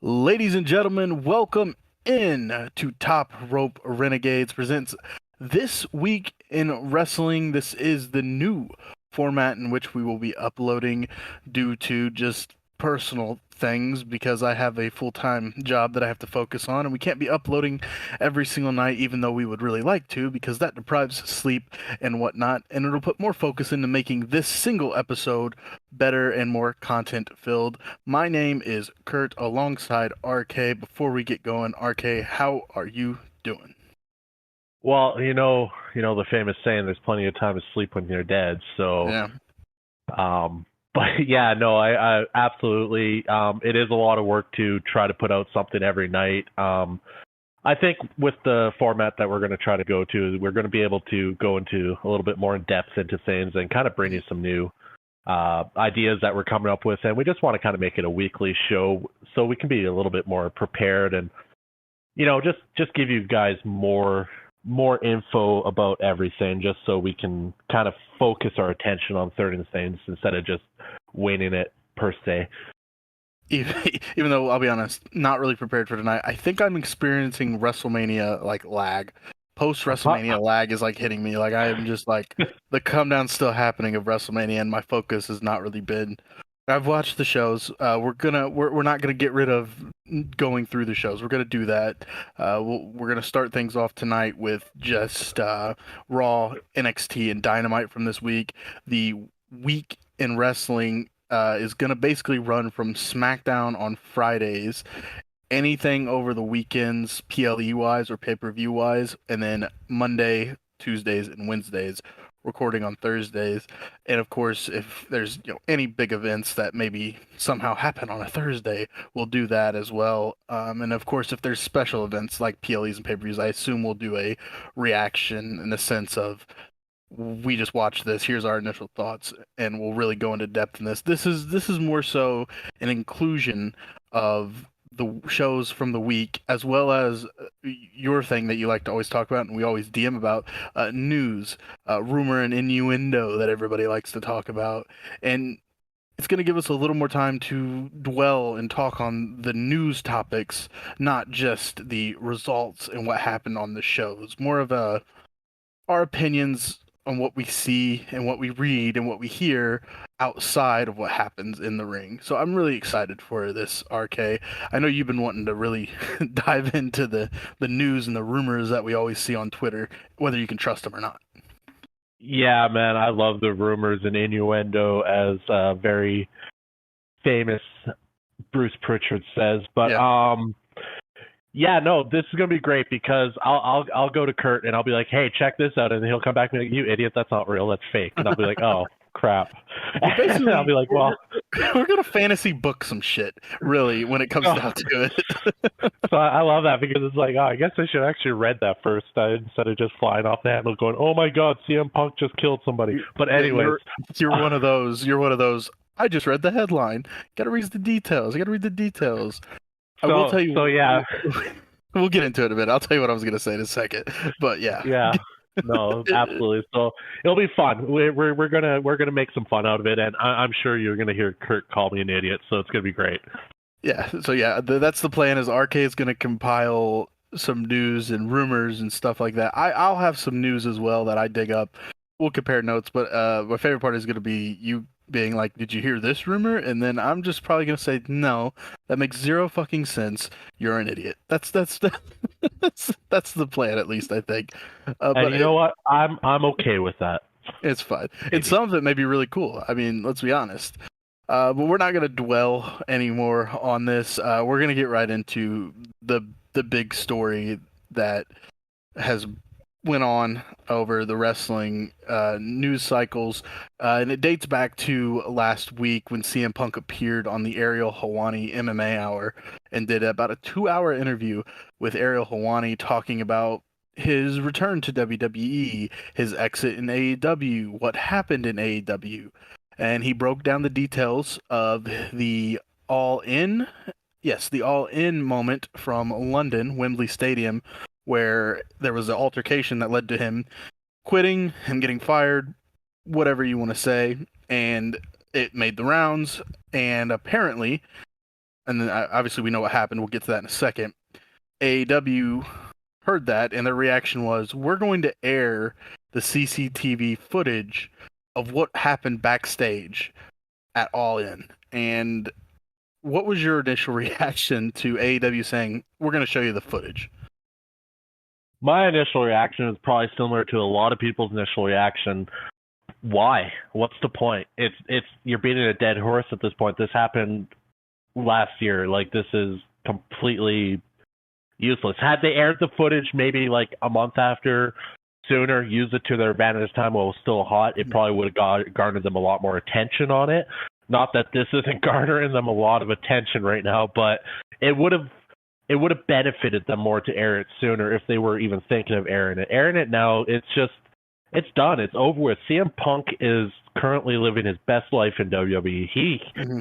Ladies and gentlemen, welcome in to Top Rope Renegades presents This Week in Wrestling. This is the new format in which we will be uploading due to just personal things because I have a full-time job that I have to focus on, and we can't be uploading every single night even though we would really like to, because that deprives sleep and whatnot, and it'll put more focus into making this single episode better and more content filled. My name is Kurt alongside RK. Before we get going, RK, how are you doing? Well, the famous saying, "There's plenty of time to sleep when you're dead." So, Yeah. um, but yeah, no, I absolutely. It is a lot of work to try to put out something every night. I think with the format that we're going to try to go to, we're going to be able to go into a little bit more in depth into things and kind of bring you some new ideas that we're coming up with, and we just want to kind of make it a weekly show so we can be a little bit more prepared and just give you guys more info about everything, just so we can kind of focus our attention on certain things instead of just winging it per se. Even though I'll be honest, not really prepared for tonight. I think I'm experiencing WrestleMania like lag. Post WrestleMania lag is like hitting me. Like I am just like the come down still happening of WrestleMania, and my focus has not really been. I've watched the shows. We're not gonna get rid of going through the shows. We're gonna do that. We're gonna start things off tonight with just Raw, NXT, and Dynamite from this week. The week in wrestling is going to basically run from SmackDown on Fridays, anything over the weekends, PLE wise or pay per view wise, and then Monday, Tuesdays, and Wednesdays, recording on Thursdays. And of course, if there's any big events that maybe somehow happen on a Thursday, we'll do that as well. And of course, if there's special events like PLEs and pay per views, I assume we'll do a reaction in the sense of we just watched this. Here's our initial thoughts, and we'll really go into depth in this. This is more so an inclusion of the shows from the week, as well as your thing that you like to always talk about, and we always DM about news, rumor, and innuendo that everybody likes to talk about, and it's going to give us a little more time to dwell and talk on the news topics, not just the results and what happened on the shows. More of a our opinions on what we see and what we read and what we hear outside of what happens in the ring. So I'm really excited for this, RK. I know you've been wanting to really dive into the news and the rumors that we always see on Twitter, whether you can trust them or not. Yeah, man, I love the rumors and innuendo, as very famous Bruce Pritchard says. But Yeah. yeah, no, this is gonna be great because I'll go to Kurt and I'll be like, "Hey, check this out," and he'll come back and be like, "You idiot, that's not real, that's fake." And I'll be like, "Oh, crap." We're And I'll basically be like, "Well." we're gonna fantasy book some shit, really, when it comes down to it. So I love that because it's like, oh, I guess I should actually read that first instead of just flying off the handle going, "Oh my God, CM Punk just killed somebody." But Yeah, anyways, you're one of those. You're one of those. I just read the headline. Got to read the details. I got to read the details. I will tell so you. yeah, We'll get into it a bit. I'll tell you what I was gonna say in a second. But yeah. yeah, no, absolutely. So it'll be fun. We're gonna make some fun out of it, and I'm sure you're gonna hear Kurt call me an idiot. So it's gonna be great. Yeah. So yeah, that's the plan. Is RK is gonna compile some news and rumors and stuff like that. I'll have some news as well that I dig up. We'll compare notes, but my favorite part is gonna be you being like, "Did you hear this rumor?" And then I'm just probably gonna say, "No, that makes zero fucking sense. You're an idiot." That's that's the plan, at least I think. And But you know what? I'm okay with that. it's fine. And Maybe. some of it may be really cool. I mean, let's be honest. But we're not going to dwell anymore on this. We're going to get right into the big story that has went on over the wrestling news cycles, and it dates back to last week when CM Punk appeared on the Ariel Helwani MMA Hour and did about a 2-hour interview with Ariel Helwani talking about his return to WWE, his exit in AEW, what happened in AEW, and he broke down the details of the All In, yes, the All In moment from London, Wembley Stadium, where there was an altercation that led to him quitting, him getting fired, whatever you want to say, and it made the rounds. And apparently, and then obviously we know what happened. We'll get to that in a second. AEW heard that, and their reaction was, "We're going to air the CCTV footage of what happened backstage at All In." And what was your initial reaction to AEW saying, "We're going to show you the footage"? My initial reaction is probably similar to a lot of people's initial reaction. Why? What's the point? It's you're beating a dead horse at this point. This happened last year. Like, this is completely useless. Had they aired the footage maybe like a month after, sooner, used it to their advantage time while it was still hot, it probably would have garnered them a lot more attention on it. Not that this isn't garnering them a lot of attention right now, but it would have benefited them more to air it sooner if they were even thinking of airing it. Airing it now, it's done. It's over with. CM Punk is currently living his best life in WWE.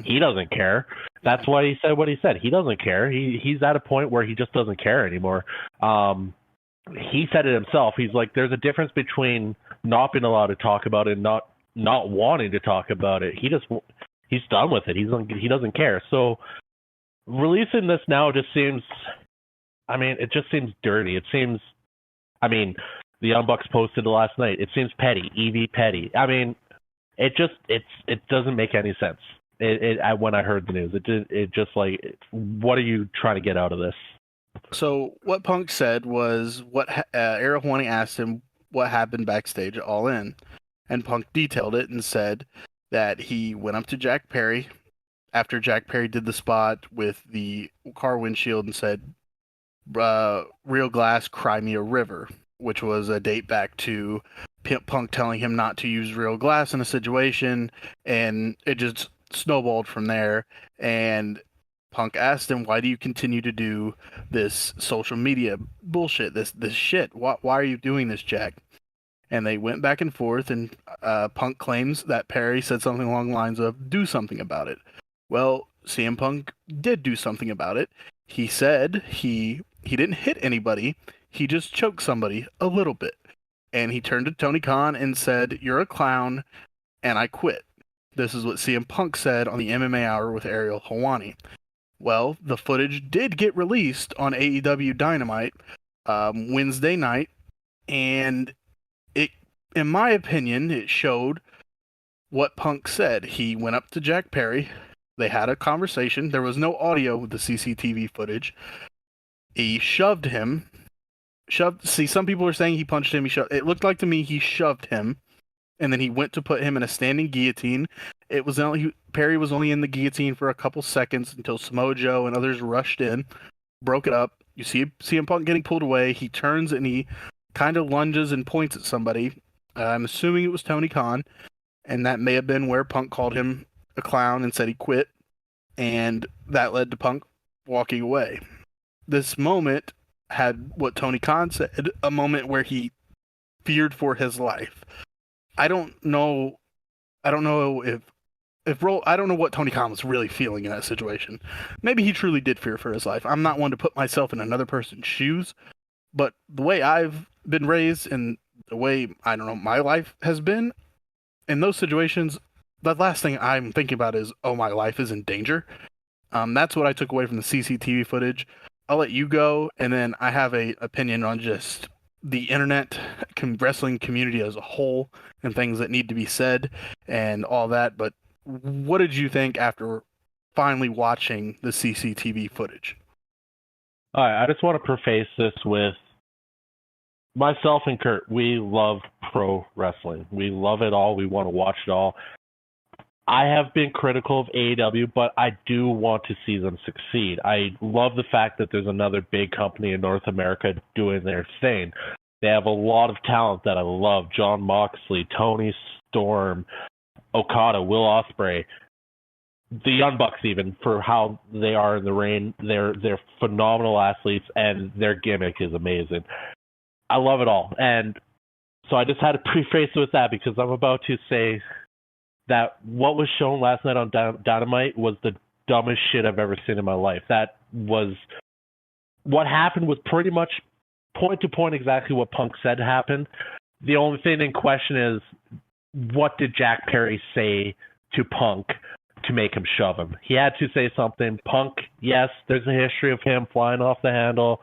He doesn't care. That's why he said what he said. He doesn't care. He's at a point where he just doesn't care anymore. He said it himself. He's like, there's a difference between not being allowed to talk about it and not wanting to talk about it. He's done with it. He doesn't care. So releasing this now just seems, it just seems dirty. It seems, the Young Bucks posted last night. It seems petty, EV petty. It doesn't make any sense. When I heard the news, it just like, what are you trying to get out of this? So what Punk said was what Ariel Helwani asked him what happened backstage at All In, and Punk detailed it and said that he went up to Jack Perry after Jack Perry did the spot with the car windshield and said, "Real glass, cry me a river," which was a date back to Punk telling him not to use real glass in a situation, and it just snowballed from there. And Punk asked him, "Why do you continue to do this social media bullshit, this shit? Why are you doing this, Jack?" And they went back and forth, and Punk claims that Perry said something along the lines of, "Do something about it." Well, CM Punk did do something about it. He said he didn't hit anybody, he just choked somebody a little bit. And he turned to Tony Khan and said, "You're a clown, and I quit." This is what CM Punk said on the MMA Hour with Ariel Helwani. Well, the footage did get released on AEW Dynamite Wednesday night, and it, in my opinion, it showed what Punk said. He went up to Jack Perry. They had a conversation. There was no audio with the CCTV footage. He shoved him. See, some people are saying he punched him. It looked like to me he shoved him, and then he went to put him in a standing guillotine. Perry was only in the guillotine for a couple seconds until Samoa Joe and others rushed in, broke it up. You see CM Punk getting pulled away. He turns and he kind of lunges and points at somebody. I'm assuming it was Tony Khan, and that may have been where Punk called him a clown and said he quit, and that led to Punk walking away. This moment had what Tony Khan said, a moment where he feared for his life. I don't know what Tony Khan was really feeling in that situation. Maybe he truly did fear for his life. I'm not one to put myself in another person's shoes, but the way I've been raised and the way, my life has been, in those situations, the last thing I'm thinking about is, oh, my life is in danger. That's what I took away from the CCTV footage. I'll let you go, and then I have a opinion on just the internet wrestling community as a whole and things that need to be said and all that. But what did you think after finally watching the CCTV footage? All right, I just want to preface this with myself and Kurt. We love pro wrestling. We love it all. We want to watch it all. I have been critical of AEW, but I do want to see them succeed. I love the fact that there's another big company in North America doing their thing. They have a lot of talent that I love. Jon Moxley, Tony Storm, Okada, Will Ospreay, the Young Bucks, even, for how they are in the ring. They're phenomenal athletes, and their gimmick is amazing. I love it all. And so I just had to preface with that, because I'm about to say that what was shown last night on Dynamite was the dumbest shit I've ever seen in my life. That was what happened, was pretty much point to point exactly what Punk said happened. The only thing in question is, what did Jack Perry say to Punk to make him shove him. He had to say something. Punk, yes, there's a history of him flying off the handle,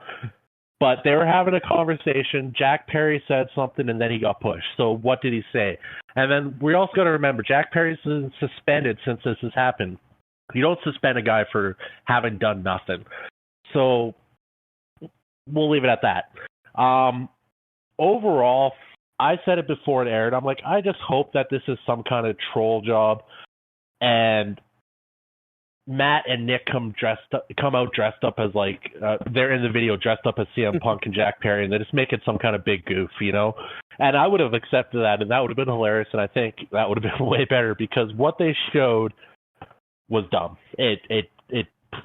but they were having a conversation. Jack Perry said something, and then he got pushed. So what did he say? And then we also got to remember, Jack Perry's been suspended since this has happened. You don't suspend a guy for having done nothing. So we'll leave it at that. Overall, I said it before it aired. I'm like, I just hope that this is some kind of troll job, and Matt and Nick come out dressed up as like they're in the video dressed up as CM Punk and Jack Perry, and they just make it some kind of big goof, you know. And I would have accepted that, and that would have been hilarious, and I think that would have been way better because what they showed was dumb. It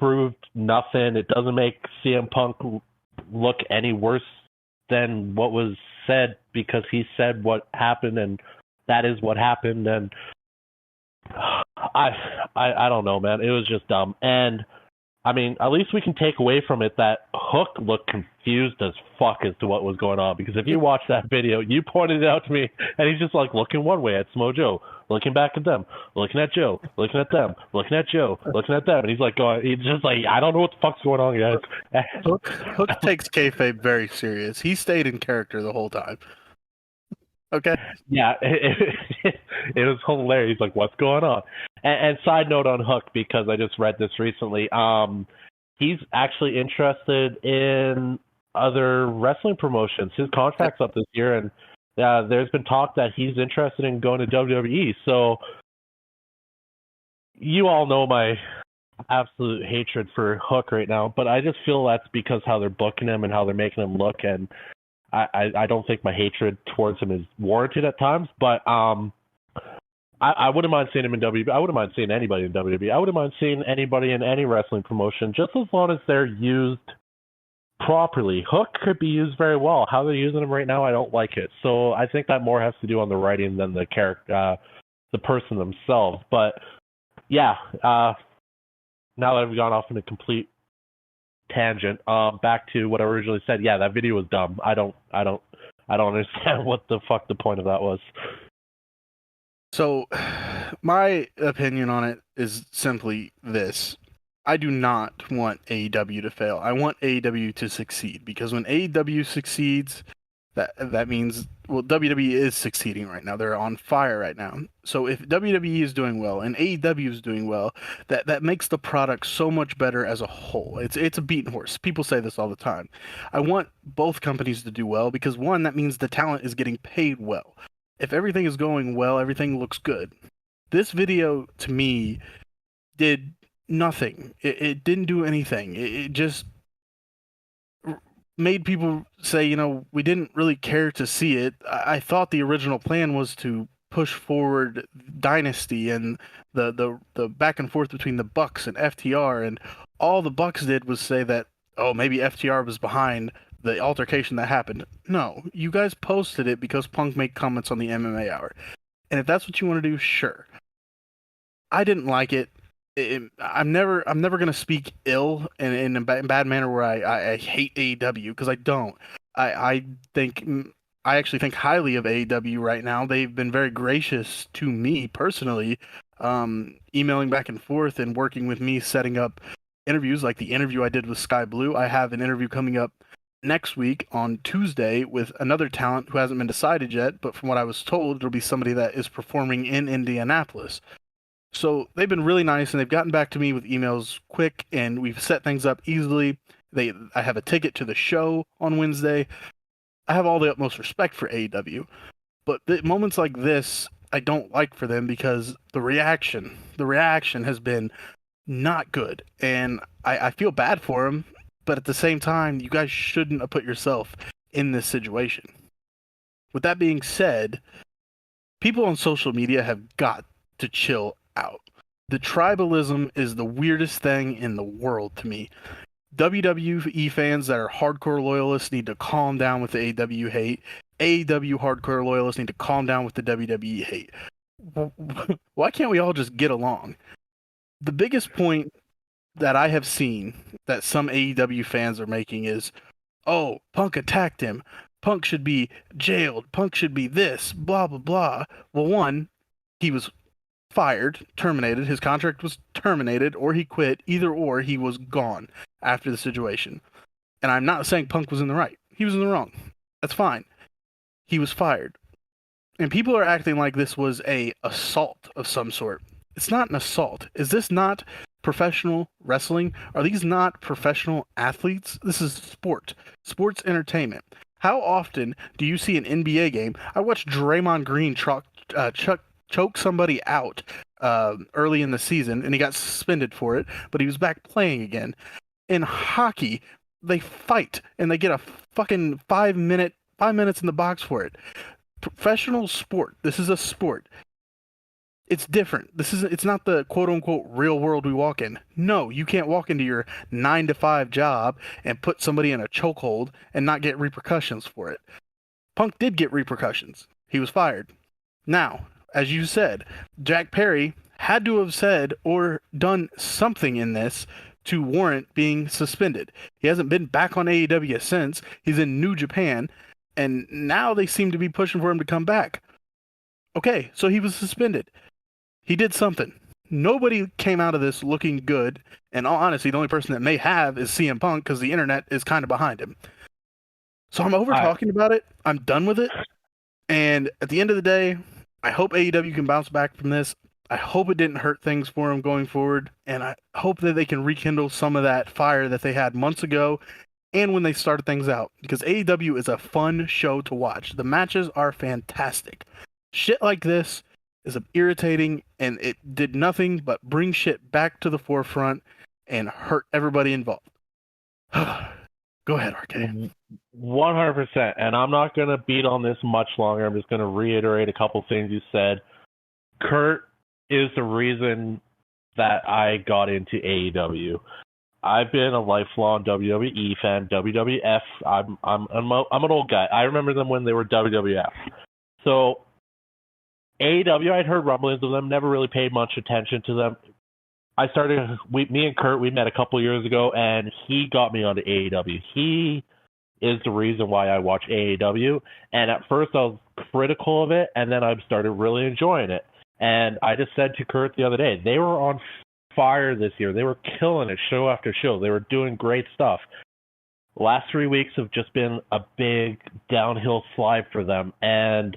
proved nothing. It doesn't make CM Punk look any worse than what was said because he said what happened, and that is what happened. And I don't know, man. It was just dumb. And I mean, at least we can take away from it that Hook looked confused as fuck as to what was going on. Because if you watch that video, you pointed it out to me, and he's just like looking one way at Samoa Joe, looking back at them, looking at Joe, looking at them, looking at Joe, looking at them, and he's just like, I don't know what the fuck's going on, guys. Hook takes kayfabe very serious. He stayed in character the whole time. Okay. Yeah, it was hilarious. He's like, what's going on? And side note on Hook, because I just read this recently, he's actually interested in other wrestling promotions. His contract's up this year, and there's been talk that he's interested in going to WWE. So you all know my absolute hatred for Hook right now, but I just feel that's because how they're booking him and how they're making him look, and I don't think my hatred towards him is warranted at times, but I wouldn't mind seeing him in WWE. I wouldn't mind seeing anybody in WWE. I wouldn't mind seeing anybody in any wrestling promotion, just as long as they're used properly. Hook could be used very well. How they're using him right now, I don't like it. So I think that more has to do on the writing than the character, the person themselves. But yeah, now that I've gone off in a complete tangent, back to what I originally said. Yeah, that video was dumb. I don't understand what the fuck the point of that was. So my opinion on it is simply this. I do not want AEW to fail. I want AEW to succeed, because when AEW succeeds, that means, well, WWE is succeeding right now. They're on fire right now. So if WWE is doing well and AEW is doing well, that makes the product so much better as a whole. It's a beaten horse. People say this all the time. I want both companies to do well because, one, that means the talent is getting paid well. If everything is going well, everything looks good. This video, to me, did nothing. It didn't do anything. It just made people say, you know, we didn't really care to see it. I thought the original plan was to push forward Dynasty and the back and forth between the Bucks and FTR, and all the Bucks did was say that, oh, maybe FTR was behind the altercation that happened. No, you guys posted it because Punk made comments on the MMA Hour. And if that's what you want to do, sure. I didn't like it. I'm never gonna speak ill in a bad manner where I hate AEW, because I don't. I actually think highly of AEW right now. They've been very gracious to me personally, emailing back and forth and working with me, setting up interviews like the interview I did with Sky Blue. I have an interview coming up next week on Tuesday with another talent who hasn't been decided yet, but from what I was told, it'll be somebody that is performing in Indianapolis. So they've been really nice, and they've gotten back to me with emails quick, and we've set things up easily. I have a ticket to the show on Wednesday. I have all the utmost respect for AEW, but moments like this, I don't like for them, because the reaction has been not good, and I feel bad for them, but at the same time, you guys shouldn't have put yourself in this situation. With that being said, people on social media have got to chill out. The tribalism is the weirdest thing in the world to me. WWE fans that are hardcore loyalists need to calm down with the AEW hate. AEW hardcore loyalists need to calm down with the WWE hate. Why can't we all just get along? The biggest point that I have seen that some AEW fans are making is, oh, Punk attacked him. Punk should be jailed. Punk should be this, blah, blah, blah. Well, one, he was fired, terminated. His contract was terminated, or he quit. Either or, he was gone after the situation. And I'm not saying Punk was in the right. He was in the wrong. That's fine. He was fired. And people are acting like this was a assault of some sort. It's not an assault. Is this not professional wrestling? Are these not professional athletes? This is sport. Sports entertainment. How often do you see an NBA game? I watched Draymond Green choke somebody out early in the season, and he got suspended for it, but he was back playing again. In hockey, they fight, and they get a fucking 5 minutes in the box for it. Professional sport. This is a sport. It's different. It's not the quote unquote real world we walk in. No, you can't walk into your 9 to 5 job and put somebody in a chokehold and not get repercussions for it. Punk did get repercussions. He was fired. Now, as you said, Jack Perry had to have said or done something in this to warrant being suspended. He hasn't been back on AEW since. He's in New Japan, and now they seem to be pushing for him to come back. Okay, so he was suspended. He did something. Nobody came out of this looking good. And all honesty, the only person that may have is CM Punk because the internet is kind of behind him. So I'm over talking about it. I'm done with it. And at the end of the day, I hope AEW can bounce back from this. I hope it didn't hurt things for him going forward. And I hope that they can rekindle some of that fire that they had months ago and when they started things out. Because AEW is a fun show to watch. The matches are fantastic. Shit like this is irritating, and it did nothing but bring shit back to the forefront and hurt everybody involved. Go ahead, RK. 100%. And I'm not going to beat on this much longer. I'm just going to reiterate a couple things you said. Kurt is the reason that I got into AEW. I've been a lifelong WWE fan. WWF. I'm an old guy. I remember them when they were WWF. So AEW, I'd heard rumblings of them, never really paid much attention to them. Me and Kurt, we met a couple years ago, and he got me onto AEW. He is the reason why I watch AEW, and at first I was critical of it, and then I started really enjoying it. And I just said to Kurt the other day, they were on fire this year. They were killing it show after show. They were doing great stuff. The last 3 weeks have just been a big downhill slide for them, and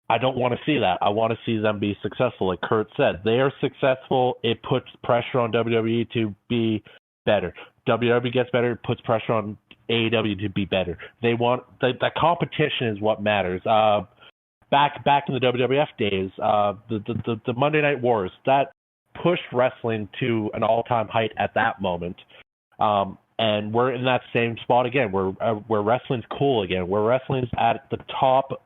I don't want to see that. I want to see them be successful. Like Kurt said, they are successful. It puts pressure on WWE to be better. WWE gets better. It puts pressure on AEW to be better. They want that competition is what matters. Back in the WWF days, the Monday Night Wars that pushed wrestling to an all-time height at that moment. And we're in that same spot again. Where wrestling's cool again. Where wrestling's at the top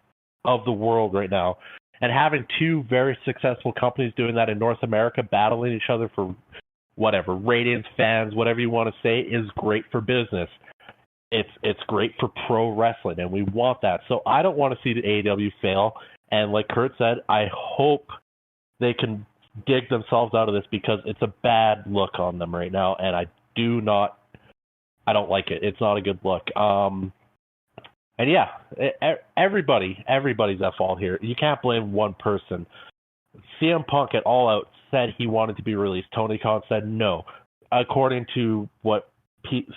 of the world right now, and having two very successful companies doing that in North America, battling each other for whatever ratings, fans, whatever you want to say, is great for business. It's great for pro wrestling, and we want that. So I don't want to see the AEW fail. And like Kurt said, I hope they can dig themselves out of this because it's a bad look on them right now, and I don't like it. It's not a good look. And yeah, everybody's at fault here. You can't blame one person. CM Punk at All Out said he wanted to be released. Tony Khan said no, according to what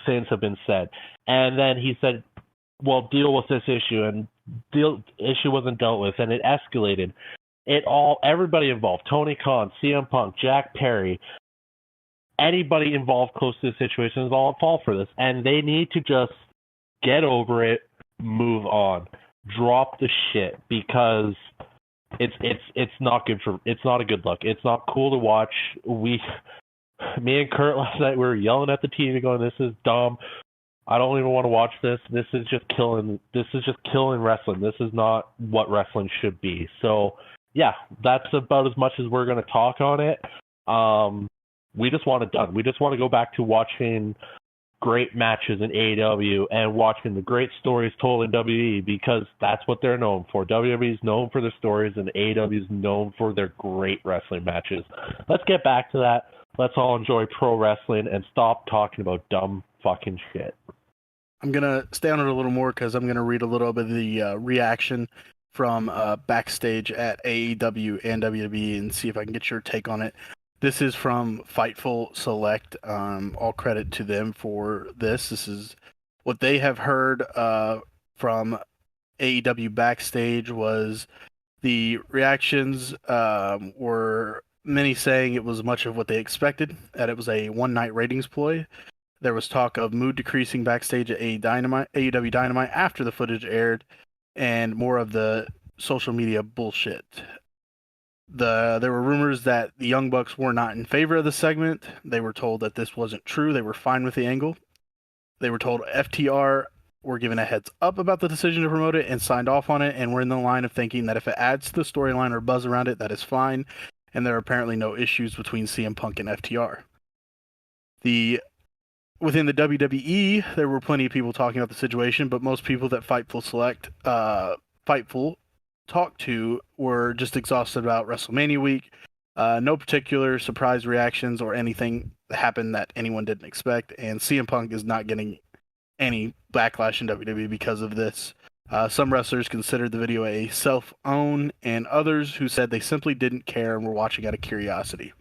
things have been said. And then he said, well, deal with this issue. And issue wasn't dealt with, and it escalated. Everybody involved, Tony Khan, CM Punk, Jack Perry, anybody involved close to the situation is all at fault for this. And they need to just get over it. Move on, drop the shit because it's not good it's not a good look. It's not cool to watch. Me and Kurt last night we were yelling at the TV going, "This is dumb. I don't even want to watch this. This is just killing wrestling. This is not what wrestling should be." So yeah, that's about as much as we're going to talk on it. We just want it done. We just want to go back to watching great matches in AEW and watching the great stories told in WWE because that's what they're known for. WWE is known for their stories and AEW is known for their great wrestling matches. Let's get back to that. Let's all enjoy pro wrestling and stop talking about dumb fucking shit. I'm going to stay on it a little more because I'm going to read a little bit of the reaction from backstage at AEW and WWE and see if I can get your take on it. This is from Fightful Select. All credit to them for this. This is what they have heard from AEW backstage was the reactions were many saying it was much of what they expected, that it was a one-night ratings ploy. There was talk of mood decreasing backstage at AEW Dynamite after the footage aired, and more of the social media bullshit. There were rumors that the Young Bucks were not in favor of the segment. They were told that this wasn't true. They were fine with the angle. They were told FTR were given a heads up about the decision to promote it and signed off on it, and were in the line of thinking that if it adds to the storyline or buzz around it, that is fine. And there are apparently no issues between CM Punk and FTR. Within the WWE, there were plenty of people talking about the situation, but most people that Fightful talked to were just exhausted about WrestleMania week. No particular surprise reactions or anything that happened that anyone didn't expect, and CM Punk is not getting any backlash in WWE because of this. Some wrestlers considered the video a self-own, and others who said they simply didn't care and were watching out of curiosity.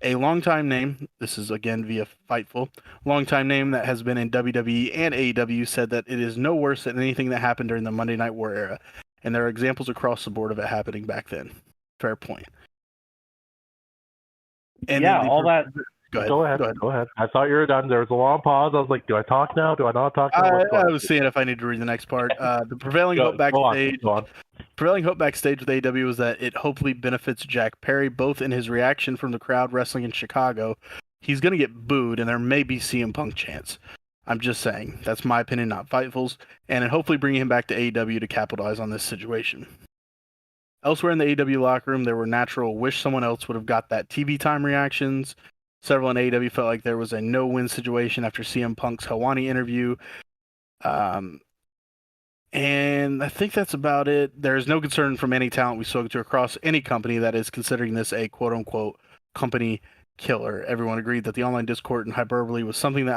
A longtime name, this is again via Fightful, longtime name that has been in WWE and AEW said that it is no worse than anything that happened during the Monday Night War era, and there are examples across the board of it happening back then. Fair point. And yeah, all that. Go ahead. I thought you were done. There was a long pause. I was like, do I talk now? Do I not talk now? I was seeing if I need to read the next part. The prevailing hope backstage. Prevailing hope backstage with AEW was that it hopefully benefits Jack Perry, both in his reaction from the crowd wrestling in Chicago. He's going to get booed, and there may be CM Punk chance. I'm just saying. That's my opinion, not Fightful's. And hopefully bringing him back to AEW to capitalize on this situation. Elsewhere in the AEW locker room, there were natural wish someone else would have got that TV time reactions. Several in AEW felt like there was a no-win situation after CM Punk's Helwani interview. And I think that's about it. There is no concern from any talent we spoke to across any company that is considering this a quote-unquote company killer. Everyone agreed that the online discord and hyperbole was something that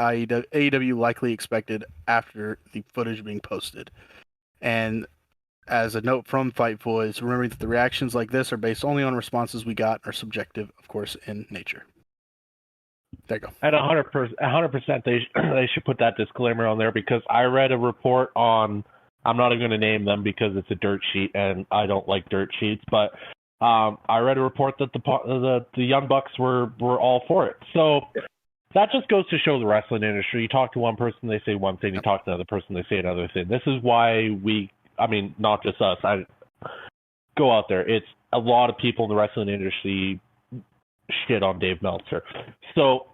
AEW likely expected after the footage being posted. And as a note from Fightful is remembering that the reactions like this are based only on responses we got and are subjective, of course, in nature. There you go. At 100%, they should put that disclaimer on there, because I read a report on, I'm not even going to name them because it's a dirt sheet and I don't like dirt sheets, but I read a report that the Young Bucks were all for it. So that just goes to show the wrestling industry. You talk to one person, they say one thing. You talk to another person, they say another thing. This is why not just us. I go out there. It's a lot of people in the wrestling industry shit on Dave Meltzer. So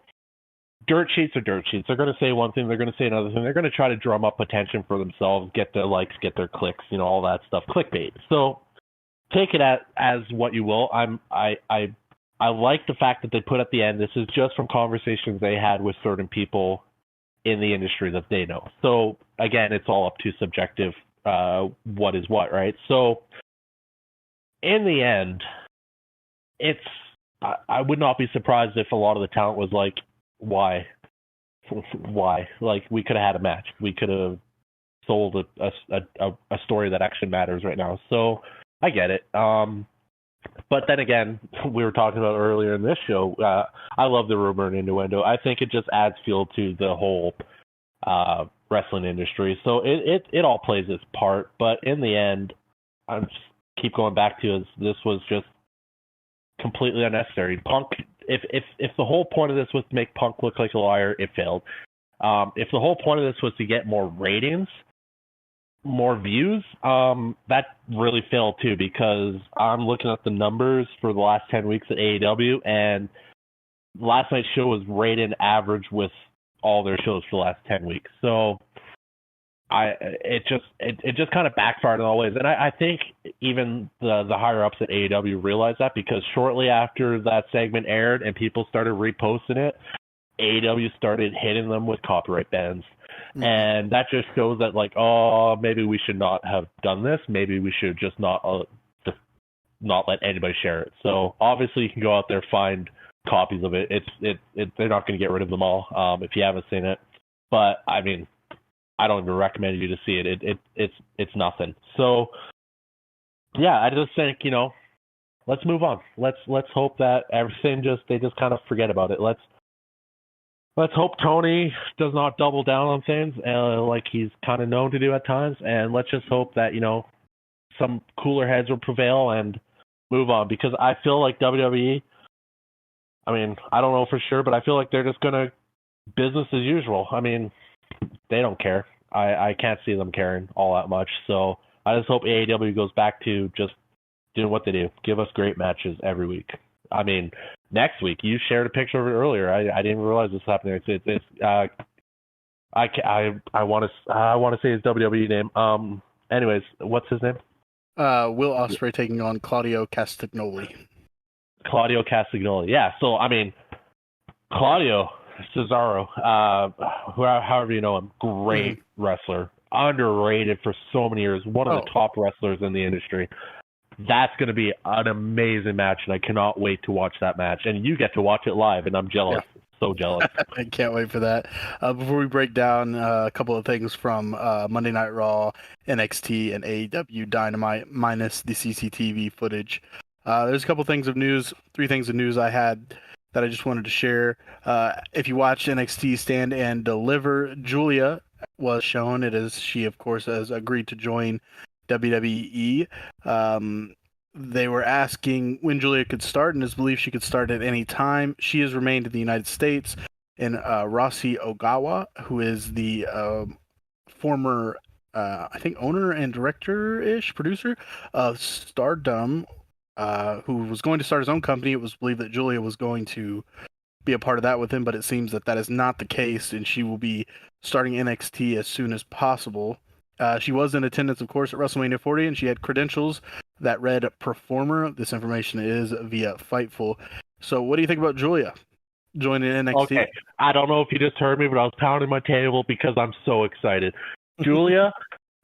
dirt sheets are dirt sheets. They're going to say one thing, they're going to say another thing. They're going to try to drum up attention for themselves, get their likes, get their clicks, all that stuff. Clickbait. So take it as what you will. I like the fact that they put at the end, this is just from conversations they had with certain people in the industry that they know. So again, it's all up to subjective, what is what, right? So in the end, I would not be surprised if a lot of the talent was like, why? Like, we could have had a match. We could have sold a story that actually matters right now. So I get it. But then again, we were talking about earlier in this show, I love the rumor and innuendo. I think it just adds fuel to the whole wrestling industry. So it all plays its part. But in the end, I just keep going back to this was just completely unnecessary. Punk, if the whole point of this was to make Punk look like a liar, it failed. If the whole point of this was to get more ratings, more views, that really failed too, because I'm looking at the numbers for the last 10 weeks at AEW, and last night's show was rated average with all their shows for the last 10 weeks. So it just kind of backfired in all ways. And I think even the higher ups at AEW realized that, because shortly after that segment aired and people started reposting it, AEW started hitting them with copyright bans. Mm-hmm. And that just shows that, like, maybe we should not have done this. Maybe we should just not let anybody share it. So obviously you can go out there, find copies of it. They're not going to get rid of them all if you haven't seen it. But I mean, I don't even recommend you to see it. It's nothing. So yeah, I just think, let's move on. Let's hope that everything they just kind of forget about it. Let's hope Tony does not double down on things like he's kind of known to do at times, and let's just hope that some cooler heads will prevail and move on, because I feel like WWE, I mean, I don't know for sure, but I feel like they're just gonna business as usual. I mean, they don't care. I can't see them caring all that much. So I just hope AEW goes back to just doing what they do. Give us great matches every week. I mean, next week, you shared a picture of it earlier. I didn't even realize this was happening. I want to say his WWE name. Anyways, what's his name? Will Ospreay taking on Claudio Castagnoli. Claudio Castagnoli. Yeah. So I mean, Claudio Cesaro, however you know him, great wrestler, underrated for so many years, one of the top wrestlers in the industry. That's going to be an amazing match, and I cannot wait to watch that match. And you get to watch it live, and I'm jealous. Yeah. So jealous. I can't wait for that. Before we break down a couple of things from Monday Night Raw, NXT, and AEW Dynamite minus the CCTV footage, there's a couple things of news, 3 things of news I had that I just wanted to share. If you watched NXT Stand and Deliver, Julia was shown. She, of course, has agreed to join WWE. They were asking when Julia could start, and it's believed she could start at any time. She has remained in the United States, and Rossi Ogawa, who is the former, I think, owner and director-ish, producer of Stardom, who was going to start his own company. It was believed that Julia was going to be a part of that with him, but it seems that is not the case, and she will be starting NXT as soon as possible. She was in attendance, of course, at WrestleMania 40, and she had credentials that read performer. This information is via Fightful. So what do you think about Julia joining NXT? Okay, I don't know if you just heard me, but I was pounding my table because I'm so excited. Julia,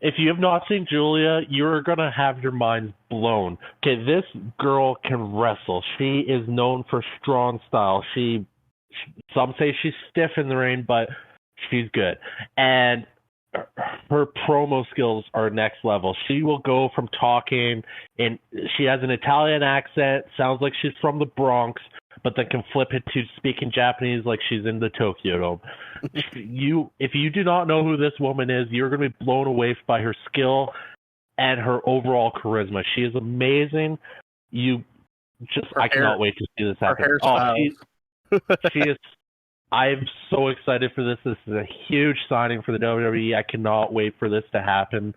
if you have not seen Julia, you're going to have your mind blown. Okay, this girl can wrestle. She is known for strong style. Some say she's stiff in the ring, but she's good. And her promo skills are next level. She will go from talking, and she has an Italian accent, sounds like she's from the Bronx, but then can flip it to speaking Japanese like she's in the Tokyo Dome. If you do not know who this woman is, you're going to be blown away by her skill and her overall charisma. She is amazing. I cannot wait to see this happen. She is. I'm so excited for this. This is a huge signing for the WWE. I cannot wait for this to happen.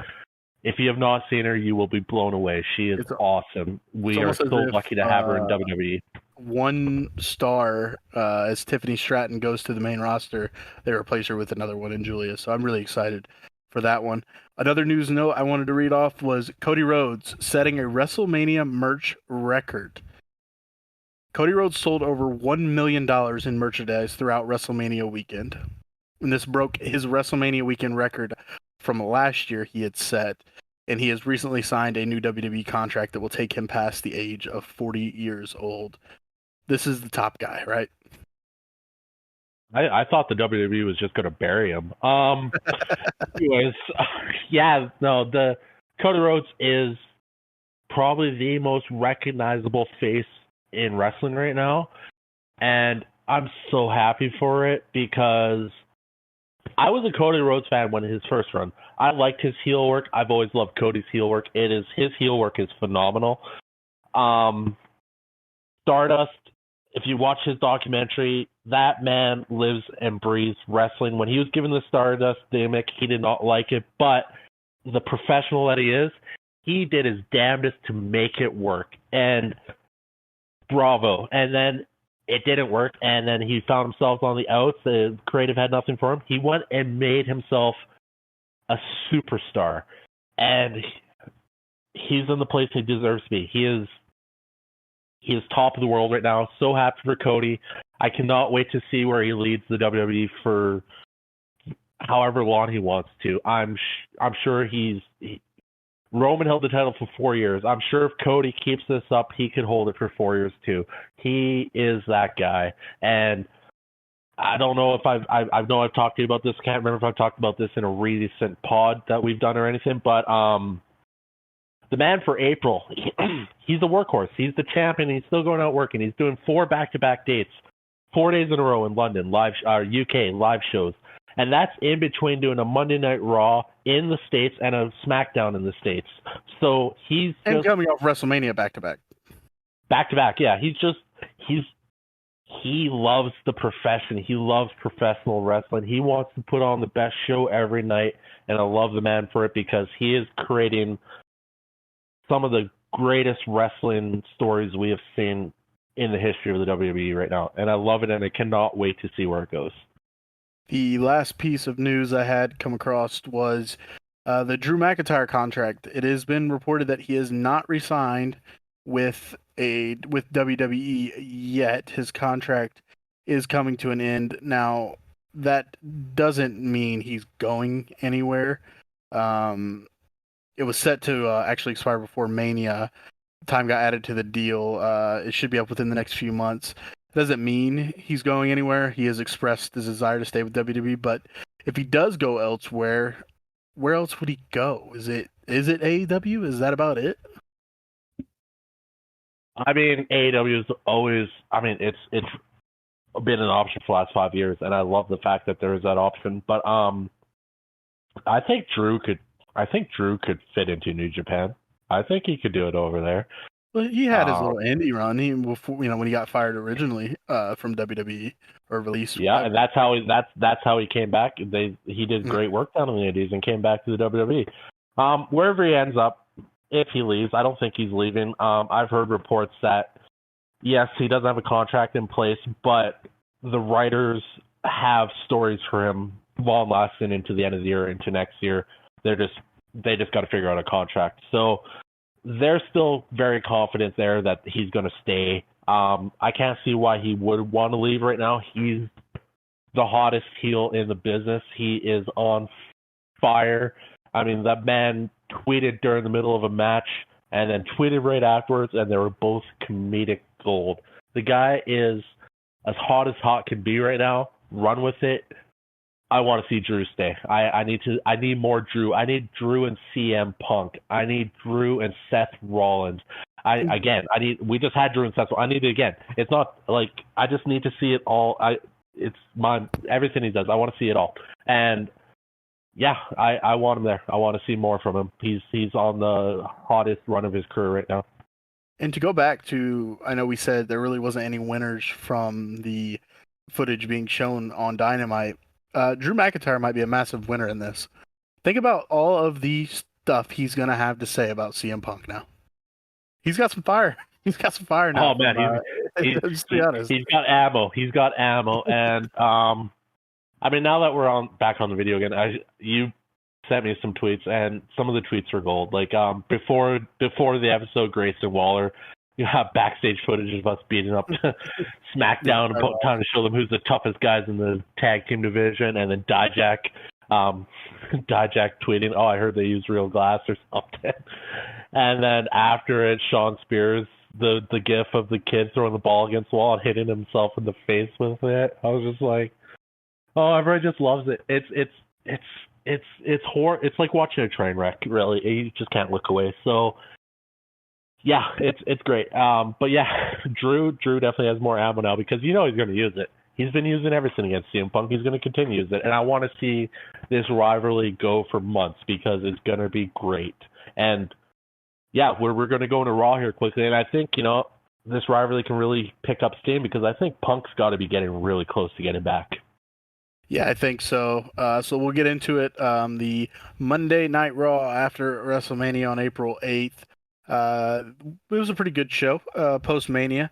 If you have not seen her, you will be blown away. She is awesome. We are so lucky to have her in WWE. One star, as Tiffany Stratton goes to the main roster, they replace her with another one in Julia. So I'm really excited for that one. Another news note I wanted to read off was Cody Rhodes setting a WrestleMania merch record. Cody Rhodes sold over $1 million in merchandise throughout WrestleMania weekend. And this broke his WrestleMania weekend record from last year he had set. And he has recently signed a new WWE contract that will take him past the age of 40 years old. This is the top guy, right? I thought the WWE was just going to bury him. Anyways, the Cody Rhodes is probably the most recognizable face in wrestling right now, and I'm so happy for it because I was a Cody Rhodes fan when his first run. I liked his heel work. I've always loved Cody's heel work. His heel work is phenomenal. Stardust, if you watch his documentary, that man lives and breathes wrestling. When he was given the Stardust gimmick, he did not like it, but the professional that he is, he did his damnedest to make it work, and bravo. And then it didn't work, and then he found himself on the outs. The creative had nothing for him. He went and made himself a superstar, and he's in the place he deserves to be. He is top of the world right now. So happy for Cody. I cannot wait to see where he leads the WWE for however long he wants to. I'm sure Roman held the title for 4 years. I'm sure if Cody keeps this up, he could hold it for 4 years too. He is that guy. And I don't know if I know I've talked to you about this. Can't remember if I've talked about this in a recent pod that we've done or anything. But the man for April. He's a workhorse. He's the champion. He's still going out working. He's doing 4 back-to-back dates, 4 days in a row in London, UK live shows, and that's in between doing a Monday Night Raw in the States and a SmackDown in the States. So he's coming off WrestleMania back-to-back. Back-to-back, yeah. He loves the profession. He loves professional wrestling. He wants to put on the best show every night, and I love the man for it because he is creating some of the greatest wrestling stories we have seen in the history of the WWE right now. And I love it, and I cannot wait to see where it goes. The last piece of news I had come across was the Drew McIntyre contract. It has been reported that he is not re-signed with WWE yet. His contract is coming to an end. Now, that doesn't mean he's going anywhere. It was set to actually expire before Mania. Time got added to the deal. It should be up within the next few months. Doesn't mean he's going anywhere. He has expressed his desire to stay with WWE, but if he does go elsewhere, where else would he go? Is it AEW? Is that about it? I mean, AEW is always. I mean, it's been an option for the last 5 years, and I love the fact that there is that option. But I think Drew could fit into New Japan. I think he could do it over there. Well, he had his little indie run. Before, when he got fired originally from WWE or released. Yeah, and that's how he came back. He did great work down in the Indies and came back to the WWE. Wherever he ends up. If he leaves, I don't think he's leaving. I've heard reports that, yes, he doesn't have a contract in place, but the writers have stories for him long lasting into the end of the year, into next year. They just got to figure out a contract. So they're still very confident there that he's going to stay. I can't see why he would want to leave right now. He's the hottest heel in the business. He is on fire. I mean, that man tweeted during the middle of a match and then tweeted right afterwards, and they were both comedic gold. The guy is as hot can be right now. Run with it. I want to see Drew stay. I need more Drew. I need Drew and CM Punk. I need Drew and Seth Rollins. We just had Drew and Seth. I need it again. It's not like I just need to see it all. Everything he does. I want to see it all. And yeah, I want him there. I want to see more from him. He's on the hottest run of his career right now. And to go back to, I know we said there really wasn't any winners from the footage being shown on Dynamite. Drew McIntyre might be a massive winner in this. Think about all of the stuff he's going to have to say about CM Punk now. He's got some fire. He's got some fire now. Oh, man. Just to be honest. He's got ammo. And I mean, now that we're back on the video again, you sent me some tweets, and some of the tweets were gold. Like before the episode, Grayson Waller, you have backstage footage of us beating up SmackDown and trying to show them who's the toughest guys in the tag team division, and then Dijak tweeting, "Oh, I heard they use real glass or something." And then after it, Sean Spears, the gif of the kid throwing the ball against the wall and hitting himself in the face with it. I was just like, oh, everyone just loves it. It's like watching a train wreck, really. You just can't look away. So yeah, it's great. But yeah, Drew definitely has more ammo now because he's going to use it. He's been using everything against CM Punk. He's going to continue to use it. And I want to see this rivalry go for months because it's going to be great. And yeah, we're going to go into Raw here quickly. And I think, this rivalry can really pick up steam because I think Punk's got to be getting really close to getting back. Yeah, I think so. So we'll get into it. The Monday Night Raw after WrestleMania on April 8th. It was a pretty good show, post-Mania.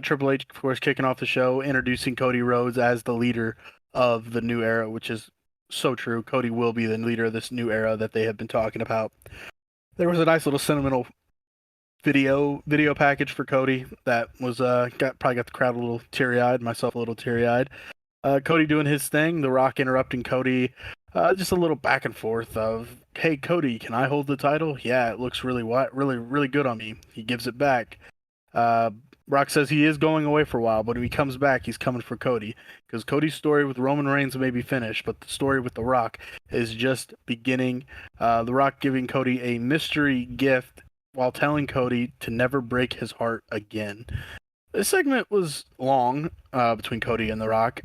Triple H, of course, kicking off the show, introducing Cody Rhodes as the leader of the new era, which is so true. Cody will be the leader of this new era that they have been talking about. There was a nice little sentimental video package for Cody that was probably got the crowd a little teary-eyed, myself a little teary-eyed. Cody doing his thing, The Rock interrupting Cody, just a little back and forth of, "Hey Cody, can I hold the title? Yeah, it looks really good on me." He gives it back. Rock says he is going away for a while, but when he comes back, he's coming for Cody. Because Cody's story with Roman Reigns may be finished, but the story with The Rock is just beginning. The Rock giving Cody a mystery gift while telling Cody to never break his heart again. This segment was long between Cody and The Rock,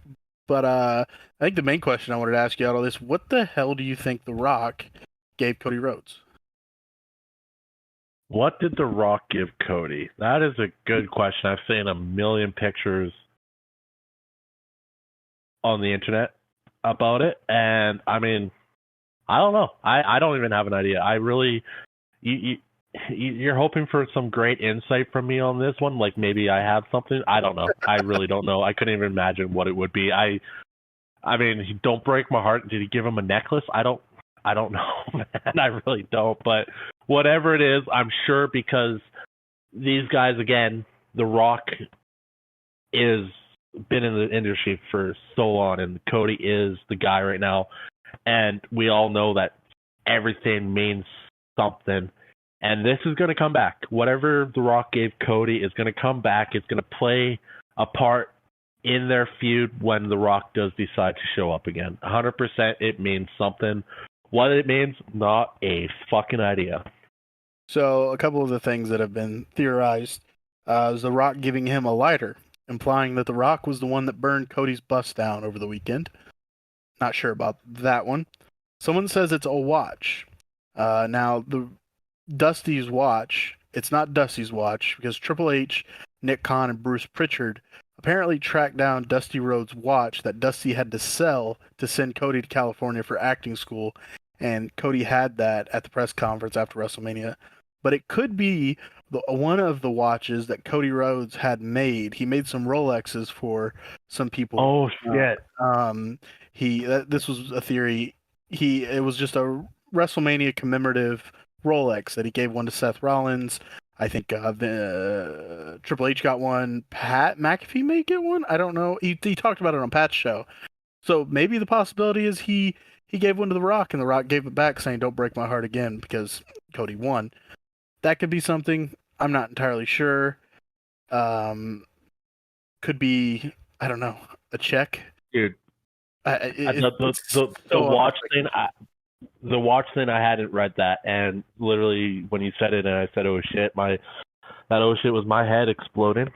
but I think the main question I wanted to ask you out of this, what the hell do you think The Rock gave Cody Rhodes? What did The Rock give Cody? That is a good question. I've seen a million pictures on the internet about it, and I mean, I don't know. I don't even have an idea. I really, you're hoping for some great insight from me on this one. Like maybe I have something. I don't know. I really don't know. I couldn't even imagine what it would be. I mean, don't break my heart. Did he give him a necklace? I don't know, man. I really don't. But whatever it is, I'm sure because these guys, again, The Rock is been in the industry for so long, and Cody is the guy right now. And we all know that everything means something. And this is going to come back. Whatever The Rock gave Cody is going to come back. It's going to play a part in their feud when The Rock does decide to show up again. 100% it means something. What it means, not a fucking idea. So a couple of the things that have been theorized is The Rock giving him a lighter, implying that The Rock was the one that burned Cody's bust down over the weekend. Not sure about that one. Someone says it's a watch. Now, the Dusty's watch, it's not Dusty's watch because Triple H, Nick Khan, and Bruce Pritchard apparently tracked down Dusty Rhodes' watch that Dusty had to sell to send Cody to California for acting school, and Cody had that at the press conference after WrestleMania. But it could be one of the watches that Cody Rhodes had made. He made some Rolexes for some people. Oh shit! This was a theory. It was just a WrestleMania commemorative Rolex that he gave one to Seth Rollins. I think Triple H got one. Pat McAfee may get one. I don't know. He talked about it on Pat's show. So maybe the possibility is he gave one to The Rock, and The Rock gave it back, saying, "Don't break my heart again," because Cody won. That could be something. I'm not entirely sure. Could be, I don't know, a check. Dude, the watch thing. The watch thing, I hadn't read that, and literally when you said it, and I said, "Oh shit!" That "oh shit" was my head exploding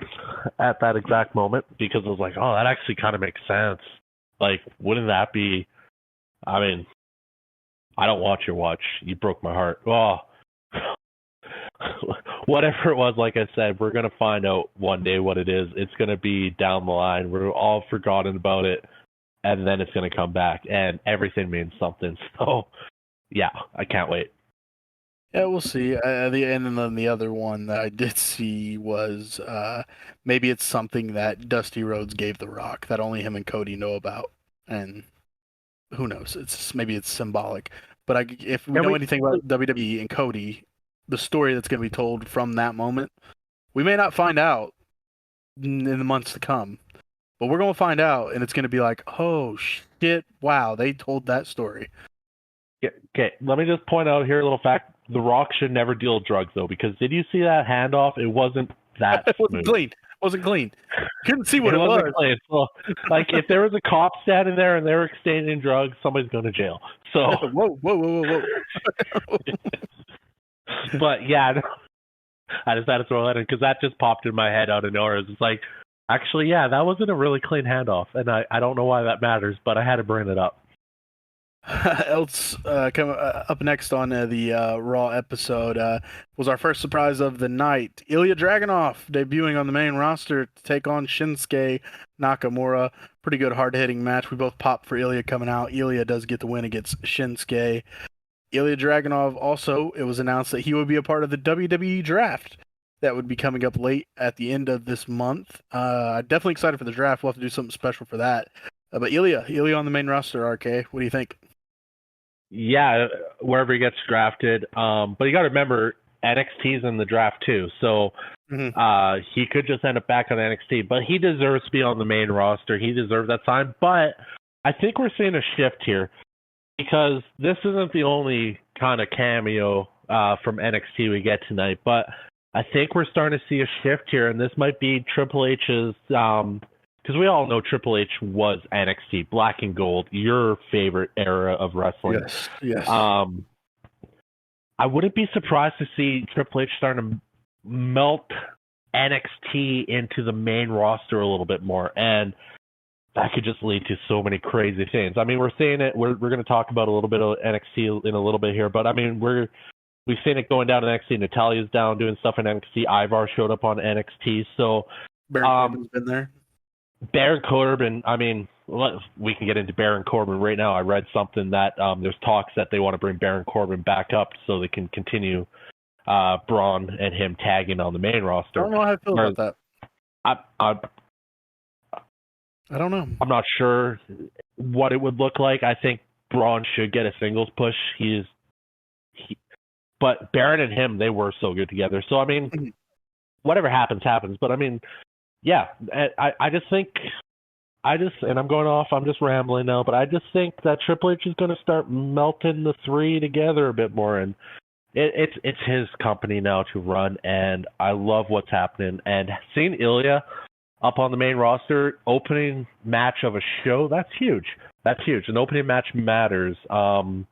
at that exact moment because I was like, "Oh, that actually kind of makes sense." Like, wouldn't that be? I mean, I don't watch your watch. You broke my heart. Oh, whatever it was, like I said, we're gonna find out one day what it is. It's gonna be down the line. We're all forgotten about it. And then it's going to come back, and everything means something. So, yeah, I can't wait. Yeah, we'll see. And then the other one that I did see was maybe it's something that Dusty Rhodes gave The Rock that only him and Cody know about, and who knows? Maybe it's symbolic. But if we know anything about WWE and Cody, the story that's going to be told from that moment, we may not find out in the months to come. But we're going to find out, and it's going to be like, oh, shit, wow, they told that story. Yeah, okay, let me just point out here a little fact. The Rock should never deal drugs, though, because did you see that handoff? It wasn't that It wasn't clean. Couldn't see what it was. Clean. So, like, if there was a cop standing there and they were exchanging drugs, somebody's going to jail. So, whoa. But, yeah, I just had to throw that in, because that just popped in my head out of nowhere. It's like, actually, yeah, that wasn't a really clean handoff, and I don't know why that matters, but I had to bring it up. Else come up next on the Raw episode was our first surprise of the night. Ilya Dragunov debuting on the main roster to take on Shinsuke Nakamura. Pretty good hard-hitting match. We both popped for Ilya coming out. Ilya does get the win against Shinsuke. Ilya Dragunov also, it was announced that he would be a part of the WWE draft that would be coming up late at the end of this month. Definitely excited for the draft. We'll have to do something special for that. But Ilya on the main roster, RK, what do you think? Yeah, wherever he gets drafted. But you got to remember, NXT's in the draft too. So he could just end up back on NXT. But he deserves to be on the main roster. He deserves that time. But I think we're seeing a shift here, because this isn't the only kind of cameo from NXT we get tonight. But I think we're starting to see a shift here, and this might be Triple H's, because we all know Triple H was NXT, Black and Gold, your favorite era of wrestling. Yes. I wouldn't be surprised to see Triple H starting to melt NXT into the main roster a little bit more, and that could just lead to so many crazy things. I mean, we're seeing it. We're going to talk about a little bit of NXT in a little bit here, but I mean, we've seen it going down to NXT. Natalia's down doing stuff in NXT. Ivar showed up on NXT, so Baron Corbin's been there. Baron Corbin, I mean, we can get into Baron Corbin right now. I read something that there's talks that they want to bring Baron Corbin back up so they can continue Braun and him tagging on the main roster. I don't know how I feel about that. I don't know. I'm not sure what it would look like. I think Braun should get a singles push. But Baron and him, they were so good together. So, I mean, whatever happens, happens. But, I mean, yeah, I just think, and I'm going off, I'm just rambling now, but I just think that Triple H is going to start melting the three together a bit more. And it's his company now to run, and I love what's happening. And seeing Ilya up on the main roster, opening match of a show, that's huge. That's huge. An opening match matters. Kenny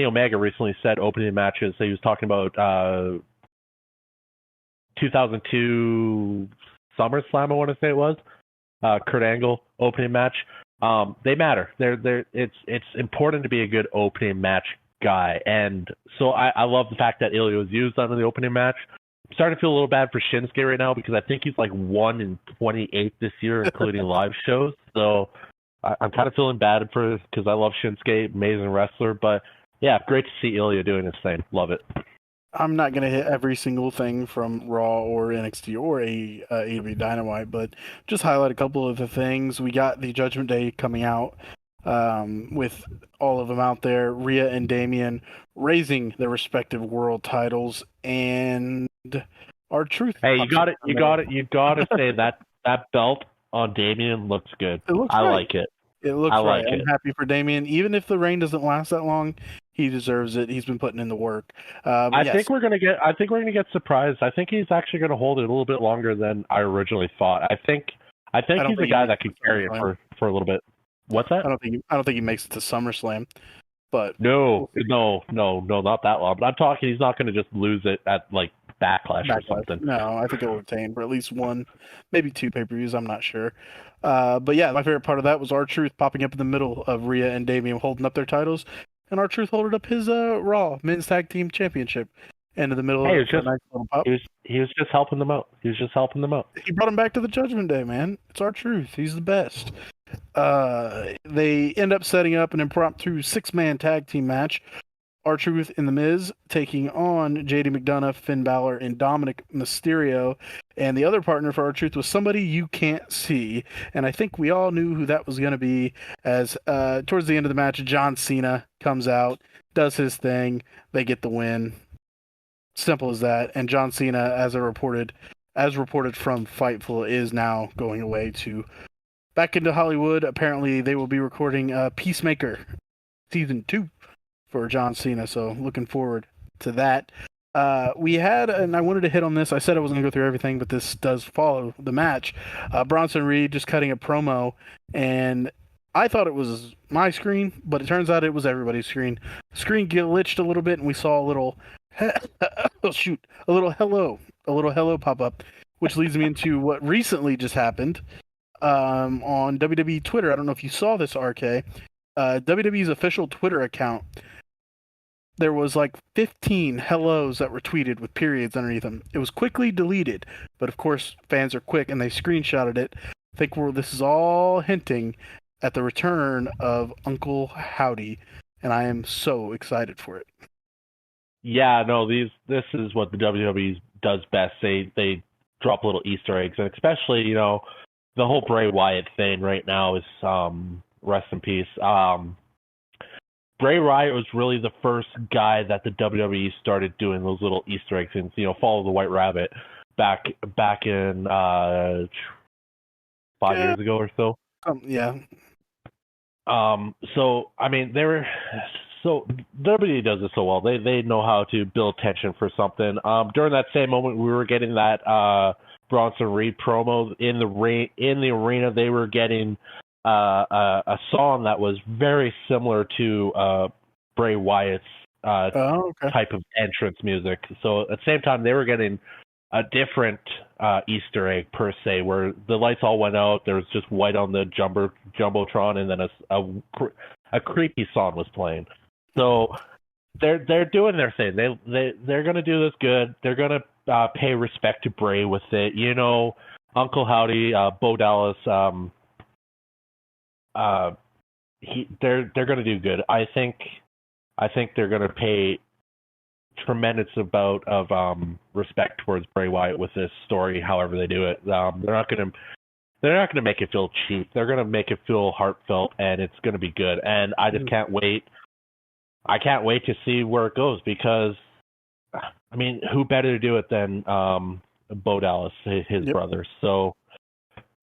Omega recently said opening matches. So he was talking about 2002 SummerSlam, I want to say it was. Kurt Angle opening match. They matter. It's important to be a good opening match guy. And so I love the fact that Ilya was used on the opening match. I'm starting to feel a little bad for Shinsuke right now because I think he's like 1-28 this year, including live shows. So I'm kind of feeling bad because I love Shinsuke, amazing wrestler. But yeah, great to see Ilya doing his thing. Love it. I'm not going to hit every single thing from Raw or NXT or AEW Dynamite, but just highlight a couple of the things. We got the Judgment Day coming out with all of them out there. Rhea and Damian raising their respective world titles, and R-Truth. Hey, you got to say that belt on Damian looks good. It looks I right. like it. It looks right. I'm happy for Damian. Even if the reign doesn't last that long, he deserves it. He's been putting in the work. I think we're gonna get surprised. I think he's actually gonna hold it a little bit longer than I originally thought. I think he's a guy that could carry it for a little bit. What's that? I don't think he makes it to SummerSlam. But no, not that long. But I'm talking he's not gonna just lose it at like Backlash or something. No, I think he'll retain for at least one, maybe two pay-per-views. I'm not sure. But yeah, my favorite part of that was R-Truth popping up in the middle of Rhea and Damian holding up their titles, and R-Truth holding up his Raw Men's Tag Team Championship. And in the middle of a nice little pop. He was just helping them out. He brought him back to the Judgment Day, man. It's R-Truth. He's the best. They end up setting up an impromptu 6-man tag team match. R-Truth and The Miz taking on JD McDonough, Finn Balor, and Dominic Mysterio. And the other partner for R-Truth was somebody you can't see. And I think we all knew who that was going to be, as towards the end of the match, John Cena comes out, does his thing. They get the win. Simple as that. And John Cena, as reported from Fightful, is now going away to back into Hollywood. Apparently, they will be recording Peacemaker Season 2 for John Cena, so looking forward to that. We had, and I wanted to hit on this, I said I wasn't going to go through everything, but this does follow the match. Bronson Reed just cutting a promo, and I thought it was my screen, but it turns out it was everybody's screen. The screen glitched a little bit, and we saw a little, a little hello pop up, which leads me into what recently just happened on WWE Twitter. I don't know if you saw this, RK. WWE's official Twitter account, there was like 15 hellos that were tweeted with periods underneath them. It was quickly deleted, but of course fans are quick and they screenshotted it. I think this is all hinting at the return of Uncle Howdy, and I am so excited for it. Yeah, no, this is what the WWE does best. They drop little Easter eggs, and especially, you know, the whole Bray Wyatt thing right now is rest in peace. Bray Wyatt was really the first guy that the WWE started doing those little Easter eggs and, you know, follow the White Rabbit back in 5 years ago or so. Yeah. So I mean, there were So WWE does it so well. They know how to build tension for something. During that same moment, we were getting that Bronson Reed promo in the arena. They were getting a song that was very similar to Bray Wyatt's type of entrance music. So at the same time, they were getting a different Easter egg per se, where the lights all went out. There was just white on the jumbotron, and then a creepy song was playing. So they're doing their thing. They're gonna do this good. They're gonna pay respect to Bray with it. You know, Uncle Howdy, Bo Dallas. They're gonna do good. I think they're gonna pay tremendous amount of respect towards Bray Wyatt with this story. However they do it, they're not gonna make it feel cheap. They're gonna make it feel heartfelt, and it's gonna be good. And I just can't wait. I can't wait to see where it goes, because, I mean, who better to do it than Bo Dallas, his brother? So,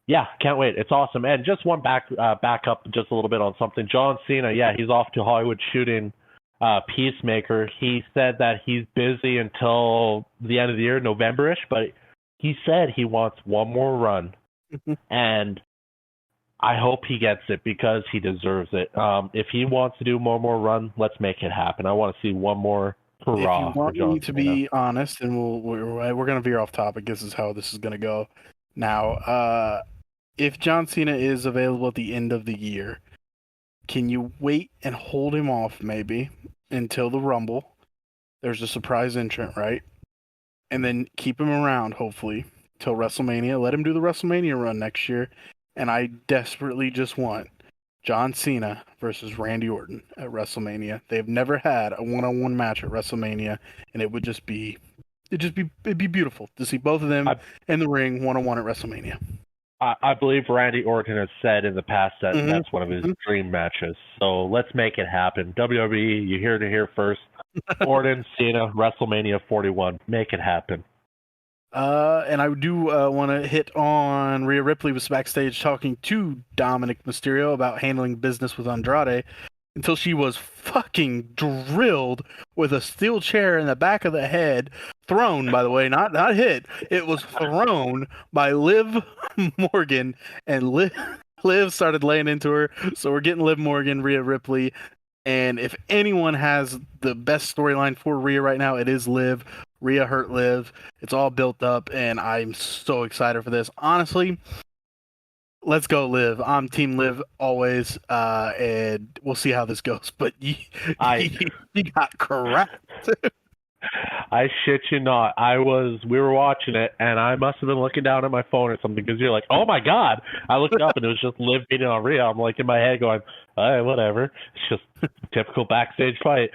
yeah, can't wait. It's awesome. And just one back up just a little bit on something. John Cena, yeah, he's off to Hollywood shooting Peacemaker. He said that he's busy until the end of the year, November-ish, but he said he wants one more run. And I hope he gets it, because he deserves it. If he wants to do one more run, let's make it happen. I want to see one more hurrah. If you want me to be honest, and we're going to veer off topic, this is how this is going to go. Now, if John Cena is available at the end of the year, can you wait and hold him off maybe until the Rumble? There's a surprise entrant, right? And then keep him around, hopefully, till WrestleMania. Let him do the WrestleMania run next year. And I desperately just want John Cena versus Randy Orton at WrestleMania. They've never had a one-on-one match at WrestleMania, and it'd be beautiful to see both of them in the ring one-on-one at WrestleMania. I believe Randy Orton has said in the past that that's one of his dream matches. So let's make it happen. WWE, you hear it here first. Orton, Cena, WrestleMania 41. Make it happen. And I do want to hit on Rhea Ripley was backstage talking to Dominic Mysterio about handling business with Andrade until she was fucking drilled with a steel chair in the back of the head, thrown, by the way, not hit. It was thrown by Liv Morgan, and Liv started laying into her. So we're getting Liv Morgan, Rhea Ripley. And if anyone has the best storyline for Rhea right now, it is Liv. Rhea hurt Liv. It's all built up, and I'm so excited for this. Honestly, let's go Liv. I'm Team Liv always, and we'll see how this goes. But you got correct. I shit you not. We were watching it, and I must have been looking down at my phone or something, because you're like, oh my God. I looked up, and it was just Liv beating on Rhea. I'm like in my head going, all right, whatever. It's just a typical backstage fight.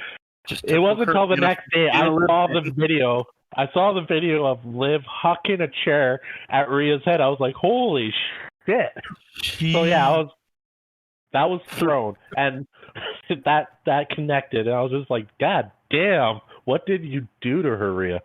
It wasn't until the next day I saw the video. I saw the video of Liv hucking a chair at Rhea's head. I was like, holy shit. So yeah, that was thrown, and that connected, and I was just like, God damn, what did you do to her, Rhea?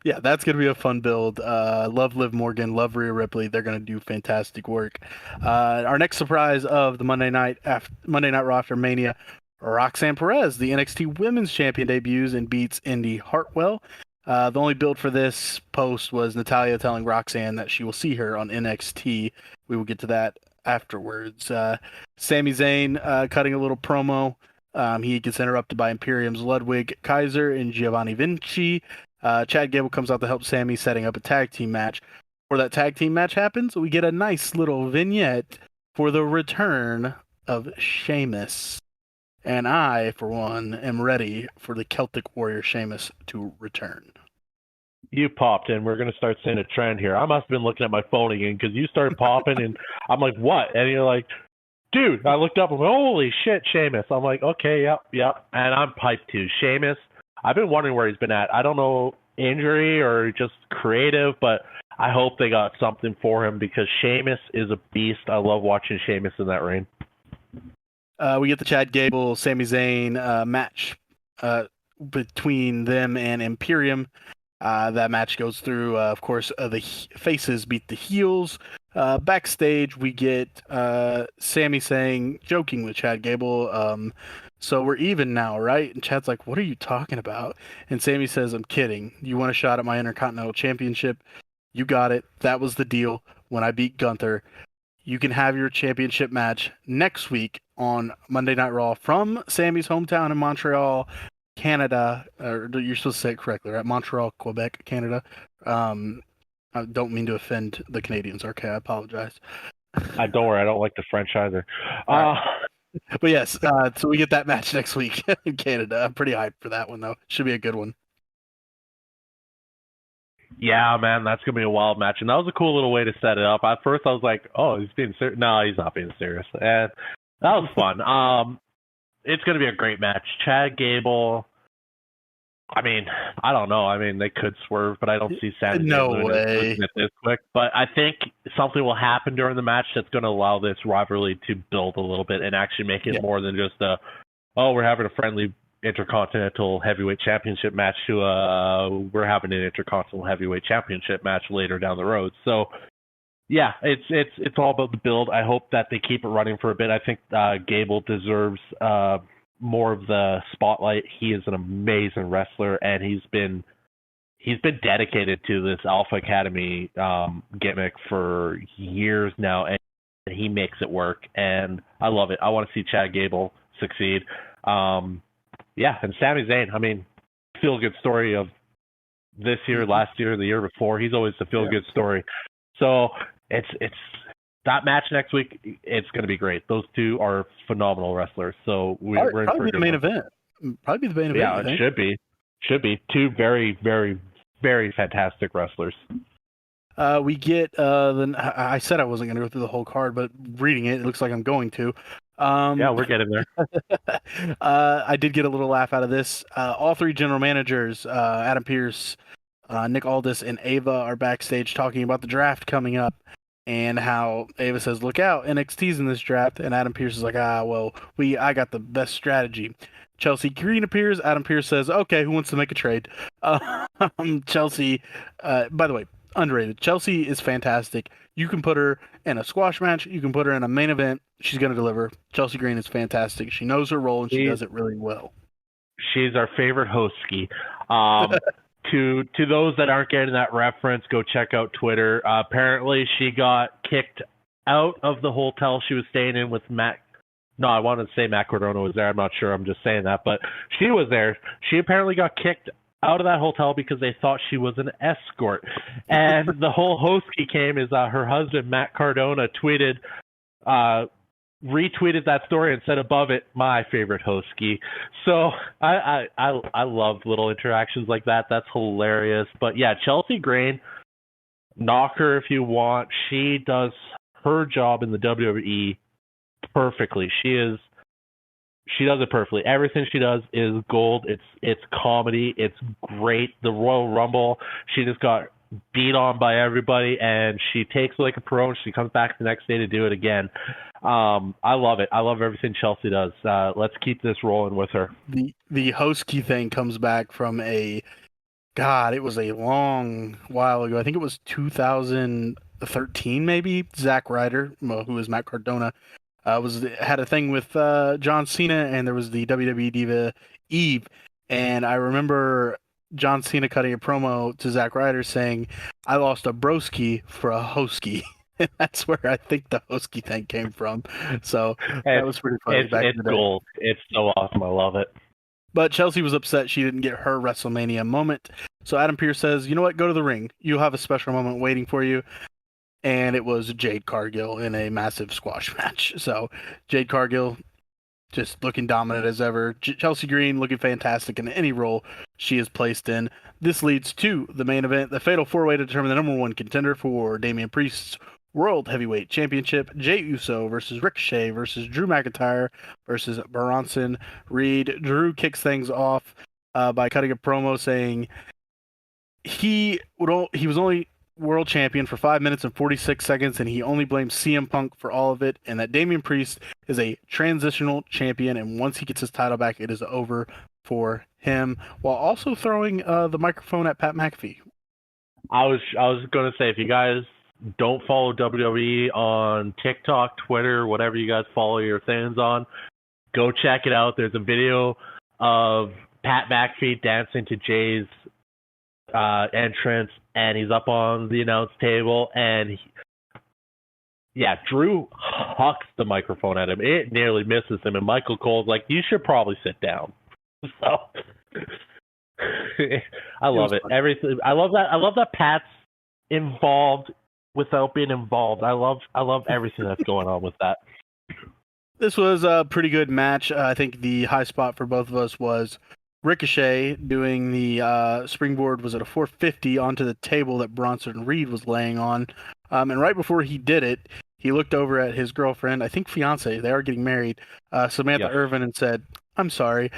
Yeah, that's going to be a fun build. Love Liv Morgan, love Rhea Ripley. They're going to do fantastic work. Our next surprise of the Monday Night Raw after Mania, Roxanne Perez, the NXT Women's Champion, debuts and beats Indy Hartwell. The only build for this post was Natalya telling Roxanne that she will see her on NXT. We will get to that afterwards. Sami Zayn cutting a little promo. He gets interrupted by Imperium's Ludwig Kaiser and Giovanni Vinci. Chad Gable comes out to help Sami, setting up a tag team match. Before that tag team match happens, we get a nice little vignette for the return of Sheamus. And I, for one, am ready for the Celtic Warrior Sheamus to return. You popped, and we're going to start seeing a trend here. I must have been looking at my phone again, because you started popping, and I'm like, what? And you're like, dude, I looked up, and went, holy shit, Sheamus. I'm like, okay, yep. And I'm hyped too. Sheamus, I've been wondering where he's been at. I don't know, injury or just creative, but I hope they got something for him, because Sheamus is a beast. I love watching Sheamus in that ring. We get the Chad Gable, Sami Zayn match between them and Imperium. That match goes through, of course, the faces beat the heels. Backstage, we get Sammy saying, joking with Chad Gable, so we're even now, right? And Chad's like, what are you talking about? And Sammy says, I'm kidding. You want a shot at my Intercontinental Championship? You got it. That was the deal when I beat Gunther. You can have your championship match next week on Monday Night Raw from Sammy's hometown in Montreal, Canada. Or you're supposed to say it correctly, right? Montreal, Quebec, Canada. I don't mean to offend the Canadians. Okay, I apologize. Don't worry, I don't like the French either. All right. But yes, so we get that match next week in Canada. I'm pretty hyped for that one, though. Should be a good one. Yeah, man, that's gonna be a wild match, and that was a cool little way to set it up. At first, I was like, "Oh, he's being serious." No, he's not being serious, and that was fun. It's gonna be a great match. Chad Gable. I mean, I don't know. I mean, they could swerve, but I don't see Sami No Zayn way. losing it this quick. But I think something will happen during the match that's going to allow this rivalry to build a little bit and actually make it more than just we're having a friendly Intercontinental Heavyweight Championship match to we're having an Intercontinental Heavyweight Championship match later down the road. So yeah, it's all about the build. I hope that they keep it running for a bit. I think Gable deserves more of the spotlight. He is an amazing wrestler, and he's been dedicated to this Alpha Academy gimmick for years now, and he makes it work. And I love it. I want to see Chad Gable succeed. Yeah, and Sami Zayn. I mean, feel good story of this year, last year, the year before. He's always the feel good story. So it's that match next week. It's going to be great. Those two are phenomenal wrestlers. So we're in for probably the main event. Probably the main event. Yeah, it should be two very, very, very fantastic wrestlers. We get I said I wasn't going to go through the whole card, but reading it looks like I'm going to. Yeah, we're getting there. I did get a little laugh out of this. All three general managers, Adam Pearce, Nick Aldis, and Ava, are backstage talking about the draft coming up, and how Ava says, "Look out, NXT's in this draft," and Adam Pearce is like, I got the best strategy." Chelsea Green appears. Adam Pearce says, "Okay, who wants to make a trade?" Chelsea, by the way, underrated. Chelsea is fantastic. You can put her in a squash match. You can put her in a main event. She's going to deliver. Chelsea Green is fantastic. She knows her role, and she does it really well. She's our favorite hostski. To those that aren't getting that reference, go check out Twitter. Apparently, she got kicked out of the hotel she was staying in with Matt. No, I wanted to say Matt Cardona was there. I'm not sure. I'm just saying that. But she was there. She apparently got kicked out of that hotel because they thought she was an escort. And the whole hostky came is her husband, Matt Cardona, retweeted that story and said above it, "My favorite hostky." So I love little interactions like that. That's hilarious. But yeah, Chelsea Green, knock her if you want. She does her job in the WWE perfectly. She does it perfectly. Everything she does is gold. It's comedy. It's great. The Royal Rumble, she just got beat on by everybody, and she takes like a pro, and she comes back the next day to do it again. I love it. I love everything Chelsea does. Let's keep this rolling with her. The hostky thing comes back from it was a long while ago. I think it was 2013, maybe. Zack Ryder, who is Matt Cardona, had a thing with John Cena, and there was the WWE Diva Eve, and I remember John Cena cutting a promo to Zack Ryder saying, "I lost a broski for a hostky." And that's where I think the hostky thing came from. So that was pretty funny. It's gold. It's so awesome. I love it. But Chelsea was upset she didn't get her WrestleMania moment. So Adam Pearce says, "You know what? Go to the ring. You'll have a special moment waiting for you." And it was Jade Cargill in a massive squash match. So Jade Cargill just looking dominant as ever. Chelsea Green looking fantastic in any role she is placed in. This leads to the main event, the Fatal 4-Way to determine the number one contender for Damian Priest's World Heavyweight Championship. Jey Uso versus Ricochet versus Drew McIntyre versus Bronson Reed. Drew kicks things off by cutting a promo saying he was only world champion for 5 minutes and 46 seconds, and he only blames CM Punk for all of it, and that Damian Priest is a transitional champion, and once he gets his title back, it is over for him, while also throwing the microphone at Pat McAfee. I was going to say, if you guys don't follow WWE on TikTok, Twitter, whatever you guys follow your fans on, go check it out. There's a video of Pat McAfee dancing to Jay's entrance, and he's up on the announce table, and Drew hucks the microphone at him. It nearly misses him, and Michael Cole's like, "You should probably sit down." So I love it. Everything. I love that. I love that Pat's involved without being involved. I love everything that's going on with that. This was a pretty good match. I think the high spot for both of us was Ricochet doing the springboard, was at a 450 onto the table that Bronson Reed was laying on. And right before he did it, he looked over at his girlfriend, I think fiance, they are getting married, Samantha Irvin, and said, "I'm sorry,"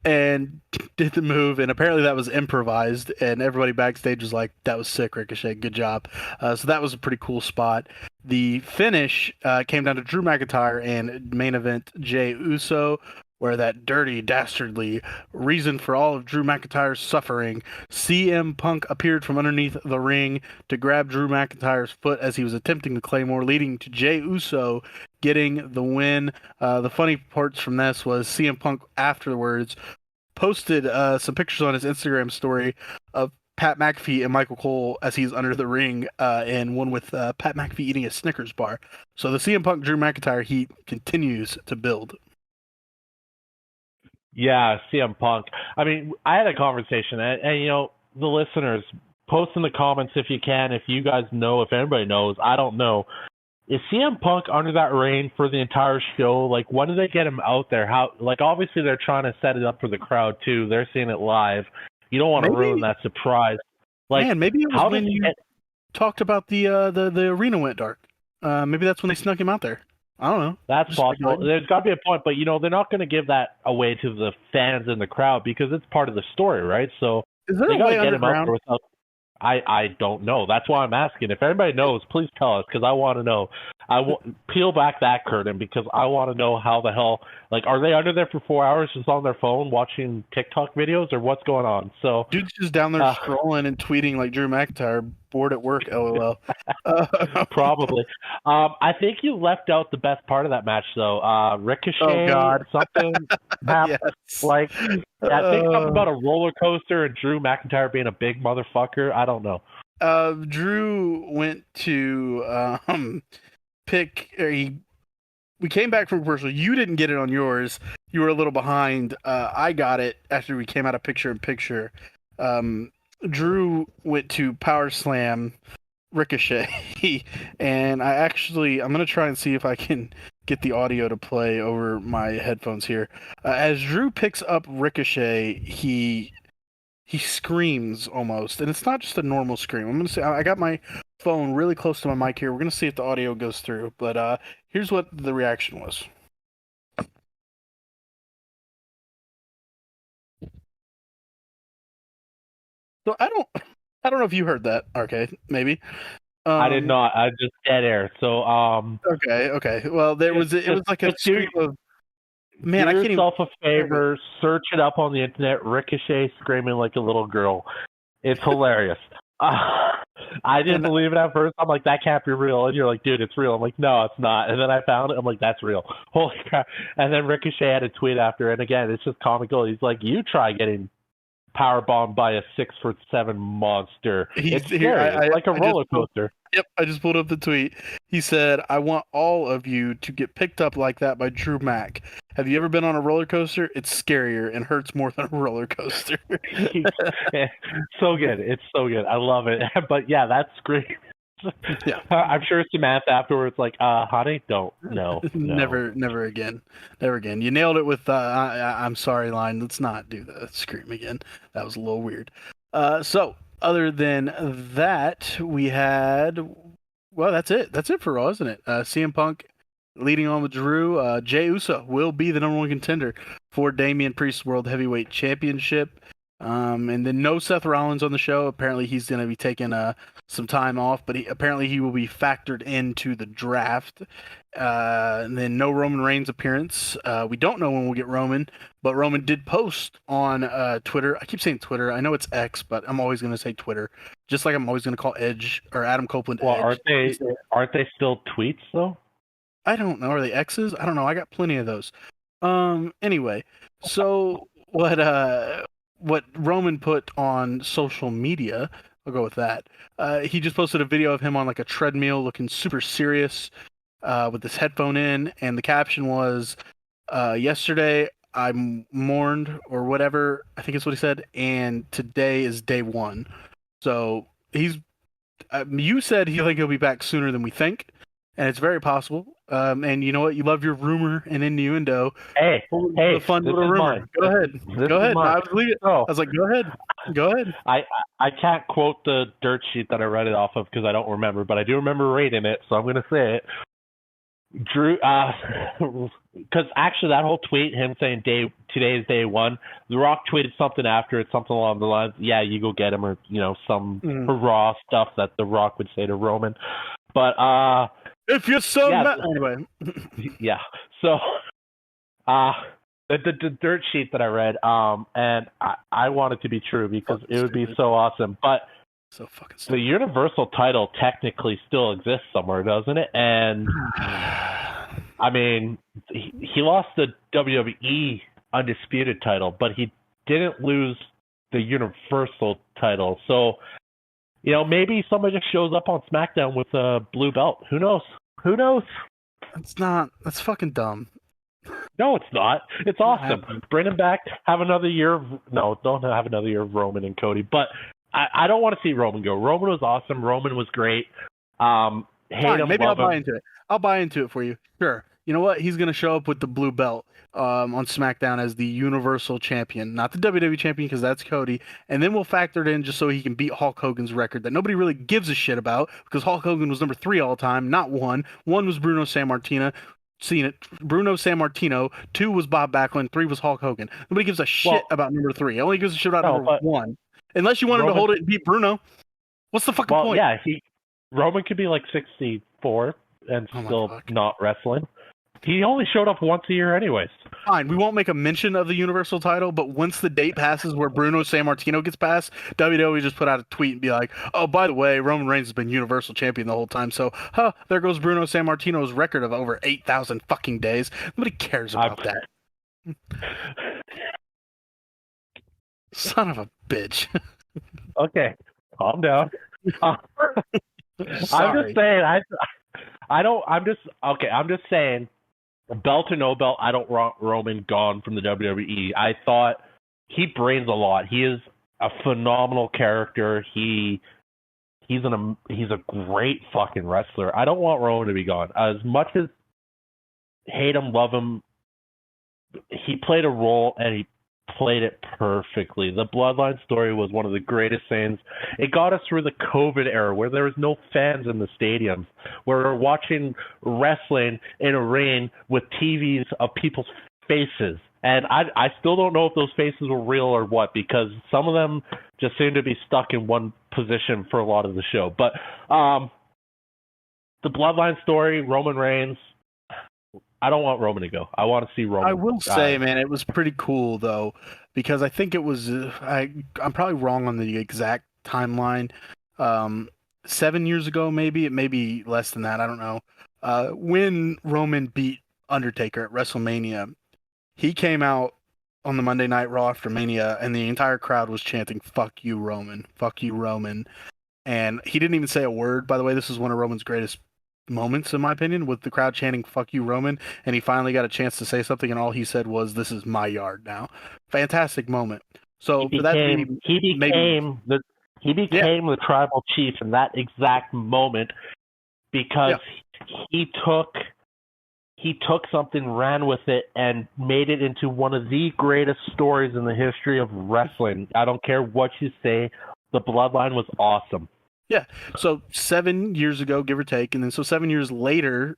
and did the move. And apparently that was improvised, and everybody backstage was like, "That was sick, Ricochet, good job." So that was a pretty cool spot. The finish came down to Drew McIntyre and main event Jey Uso, where that dirty, dastardly reason for all of Drew McIntyre's suffering, CM Punk appeared from underneath the ring to grab Drew McIntyre's foot as he was attempting the Claymore, leading to Jey Uso getting the win. The funny parts from this was CM Punk afterwards posted some pictures on his Instagram story of Pat McAfee and Michael Cole as he's under the ring, and one with Pat McAfee eating a Snickers bar. So the CM Punk Drew McIntyre heat continues to build. Yeah, CM Punk. I mean, I had a conversation, and the listeners, post in the comments if you can, if you guys know, if anybody knows. I don't know. Is CM Punk under that reign for the entire show? Like, when do they get him out there? How? Like, obviously they're trying to set it up for the crowd too. They're seeing it live. You don't want to ruin that surprise. Like, man, maybe it was when you talked about the arena went dark. Maybe that's when they snuck him out there. I don't know. That's possible. There's got to be a point, but they're not going to give that away to the fans in the crowd because it's part of the story, right? So is there a way underground? I don't know. That's why I'm asking. If anybody knows, please tell us because I want to know. Peel back that curtain because I want to know how the hell. Like, are they under there for 4 hours just on their phone watching TikTok videos or what's going on? So dude's just down there scrolling and tweeting like Drew McIntyre, bored at work, LOL. Probably. I think you left out the best part of that match though. Ricochet. Oh God. Something happened. Yes. Like I think something about a roller coaster and Drew McIntyre being a big motherfucker. I don't know. Drew went to we came back from commercial. You didn't get it on yours. You were a little behind. I got it after we came out of picture-in-picture. Drew went to Power Slam Ricochet, and I'm going to try and see if I can get the audio to play over my headphones here. As Drew picks up Ricochet, he screams almost, and it's not just a normal scream. I'm going to say, I got my phone really close to my mic here. We're going to see if the audio goes through, but here's what the reaction was. So I don't know if you heard that, RK, maybe. I did not. I just dead air. So Okay. Well, it was like a scream of, man, I can't even. Do yourself a favor, search it up on the internet. Ricochet screaming like a little girl. It's hilarious. I didn't believe it at first. I'm like, that can't be real. And you're like, dude, it's real. I'm like, no, it's not. And then I found it. I'm like, that's real. Holy crap. And then Ricochet had a tweet after. And again, it's just comical. He's like, you try getting powerbombed by a 6'7" monster. It's scary. It's like a roller coaster. Yep, I just pulled up the tweet. He said, "I want all of you to get picked up like that by Drew Mack. Have you ever been on a roller coaster? It's scarier and hurts more than a roller coaster." So good. It's so good. I love it. But yeah, that's great. Yeah. I'm sure Samantha afterwards like, honey, don't. No. Never again. Never again. You nailed it with I'm sorry line. Let's not do the scream again. That was a little weird. So other than that, we had, well, that's it. That's it for Raw, isn't it? CM Punk leading on with Drew. Jey Uso will be the number one contender for Damian Priest's World Heavyweight Championship. And then no Seth Rollins on the show. Apparently he's going to be taking some time off, but apparently he will be factored into the draft. And then no Roman Reigns appearance. We don't know when we'll get Roman, but Roman did post on Twitter. I keep saying Twitter. I know it's X, but I'm always going to say Twitter just like I'm always going to call Edge or Adam Copeland Well, Edge. aren't they still tweets though? I don't know. Are they X's? I don't know. I got plenty of those. Anyway, so what Roman put on social media, I'll go with that. He just posted a video of him on like a treadmill looking super serious, with his headphone in, and the caption was, yesterday I mourned or whatever, I think is what he said, and today is day one. So you said he'll be back sooner than we think, and it's very possible. And you know what? You love your rumor and innuendo. Hey, The fun this little is rumor. mine. Go ahead. Go ahead. Mine. I was leaving. Oh. I was like, go ahead. Go ahead. I can't quote the dirt sheet that I read it off of because I don't remember, but I do remember reading it, so I'm going to say it. Drew, because actually that whole tweet, him saying today is day one, The Rock tweeted something after it, something along the lines, yeah, you go get him, or some hurrah stuff that The Rock would say to Roman. But if you're so anyway, yeah. So the dirt sheet that I read, and I want it to be true because it would be so awesome. But so fucking the Universal title technically still exists somewhere, doesn't it? And I mean, he lost the WWE Undisputed title, but he didn't lose the Universal title. So, maybe somebody just shows up on SmackDown with a blue belt. Who knows? Who knows? That's fucking dumb. No, it's not. It's awesome. Bring him back. Have another year. No, don't have another year of Roman and Cody. But I don't want to see Roman go. Roman was awesome. Roman was great. Fine, maybe I'll buy into it. I'll buy into it for you. Sure. You know what? He's going to show up with the blue belt on SmackDown as the Universal Champion, not the WWE Champion because that's Cody. And then we'll factor it in just so he can beat Hulk Hogan's record that nobody really gives a shit about because Hulk Hogan was number 3 all time, not 1. 1 was Bruno Sammartino. Bruno Sammartino. 2 was Bob Backlund. 3 was Hulk Hogan. Nobody gives a shit about number 3. It only gives a shit about number 1. Unless you want him to hold it and beat Bruno. What's the fucking point? Yeah, Roman could be like 64 and still not wrestling. He only showed up once a year anyways. Fine, we won't make a mention of the Universal title, but once the date passes where Bruno Sammartino gets passed, WWE just put out a tweet and be like, oh, by the way, Roman Reigns has been Universal Champion the whole time, so, there goes Bruno Sammartino's record of over 8,000 fucking days. Nobody cares about that. Son of a bitch. Okay, calm down. I'm just saying, I'm just saying, belt or no belt, I don't want Roman gone from the WWE. I thought he brains a lot. He is a phenomenal character. He's a great fucking wrestler. I don't want Roman to be gone. As much as hate him, love him, he played a role and he played it perfectly. The Bloodline story was one of the greatest things. It got us through the COVID era where there was no fans in the stadiums, where we're watching wrestling in a ring with TVs of people's faces. And I still don't know if those faces were real or what, because some of them just seem to be stuck in one position for a lot of the show. But the Bloodline story, Roman Reigns, I don't want Roman to go. I want to see Roman. I will say, man, it was pretty cool though, because I think it was. I'm probably wrong on the exact timeline. 7 years ago, maybe it may be less than that. I don't know. When Roman beat Undertaker at WrestleMania, he came out on the Monday Night Raw after Mania, and the entire crowd was chanting "Fuck you, Roman! Fuck you, Roman!" And he didn't even say a word. By the way, this is one of Roman's greatest moments, in my opinion, with the crowd chanting "Fuck you, Roman," and he finally got a chance to say something, and all he said was, "This is my yard now." Fantastic moment. So he became the tribal chief in that exact moment because he took something, ran with it, and made it into one of the greatest stories in the history of wrestling. I don't care what you say, the Bloodline was awesome. Yeah, so 7 years ago, give or take, and then so 7 years later,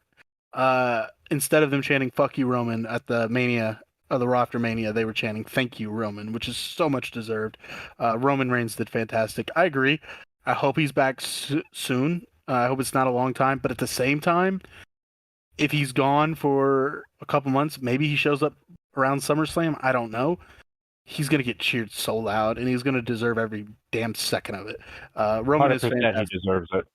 instead of them chanting "Fuck you, Roman" at the Mania, or the Raw after Mania, they were chanting "Thank you, Roman," which is so much deserved. Roman Reigns did fantastic. I agree. I hope he's back soon. I hope it's not a long time, but at the same time, if he's gone for a couple months, maybe he shows up around SummerSlam. I don't know. he's gonna get cheered so loud, and he's gonna deserve every damn second of it. Roman is 100% he fantastic. deserves it.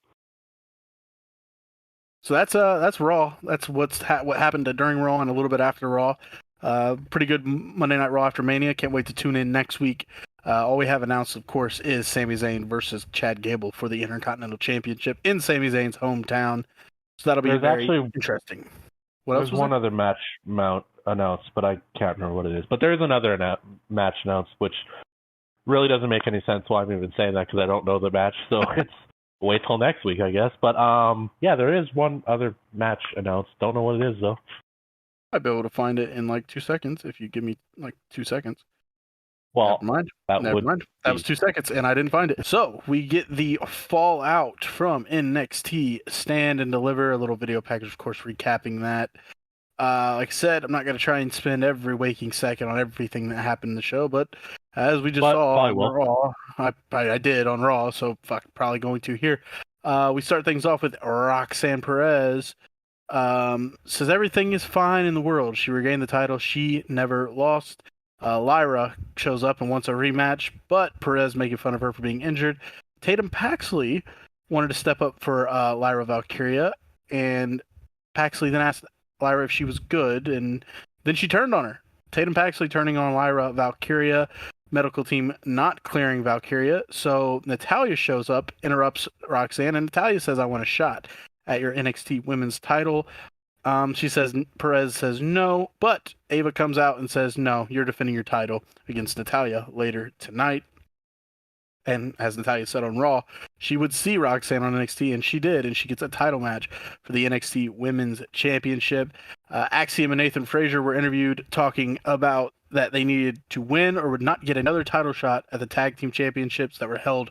So that's Raw. That's what happened during Raw and a little bit after Raw. Pretty good Monday Night Raw after Mania. Can't wait to tune in next week. All we have announced, of course, is Sami Zayn versus Chad Gable for the Intercontinental Championship in Sami Zayn's hometown. So that'll be There's very actually interesting. What else there's was one there? other match mount announced, but I can't remember what it is. But there's another match announced, which really doesn't make any sense why I'm even saying that because I don't know the match. So it's wait till next week, I guess. But yeah, there is one other match announced. Don't know what it is though. I'd be able to find it in like 2 seconds if you give me like 2 seconds. Well, Never mind. that Never would mind. That be... was 2 seconds, and I didn't find it. So we get the fallout from NXT Stand and Deliver, a little video package, of course, recapping that. Like I said, I'm not going to try and spend every waking second on everything that happened in the show, but as we just But saw probably on will. Raw, I did on Raw, so probably going to here. We start things off with Roxanne Perez. Says everything is fine in the world. She regained the title. She never lost. Lyra shows up and wants a rematch, but Perez making fun of her for being injured. Tatum Paxley wanted to step up for Lyra Valkyria, and Paxley then asked Lyra if she was good, and then she turned on her. Tatum Paxley turning on Lyra Valkyria, medical team not clearing Valkyria, so Natalya shows up, interrupts Roxanne, and Natalya says, I want a shot at your NXT women's title. She says, Perez says no, but Ava comes out and says, no, you're defending your title against Natalya later tonight. And as Natalya said on Raw, she would see Roxanne on NXT, and she did, and she gets a title match for the NXT Women's Championship. Axiom and Nathan Frazier were interviewed talking about that they needed to win or would not get another title shot at the Tag Team Championships that were held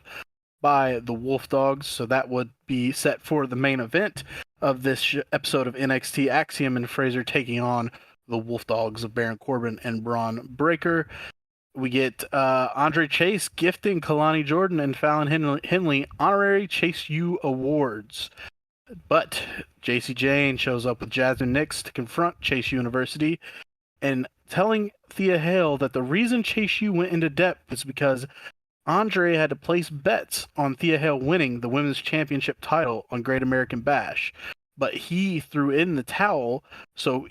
by the Wolf Dogs, so that would be set for the main event of this episode of NXT. Axiom and Fraser taking on the Wolf Dogs of Baron Corbin and Braun Breaker. We get Andre Chase gifting Kalani Jordan and Fallon Henley honorary Chase U awards. But JC Jane shows up with Jasmine Nix to confront Chase University and telling Thea Hale that the reason Chase U went into debt is because Andre had to place bets on Thea Hale winning the women's championship title on Great American Bash, but he threw in the towel. So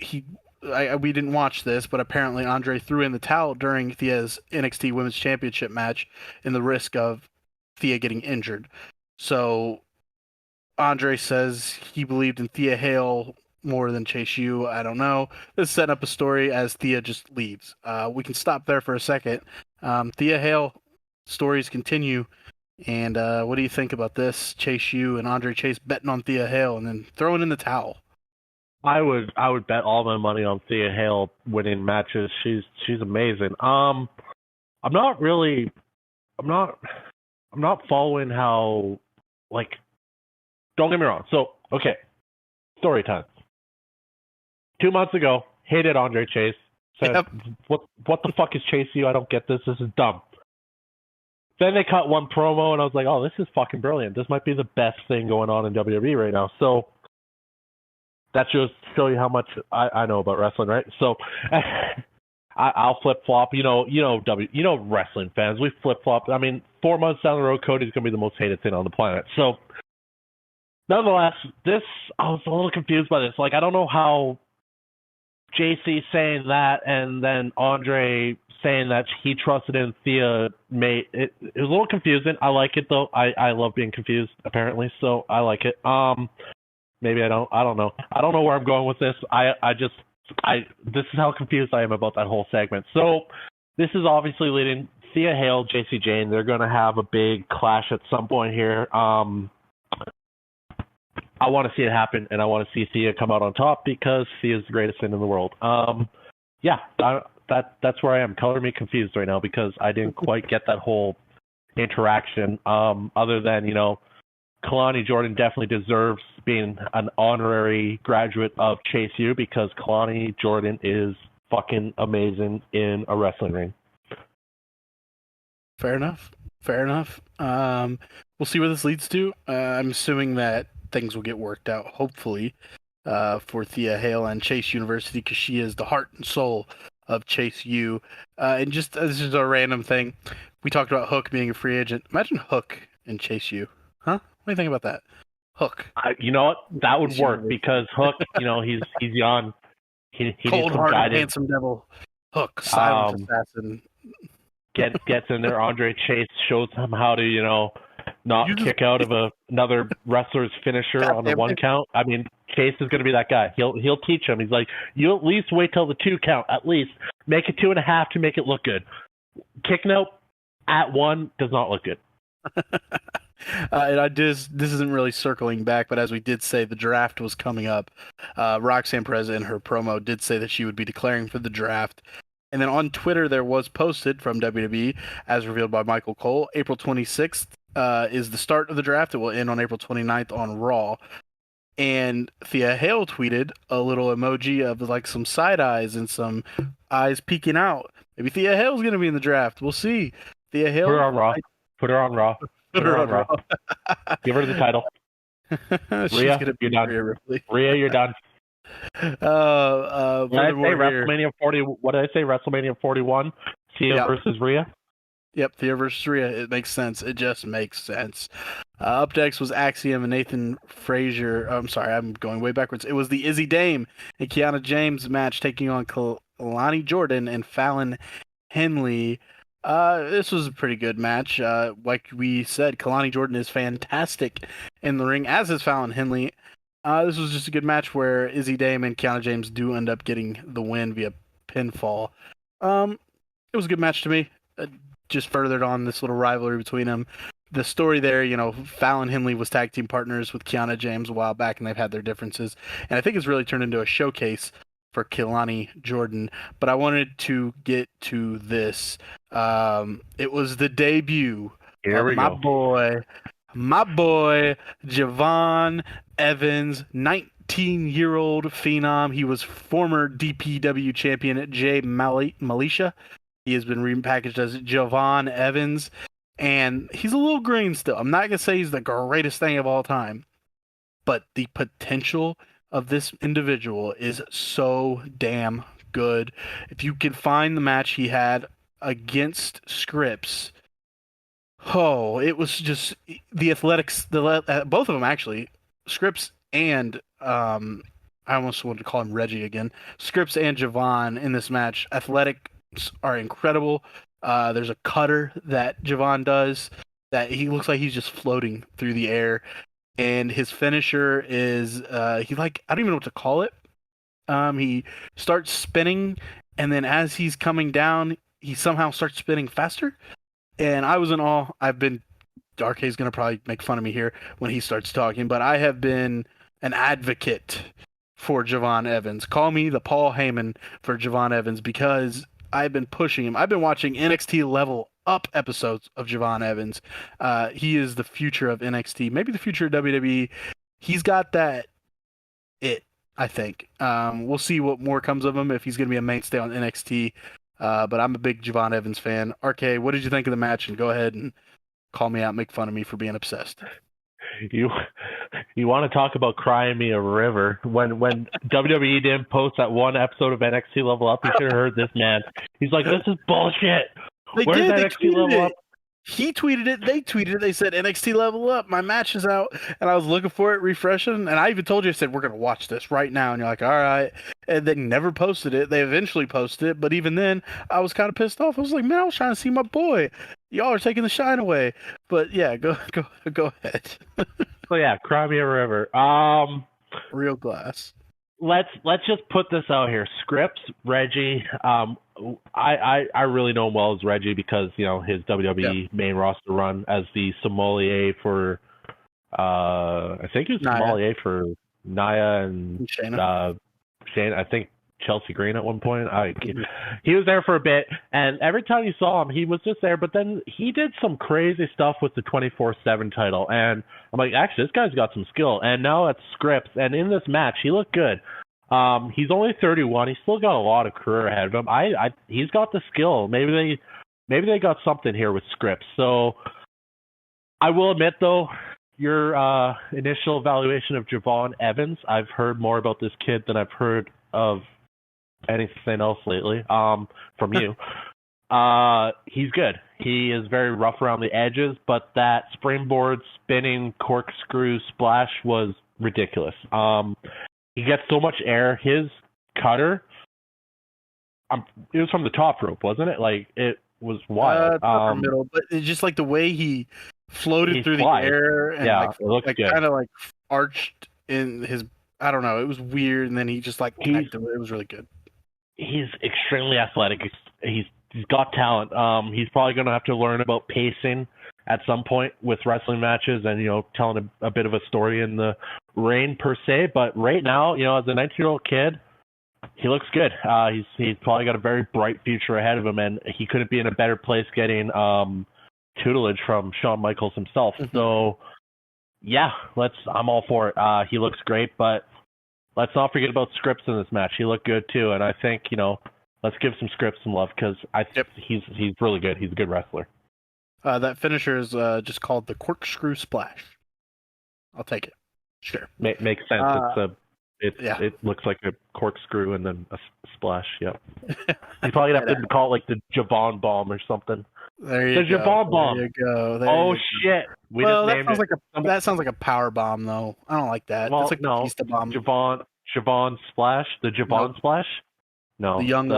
we didn't watch this, but apparently Andre threw in the towel during Thea's NXT Women's Championship match in the risk of Thea getting injured. So Andre says he believed in Thea Hale more than Chase U. I don't know. This is setting up a story as Thea just leaves. We can stop there for a second. Thea Hale stories continue. And what do you think about this? Chase U and Andre Chase betting on Thea Hale and then throwing in the towel. I would bet all my money on Thea Hale winning matches. She's amazing. I'm not following how, like, don't get me wrong. So, okay, story time. 2 months ago, hated Andre Chase. Said, yep. What the fuck is Chase U? I don't get this. This is dumb. Then they cut one promo, and I was like, oh, this is fucking brilliant. This might be the best thing going on in WWE right now. So that just show you how much I know about wrestling, right? So I'll flip flop. You know, wrestling fans, we flip flop. I mean, 4 months down the road, Cody's gonna be the most hated thing on the planet. So, nonetheless, I was a little confused by this. Like, I don't know how JC saying that and then Andre saying that he trusted in Thea made it was a little confusing. I like it though. I love being confused apparently, so I like it. Maybe I don't know. I don't know where I'm going with this. This is how confused I am about that whole segment. So this is obviously leading Thea Hale, JC Jane. They're going to have a big clash at some point here. I want to see it happen, and I want to see Thea come out on top because Thea's the greatest thing in the world. That's where I am. Color me confused right now because I didn't quite get that whole interaction. Other than, Kalani Jordan definitely deserves being an honorary graduate of Chase U because Kalani Jordan is fucking amazing in a wrestling ring. Fair enough. We'll see where this leads to. I'm assuming that things will get worked out, hopefully. for Thea Hale and Chase University because she is the heart and soul of Chase U. And just this is a random thing. We talked about Hook being a free agent. Imagine Hook in Chase U. Huh? What do you think about that? Hook. You know what? That would work because Hook, he's young. He needs some Cold-hearted, guidance. handsome devil. Hook, silent assassin. Gets in there. Andre Chase shows him how to, not kick out of another wrestler's finisher on the 1 count. I mean, Chase is going to be that guy. He'll teach him. He's like, you at least wait till the 2 count. At least make it 2.5 to make it look good. Kicking out at 1 does not look good. And this isn't really circling back, but as we did say, the draft was coming up. Roxanne Perez in her promo did say that she would be declaring for the draft. And then on Twitter, there was posted from WWE, as revealed by Michael Cole, April 26th is the start of the draft. It will end on April 29th on Raw. And Thea Hale tweeted a little emoji of like some side eyes and some eyes peeking out. Maybe Thea Hale's going to be in the draft. We'll see. Thea Hale. Put her on Raw. Put her on Raw. Put her on Raw. Give her the title. Rhea, you're done. Rhea, you're done. WrestleMania 40. What did I say? WrestleMania 41. Thea versus Rhea. Yep, Thea versus Rhea. It makes sense. It just makes sense. Up next was Axiom and Nathan Frazier. I'm sorry, I'm going way backwards. It was the Izzy Dame and Kiana James match taking on Kalani Jordan and Fallon Henley. This was a pretty good match. Like we said, Kalani Jordan is fantastic in the ring, as is Fallon Henley. This was just a good match where Izzy Dame and Kiana James do end up getting the win via pinfall. It was a good match to me. Just furthered on this little rivalry between them. The story there, Fallon Henley was tag team partners with Kiana James a while back, and they've had their differences. And I think it's really turned into a showcase for Kalani Jordan. But I wanted to get to this. It was the debut of my boy, Javon Evans, 19-year-old phenom. He was former DPW champion Jay Malisha. He has been repackaged as Javon Evans, and he's a little green still. I'm not going to say he's the greatest thing of all time, but the potential of this individual is so damn good. If you can find the match he had against Scripps, it was just the athletics, both of them actually, Scripps and I almost wanted to call him Reggie again, Scripps and Javon in this match, athletic are incredible. There's a cutter that Javon does that he looks like he's just floating through the air, and his finisher is I don't even know what to call it. He starts spinning, and then as he's coming down, he somehow starts spinning faster. And I was in awe. RK's gonna probably make fun of me here when he starts talking, but I have been an advocate for Javon Evans. Call me the Paul Heyman for Javon Evans because I've been pushing him. I've been watching NXT Level Up episodes of Javon Evans. He is the future of NXT, maybe the future of WWE. He's got that I think. We'll see what more comes of him if he's going to be a mainstay on NXT. But I'm a big Javon Evans fan. RK, what did you think of the match? And go ahead and call me out, make fun of me for being obsessed. You want to talk about crying me a river? When WWE didn't post that one episode of NXT Level Up, you should have heard this man. He's like, "This is bullshit. Where's NXT Level Up?" He tweeted it. They tweeted it. They said NXT Level Up. My match is out, and I was looking for it, refreshing, and I even told you, I said, we're gonna watch this right now, and you're like, all right. And they never posted it. They eventually posted it, but even then, I was kind of pissed off. I was like, man, I was trying to see my boy. Y'all are taking the shine away. But yeah, go ahead. So yeah, cry me a river. Real glass. Let's just put this out here. Scripps, Reggie. I really know him well as Reggie because his WWE main roster run as the sommelier for I think he was sommelier for Nia and Shane. I think Chelsea Green at one point. He was there for a bit, and every time you saw him, he was just there. But then he did some crazy stuff with the 24/7 title, and I'm like, actually, this guy's got some skill. And now it's Scripps, and in this match, he looked good. He's only 31. He's still got a lot of career ahead of him. He's got the skill. Maybe they got something here with Scripps. So I will admit though, your initial evaluation of Javon Evans. I've heard more about this kid than I've heard of anything else lately. From you. He's good. He is very rough around the edges, but that springboard spinning corkscrew splash was ridiculous. He gets so much air. His cutter, it was from the top rope, wasn't it? Like, it was wild. Upper middle, but it's just like the way he floated through flies. the air and Yeah, it looks good. kind of like arched in his. I don't know. It was weird, and then he just like connected. It was really good. He's extremely athletic. He's got talent. He's probably going to have to learn about pacing at some point with wrestling matches and, telling a bit of a story in the ring per se. But right now, as a 19-year-old kid, he looks good. He's probably got a very bright future ahead of him, and he couldn't be in a better place getting tutelage from Shawn Michaels himself. So, yeah, I'm all for it. He looks great, but let's not forget about Scripps in this match. He looked good too, and I think let's give some Scripps some love because I think he's really good. He's a good wrestler. That finisher is just called the corkscrew splash. I'll take it. Sure, makes sense. It looks like a corkscrew and then a splash. Yep. You probably have to call it like the Javon bomb or something. There you go. Javon bomb. There you go. Oh shit. That sounds like a power bomb though. I don't like that. Well, it's like no. Batista bomb. Javon splash. The Javon splash. No. The young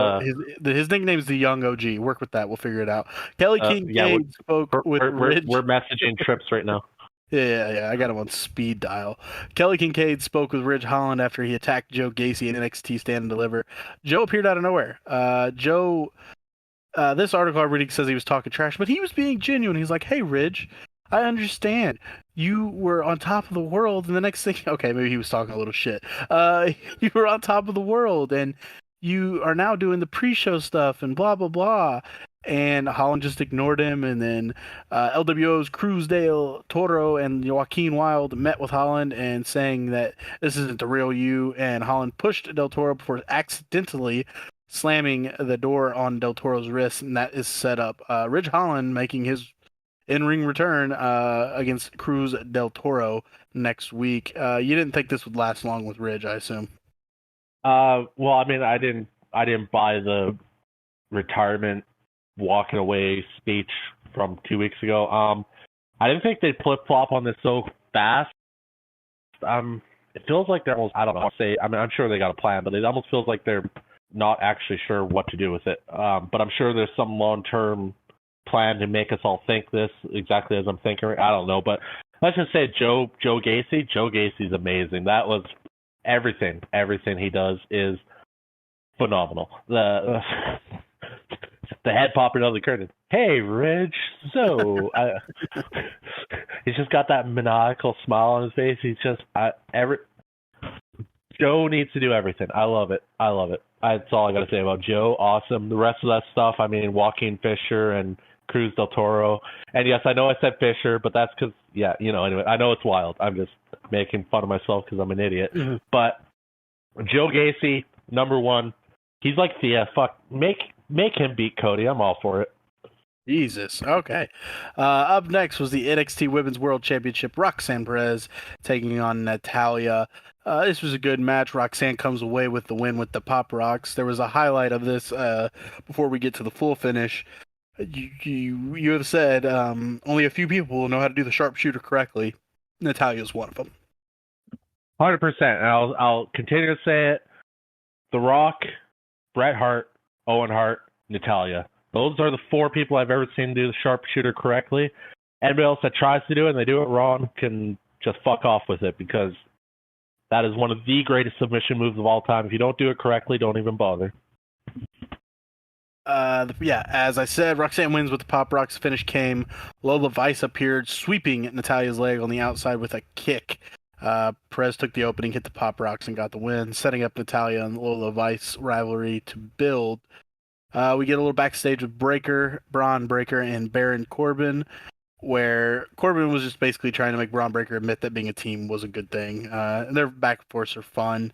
his nickname is the Young OG. Work with that. We'll figure it out. Kelly Kincaid spoke with Ridge. We're messaging trips right now. Yeah. I got him on speed dial. Kelly Kincaid spoke with Ridge Holland after he attacked Joe Gacy in NXT Stand and Deliver. Joe appeared out of nowhere. Joe, this article I read says he was talking trash, but he was being genuine. He's like, "Hey, Ridge, I understand. You were on top of the world, and the next thing, okay, maybe he was talking a little shit. You were on top of the world, and you are now doing the pre-show stuff and blah, blah, blah." And Holland just ignored him. And then LWO's Cruz Del Toro and Joaquin Wilde met with Holland and saying that this isn't the real you. And Holland pushed Del Toro before accidentally slamming the door on Del Toro's wrist. And that is set up. Ridge Holland making his in-ring return against Cruz Del Toro next week. You didn't think this would last long with Ridge, I assume. Well, I mean, I didn't buy the retirement walking away speech from 2 weeks ago. I didn't think they'd flip-flop on this so fast. It feels like they're almost, I don't know, I'm sure they got a plan, but it almost feels like they're not actually sure what to do with it. But I'm sure there's some long-term plan to make us all think this exactly as I'm thinking. I don't know, but let's just say Joe Gacy. Joe Gacy's amazing. That was everything he does is phenomenal. The head popping out of the curtain. Hey, Ridge. So, he's just got that maniacal smile on his face. He's just Joe needs to do everything. I love it. That's all I got to say about Joe. Awesome. The rest of that stuff, I mean, Joaquin Fisher and Cruz Del Toro. And yes, I know I said Fisher, but that's because, anyway, I know it's wild. I'm just making fun of myself because I'm an idiot. Mm-hmm. But Joe Gacy, number one, he's like Thea. Fuck, make him beat Cody. I'm all for it. Jesus. Okay. Up next was the NXT Women's World Championship. Roxanne Perez taking on Natalya. This was a good match. Roxanne comes away with the win with the Pop Rocks. There was a highlight of this before we get to the full finish. You have said only a few people will know how to do the sharpshooter correctly. Natalya's one of them. 100%. And I'll continue to say it. The Rock, Bret Hart, Owen Hart, Natalya. Those are the four people I've ever seen do the sharpshooter correctly. Anybody else that tries to do it and they do it wrong can just fuck off with it because that is one of the greatest submission moves of all time. If you don't do it correctly, don't even bother. As I said, Roxanne wins with the Pop Rocks. Finish came. Lola Vice appeared, sweeping Natalya's leg on the outside with a kick. Perez took the opening, hit the Pop Rocks, and got the win, setting up Natalya and Lola Vice rivalry to build. We get a little backstage with Braun Breaker, and Baron Corbin, where Corbin was just basically trying to make Braun Breaker admit that being a team was a good thing. And their back and forths are fun.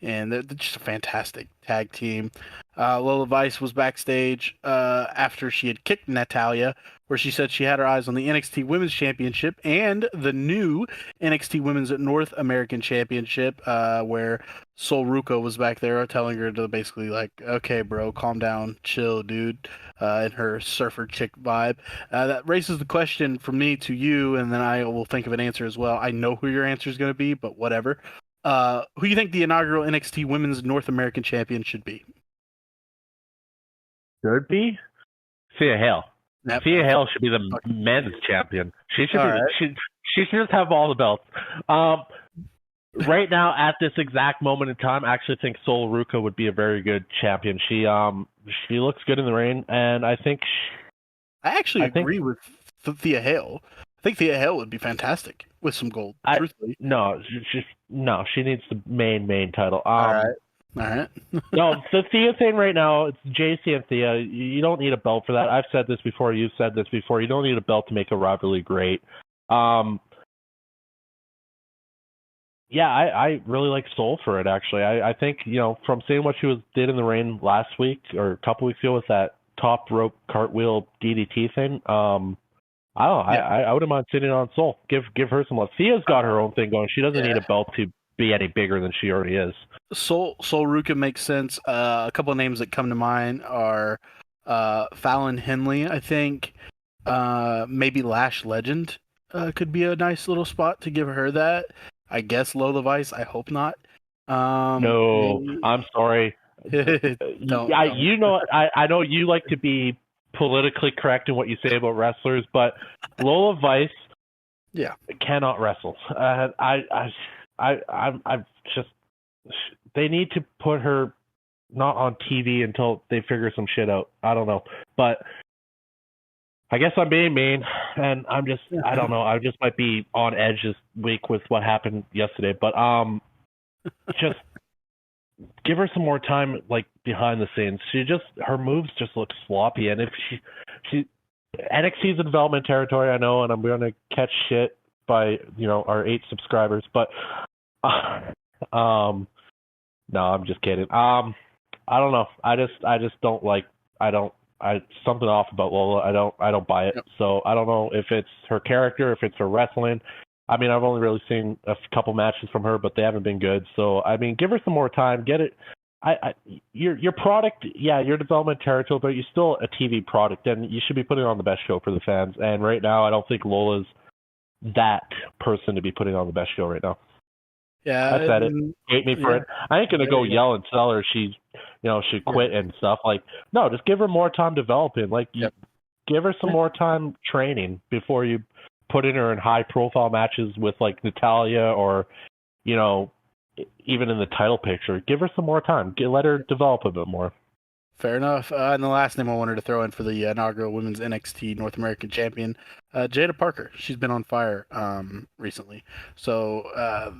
and they're just a fantastic tag team. Lola Vice was backstage after she had kicked Natalia, where she said she had her eyes on the NXT Women's Championship and the new NXT Women's North American Championship, where Sol Ruco was back there telling her to basically like, okay, bro, calm down, chill, dude, in her surfer chick vibe. That raises the question from me to you, and then I will think of an answer as well. I know who your answer is going to be, but whatever. Who do you think the inaugural NXT Women's North American Champion should be? Should be Thea Hale. Yep. Thea Hale should be the men's champion. She should All be. right. She should just have all the belts. Right now, at this exact moment in time, I actually think Sol Ruca would be a very good champion. She looks good in the ring, and I think I actually agree with Thea Hale. I think Thea Hale would be fantastic with some gold. Truthfully, she needs the main title. All right. No, the Thea thing right now, it's JC and Thea. You don't need a belt for that. I've said this before. You've said this before. You don't need a belt to make a rivalry great. Yeah, I really like Sol for it, actually. I think, from seeing what she did in the ring last week or a couple weeks ago with that top rope cartwheel DDT thing, I wouldn't mind sitting on Sol. Give her some love. Thea's got her own thing going. She doesn't need a belt to be any bigger than she already is. Sol Ruca makes sense. A couple of names that come to mind are Fallon Henley, I think. Maybe Lash Legend could be a nice little spot to give her that. I guess Lola Vice. I hope not. No, I'm sorry. I know you like to be politically correct in what you say about wrestlers, but Lola Vice, cannot wrestle. I'm just. They need to put her not on TV until they figure some shit out. I don't know, but I guess I'm being mean, and I don't know. I just might be on edge this week with what happened yesterday, but just give her some more time, like behind the scenes. Her moves just look sloppy, and if she NXT's in development territory, I know, and I'm going to catch shit by our 8 subscribers, but no, I'm just kidding. I don't know. I just don't like. Something off about Lola. I don't buy it. Yep. So I don't know if it's her character, if it's her wrestling. I mean, I've only really seen a couple matches from her, but they haven't been good. So I mean, give her some more time. Get it. Your product, your development territory, but you're still a TV product, and you should be putting on the best show for the fans. And right now, I don't think Lola's that person to be putting on the best show right now. Yeah, I said it. Hate me for it. I ain't gonna go yell and tell her she quit and stuff. Like, no, just give her more time developing. Like, give her some more time training before you put in her in high profile matches with like Natalia or, even in the title picture. Give her some more time. Let her develop a bit more. Fair enough. And the last name I wanted to throw in for the inaugural Women's NXT North American Champion, Jada Parker. She's been on fire recently. So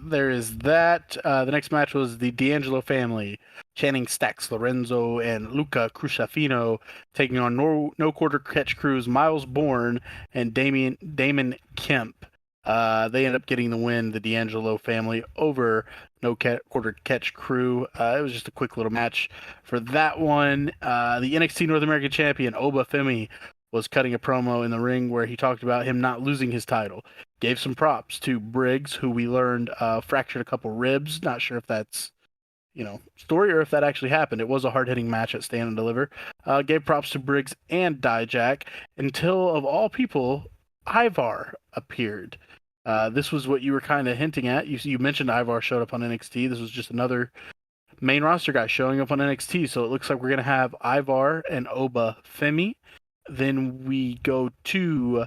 there is that. The next match was the D'Angelo family, Channing Stacks, Lorenzo, and Luca Crucifino, taking on No Quarter Catch Crew's Miles Bourne and Damon Kemp. They end up getting the win, the D'Angelo family, over No Quarter Catch Crew. It was just a quick little match for that one. The NXT North American champion, Oba Femi, was cutting a promo in the ring where he talked about him not losing his title. Gave some props to Briggs, who we learned fractured a couple ribs. Not sure if that's story or if that actually happened. It was a hard-hitting match at Stand and Deliver. Gave props to Briggs and Dijak until, of all people, Ivar appeared. This was what you were kind of hinting at. You mentioned Ivar showed up on NXT. This was just another main roster guy showing up on NXT. So it looks like we're going to have Ivar and Oba Femi. Then we go to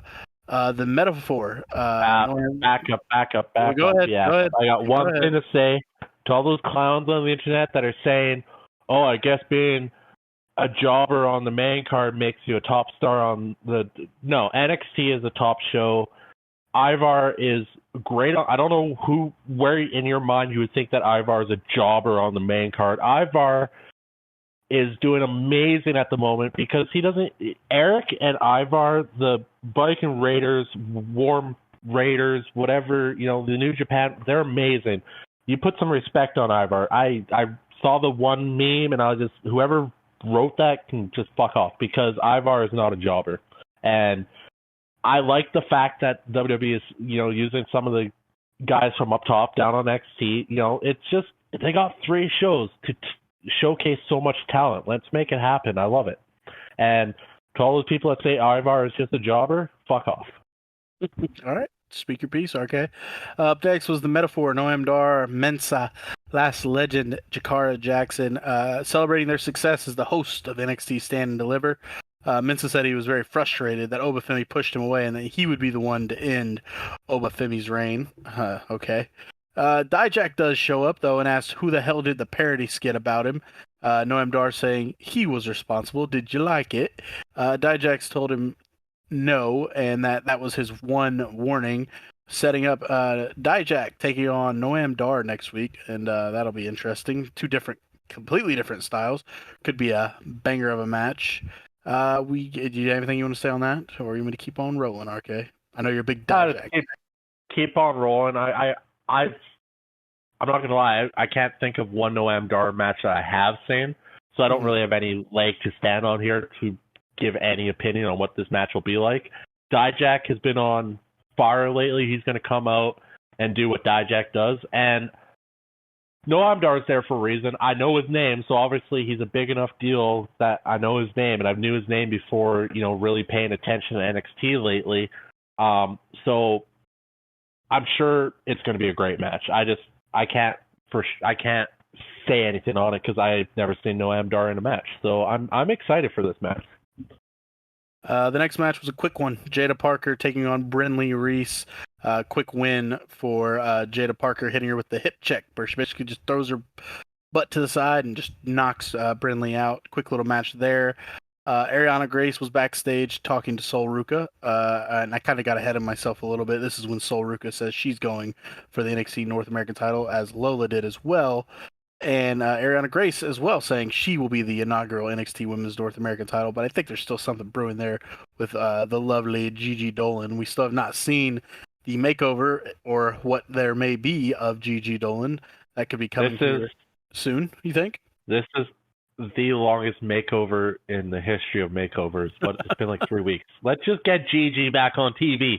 the Metaphor. Back up. Go ahead. I got one thing to say to all those clowns on the internet that are saying, oh, I guess being a jobber on the main card makes you a top star on the... No, NXT is a top show. Ivar is great. I don't know where in your mind you would think that Ivar is a jobber on the main card. Ivar is doing amazing at the moment because Eric and Ivar, the Viking Raiders, Warm Raiders, whatever, the New Japan, they're amazing. you put some respect on Ivar. I saw the one meme, and I was just, whoever wrote that can just fuck off, because Ivar is not a jobber. And I like the fact that WWE is, using some of the guys from up top down on NXT. It's just, they got 3 shows to showcase so much talent. Let's make it happen. I love it. And to all those people that say Ivar is just a jobber, fuck off. All right. Speak your piece, RK. Up next was the Metaphor, Noam Dar, Mensa, Last Legend, Jakara Jackson, celebrating their success as the host of NXT Stand and Deliver. Mensa said he was very frustrated that Obafemi pushed him away and that he would be the one to end Obafemi's reign. Okay. Dijak does show up, though, and asks who the hell did the parody skit about him. Noam Dar saying he was responsible. Did you like it? Dijak's told him no, and that was his one warning, setting up Dijak taking on Noam Dar next week, and that'll be interesting. 2 completely different styles. Could be a banger of a match. Do you have anything you want to say on that, or you want me to keep on rolling, RK? I know you're a big Dijak. Keep on rolling. I'm not gonna lie, I can't think of one Noam Dar match that I have seen, so I don't really have any leg to stand on here to give any opinion on what this match will be like. Dijak has been on fire lately. He's going to come out and do what Dijak does. And Noam Dar is there for a reason. I know his name, so obviously he's a big enough deal that I know his name, and I knew his name before, really paying attention to NXT lately. So I'm sure it's going to be a great match. I can't say anything on it because I've never seen Noam Dar in a match. So I'm excited for this match. The next match was a quick one. Jada Parker taking on Brinley Reese. Quick win for Jada Parker, hitting her with the hip check. Where she basically just throws her butt to the side and just knocks Brinley out. Quick little match there. Ariana Grace was backstage talking to Sol Ruka, and I kind of got ahead of myself a little bit. This is when Sol Ruka says she's going for the NXT North American title, as Lola did as well. And Ariana Grace as well, saying she will be the inaugural NXT Women's North American title. But I think there's still something brewing there with the lovely Gigi Dolan. We still have not seen the makeover or what there may be of Gigi Dolan. That could be coming soon, you think? This is the longest makeover in the history of makeovers, but it's been like 3 weeks. Let's just get Gigi back on TV.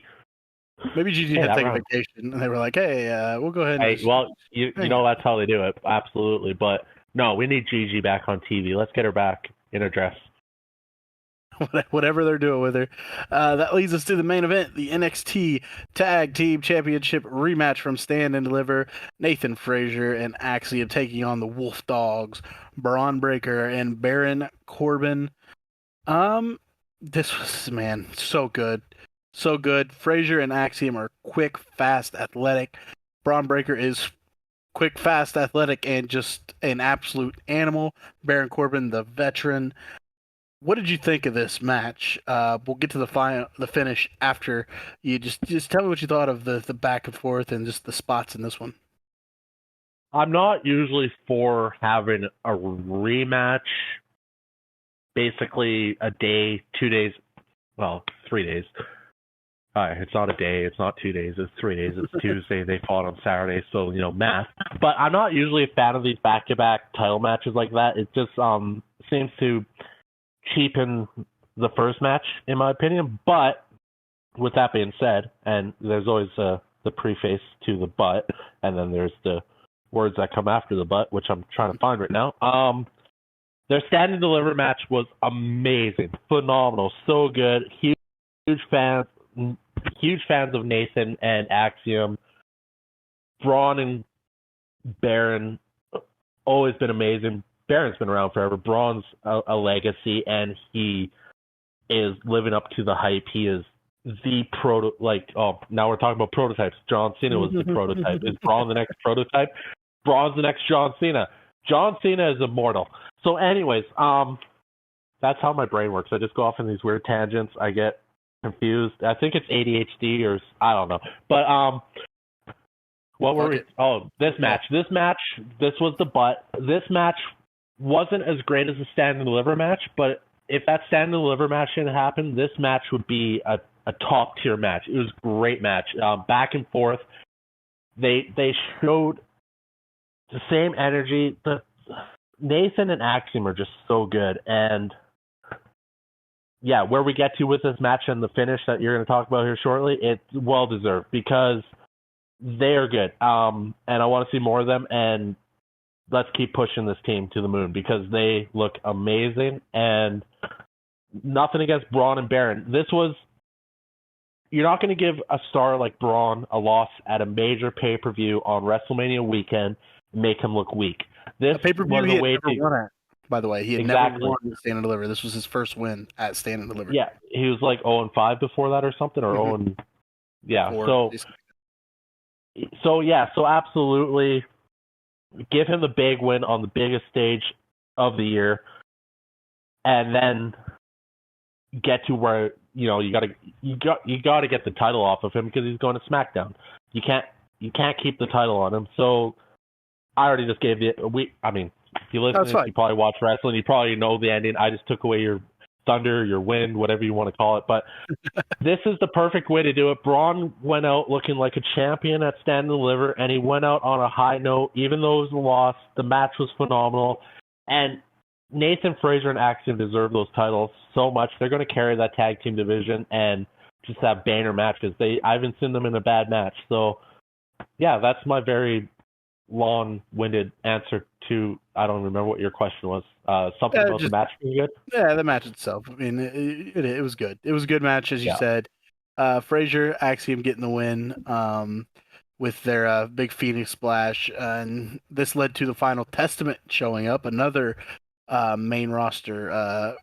Maybe Gigi had taken a vacation, and they were like, "Hey, we'll go ahead." You know that's how they do it, absolutely. But no, we need Gigi back on TV. Let's get her back in her dress. Whatever they're doing with her. That leads us to the main event, the NXT Tag Team Championship rematch from Stand and Deliver. Nathan Frazier and Axiom taking on the Wolf Dogs, Braun Breaker and Baron Corbin. This was, man, so good. So good. Frazier and Axiom are quick, fast, athletic. Braun Breaker is quick, fast, athletic, and just an absolute animal. Baron Corbin, the veteran. What did you think of this match? We'll get to the finish after. You just tell me what you thought of the back and forth and just the spots in this one. I'm not usually for having a rematch. Basically, a day, 2 days, 3 days. It's not a day, it's not 2 days, it's 3 days, it's Tuesday, they fought on Saturday, so, math. But I'm not usually a fan of these back-to-back title matches like that. It just seems to cheapen the first match, in my opinion. But with that being said, and there's always the preface to the but, and then there's the words that come after the but, which I'm trying to find right now. Their Stand and Deliver match was amazing, phenomenal, so good. Huge fans of Nathan and Axiom. Braun and Baron, always been amazing. Baron's been around forever. Braun's a legacy, and he is living up to the hype. He is the now we're talking about prototypes. John Cena was the prototype. Is Braun the next prototype? Braun's the next John Cena. John Cena is immortal. So anyways, that's how my brain works. I just go off in these weird tangents. I get confused. I think it's ADHD or I don't know. But what were we? Oh, this match. This was the butt. This match wasn't as great as the Stand and Deliver match, but if that Stand and Deliver match didn't happen, this match would be a top tier match. It was a great match. Back and forth. They showed the same energy. Nathan and Axiom are just so good, and yeah, where we get to with this match and the finish that you're going to talk about here shortly, it's well deserved because they are good. And I want to see more of them, and let's keep pushing this team to the moon because they look amazing. And nothing against Braun and Baron. You're not going to give a star like Braun a loss at a major pay-per-view on WrestleMania weekend and make him look weak. This a pay-per-view was he a had way never to won at. By the way, he had exactly. never won at Stand and Deliver. This was his first win at Stand and Deliver. Yeah, he was like 0-5 before that or something, or 0 yeah. So absolutely give him the big win on the biggest stage of the year, and then get to where you got to get the title off of him because he's going to SmackDown. You can't keep the title on him. So I already just gave if you listen, you probably watch wrestling, you probably know the ending. I just took away your thunder, your wind, whatever you want to call it. But this is the perfect way to do it. Braun went out looking like a champion at Stand and Deliver, and he went out on a high note, even though it was a loss. The match was phenomenal. And Nathan Fraser and Axiom deserve those titles so much. They're going to carry that tag team division and just have banger matches. I haven't seen them in a bad match. So, yeah, that's my very long-winded answer to, I don't remember what your question was. Something about the match being good? Yeah, the match itself. I mean, it was good. It was a good match, as you said. Frazier, Axiom getting the win with their big Phoenix splash. And this led to the final Testament showing up, another main roster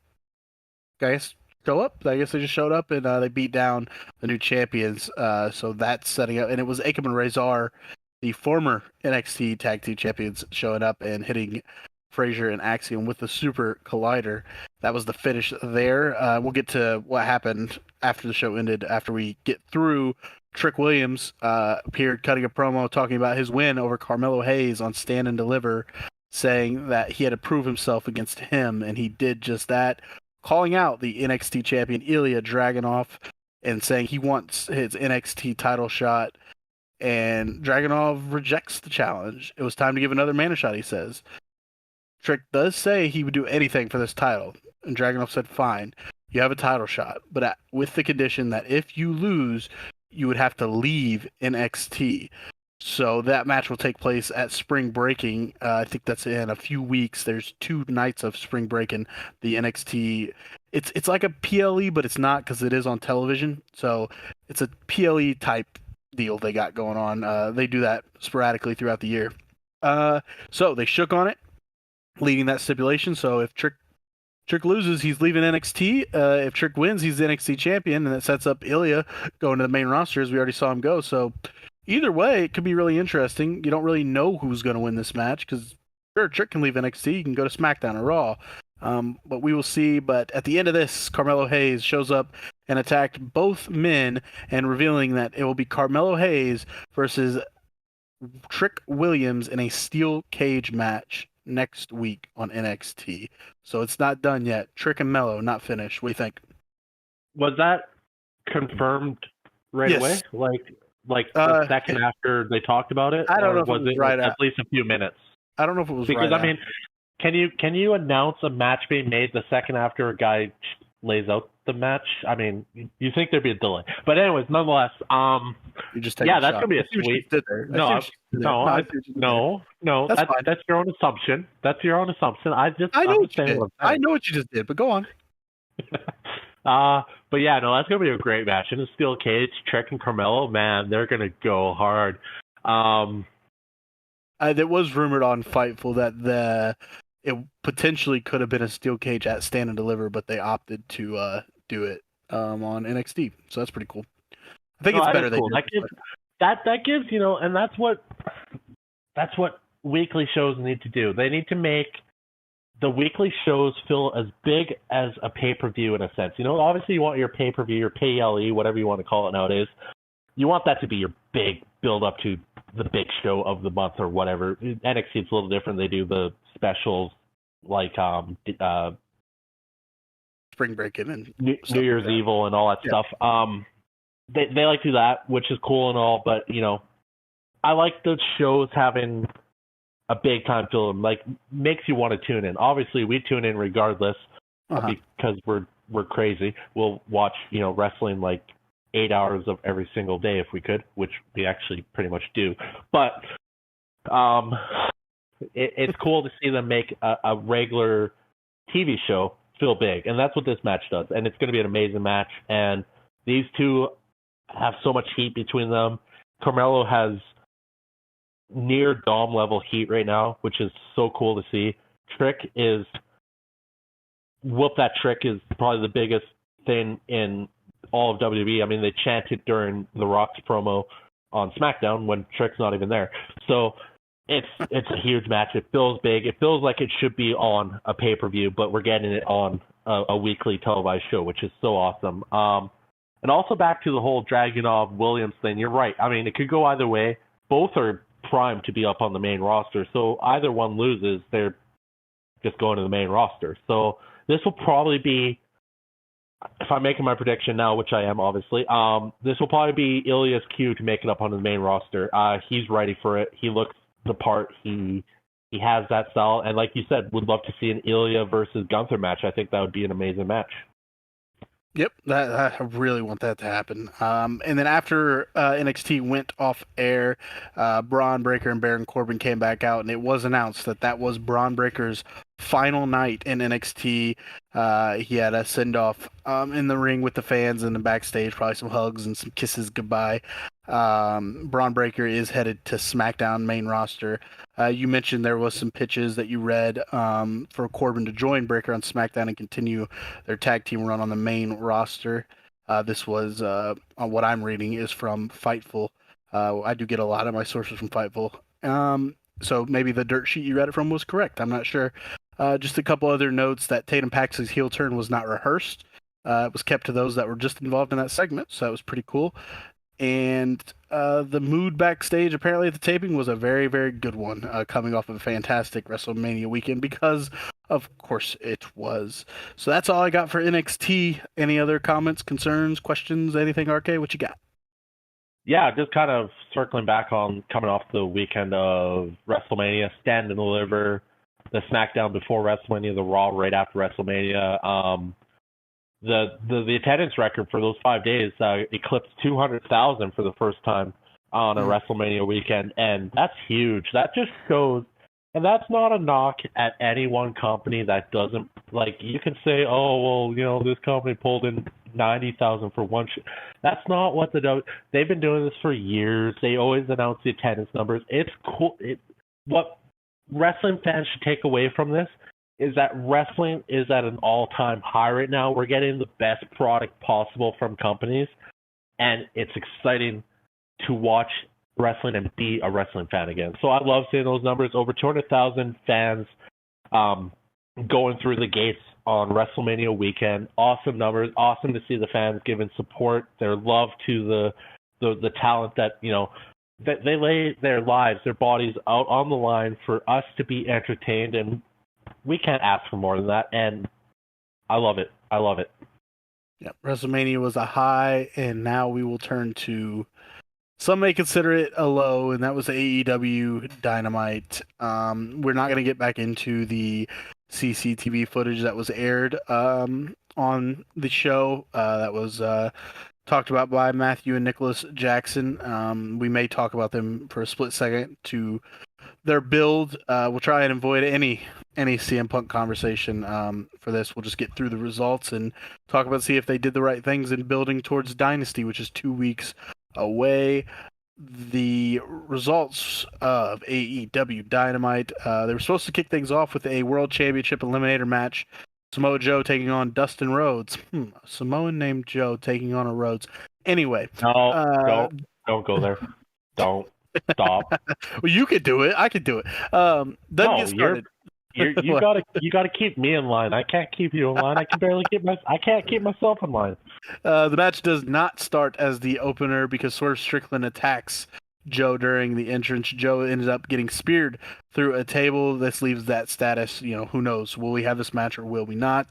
guys show up. I guess they just showed up and they beat down the new champions. So that's setting up. And it was Akam and Razor, the former NXT Tag Team Champions, showing up and hitting Frazier and Axiom with the Super Collider. That was the finish there. We'll get to what happened after the show ended, after we get through. Trick Williams appeared cutting a promo talking about his win over Carmelo Hayes on Stand and Deliver, saying that he had to prove himself against him, and he did just that, calling out the NXT champion Ilya Dragunov and saying he wants his NXT title shot. And Dragunov rejects the challenge. It was time to give another man a shot, he says. Trick does say he would do anything for this title, and Dragunov said, fine, you have a title shot, but with the condition that if you lose, you would have to leave NXT. So that match will take place at Spring Breaking. I think that's in a few weeks. There's 2 nights of Spring Breaking. The NXT, it's like a PLE, but it's not because it is on television. So it's a PLE type deal they got going on. They do that sporadically throughout the year. So they shook on it, leading that stipulation. So if Trick loses, he's leaving NXT. If Trick wins, he's the NXT champion, and that sets up Ilya going to the main roster, as we already saw him go. So either way, it could be really interesting. You don't really know who's going to win this match because sure, Trick can leave NXT. He can go to SmackDown or Raw. But we will see. But at the end of this, Carmelo Hayes shows up and attacked both men, and revealing that it will be Carmelo Hayes versus Trick Williams in a steel cage match next week on NXT. So it's not done yet. Trick and Mello not finished. What do you think? Was that confirmed right away? Like the second after they talked about it? I don't know if was it was it right at least a few minutes? I don't know if it was because, right. I mean, can you announce a match being made the second after a guy lays out the match? I mean, you think there'd be a delay, but anyways, nonetheless, you just take that's gonna be a sweet. That's your own assumption. That's your own assumption. I know what you just did, but go on. But yeah, no, that's gonna be a great match in a steel cage. Trick and Carmelo, man, they're gonna go hard. There was rumored on Fightful that it potentially could have been a steel cage at Stand and Deliver, but they opted to do it on NXT. So that's pretty cool. I think it's better. Cool. That gives and that's what weekly shows need to do. They need to make the weekly shows feel as big as a pay-per-view in a sense. Obviously you want your pay-per-view, your PLE, whatever you want to call it nowadays. You want that to be your big build-up to the big show of the month or whatever. NXT is a little different. They do the specials like Spring Breaking and New Year's Evil and all that stuff. They like to do that, which is cool and all, but I like the shows having a big time film, like makes you want to tune in. Obviously, we tune in regardless because we're crazy. We'll watch wrestling like 8 hours of every single day if we could, which we actually pretty much do. But it's cool to see them make a regular TV show feel big, and that's what this match does. And it's going to be an amazing match. And these two have so much heat between them. Carmelo has near Dom level heat right now, which is so cool to see. Whoop That Trick is probably the biggest thing in all of WWE. I mean, they chanted during The Rock's promo on SmackDown when Trick's not even there. So it's a huge match. It feels big. It feels like it should be on a pay-per-view, but we're getting it on a weekly televised show, which is so awesome. And also back to the whole Dragunov Williams thing, you're right. I mean, it could go either way. Both are primed to be up on the main roster. So either one loses, they're just going to the main roster. So this will probably be, if I'm making my prediction now, which I am obviously, this will probably be Ilya's cue to make it up on the main roster. He's ready for it. He looks the part. He has that style. And like you said, would love to see an Ilya versus Gunther match. I think that would be an amazing match. Yep, I really want that to happen. And then after NXT went off air, Braun Breaker and Baron Corbin came back out, and it was announced that was Braun Breaker's final night in NXT. He had a send-off in the ring with the fans and the backstage, probably some hugs and some kisses goodbye. Braun Breaker is headed to SmackDown main roster. You mentioned there was some pitches that you read for Corbin to join Breaker on SmackDown and continue their tag team run on the main roster. This was what I'm reading is from Fightful. I do get a lot of my sources from Fightful. So maybe the dirt sheet you read it from was correct. I'm not sure. Just a couple other notes that Tatum Pax's heel turn was not rehearsed. It was kept to those that were just involved in that segment, so that was pretty cool. And the mood backstage apparently at the taping was a very, very good one, coming off of a fantastic WrestleMania weekend, because of course it was. So that's all I got for NXT. Any other comments, concerns, questions, anything, RK? What you got? Yeah, just kind of circling back on coming off the weekend of WrestleMania, Stand and Deliver, the SmackDown before WrestleMania, the Raw right after WrestleMania. The attendance record for those 5 days eclipsed 200,000 for the first time on a WrestleMania weekend, and that's huge. That just shows, and that's not a knock at any one company that doesn't, like, you can say, oh, well, this company pulled in 90,000 for one show. That's not what they've been doing this for years. They always announce the attendance numbers. It's cool. What wrestling fans should take away from this is that wrestling is at an all-time high right now. We're getting the best product possible from companies, and it's exciting to watch wrestling and be a wrestling fan again. So I love seeing those numbers. Over 200,000 fans going through the gates on WrestleMania weekend. Awesome numbers. Awesome to see the fans giving support, their love to the talent that, that they lay their lives, their bodies out on the line for us to be entertained, and we can't ask for more than that, and I love it. I love it. Yeah, WrestleMania was a high, and now we will turn to, some may consider it a low, and that was AEW Dynamite. We're not going to get back into the CCTV footage that was aired on the show. That was talked about by Matthew and Nicholas Jackson. We may talk about them for a split second to their build. We'll try and avoid any CM Punk conversation for this. We'll just get through the results and talk about, see if they did the right things in building towards Dynasty, which is 2 weeks away. The results of AEW Dynamite, they were supposed to kick things off with a World Championship Eliminator match. Samoa Joe taking on Dustin Rhodes. Samoan named Joe taking on a Rhodes. Anyway. No, don't go there. Don't. Stop. Well, you could do it. I could do it. Get started. You gotta keep me in line. I can't keep you in line. I can't keep myself in line. The match does not start as the opener because Swerve Strickland attacks Joe during the entrance. Joe ended up getting speared through a table. This leaves that status. Who knows? Will we have this match or will we not?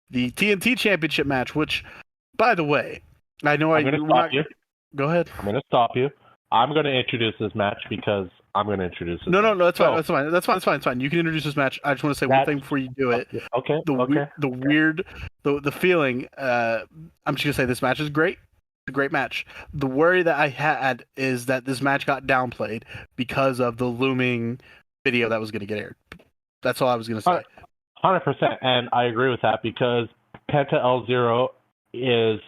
The TNT Championship match, which, by the way, I know I'm gonna stop you. Go ahead. I'm gonna stop you. I'm going to introduce this match because I'm going to introduce this. No, that's fine. So, That's fine. You can introduce this match. I just want to say one thing before you do it. Okay. The feeling. I'm just gonna say this match is great. It's a great match. The worry that I had is that this match got downplayed because of the looming video that was gonna get aired. That's all I was gonna say. 100%, and I agree with that because Penta L0 is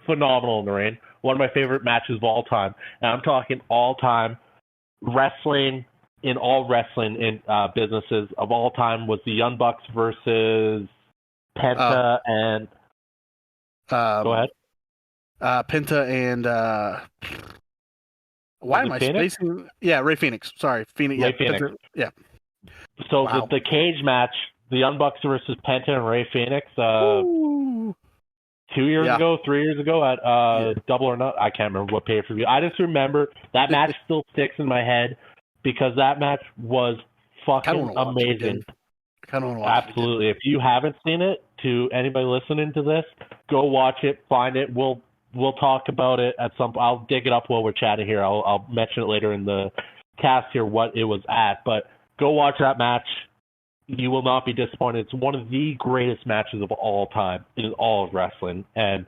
phenomenal in the ring. One of my favorite matches of all time, and I'm talking all time. Wrestling in all wrestling in businesses of all time was the Young Bucks versus Penta and go ahead. Penta and why am I Phoenix? spacing? Yeah, Ray Phoenix. Sorry, Phoenix. Ray Phoenix. Penta, yeah. So Wow. the cage match, the Young Bucks versus Penta and Ray Phoenix, 2 years ago, 3 years ago at Double or Not. I can't remember what pay-per-view. I just remember that match still sticks in my head because that match was fucking amazing. Absolutely. If you haven't seen it, to anybody listening to this, go watch it, find it. We'll talk about it at some. I'll dig it up while we're chatting here. I'll mention it later in the cast here what it was at. But go watch that match. You will not be disappointed. It's one of the greatest matches of all time in all of wrestling. And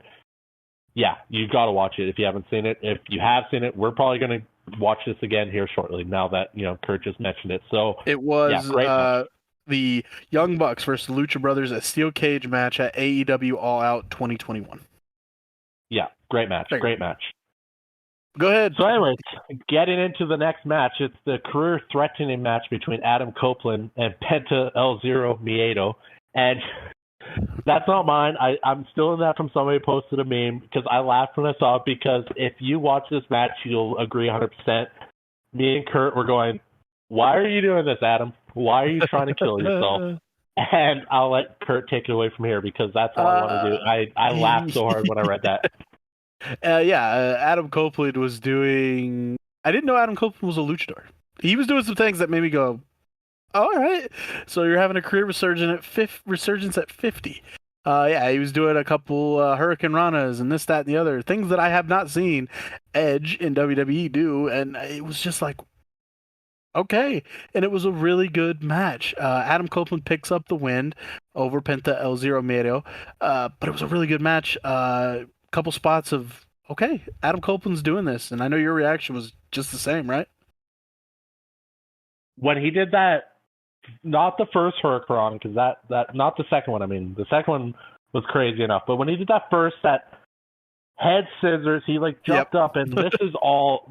yeah, you've got to watch it if you haven't seen it. If you have seen it, we're probably going to watch this again here shortly now that, Kurt just mentioned it. So it was great match. The Young Bucks versus the Lucha Brothers, a steel cage match at AEW All Out 2021. Yeah, great match. Great match. Go ahead. So anyways, getting into the next match, it's the career-threatening match between Adam Copeland and Penta L0 Miedo. And that's not mine. I'm stealing that from somebody who posted a meme because I laughed when I saw it because if you watch this match, you'll agree 100%. Me and Kurt were going, why are you doing this, Adam? Why are you trying to kill yourself? And I'll let Kurt take it away from here because that's all I want to do. I laughed so hard when I read that. Adam Copeland was doing. I didn't know Adam Copeland was a luchador. He was doing some things that made me go, "All right." So you're having a career resurgence at 50. He was doing a couple Hurricane Ranas and this, that, and the other things that I have not seen Edge in WWE do, and it was just like, okay. And it was a really good match. Adam Copeland picks up the win over Penta L0 Miedo, but it was a really good match. Couple spots of, okay, Adam Copeland's doing this, and I know your reaction was just the same, right? When he did that, not the first Hurricane, because that not the second one. I mean, the second one was crazy enough, but when he did that head scissors, he jumped up, and this is all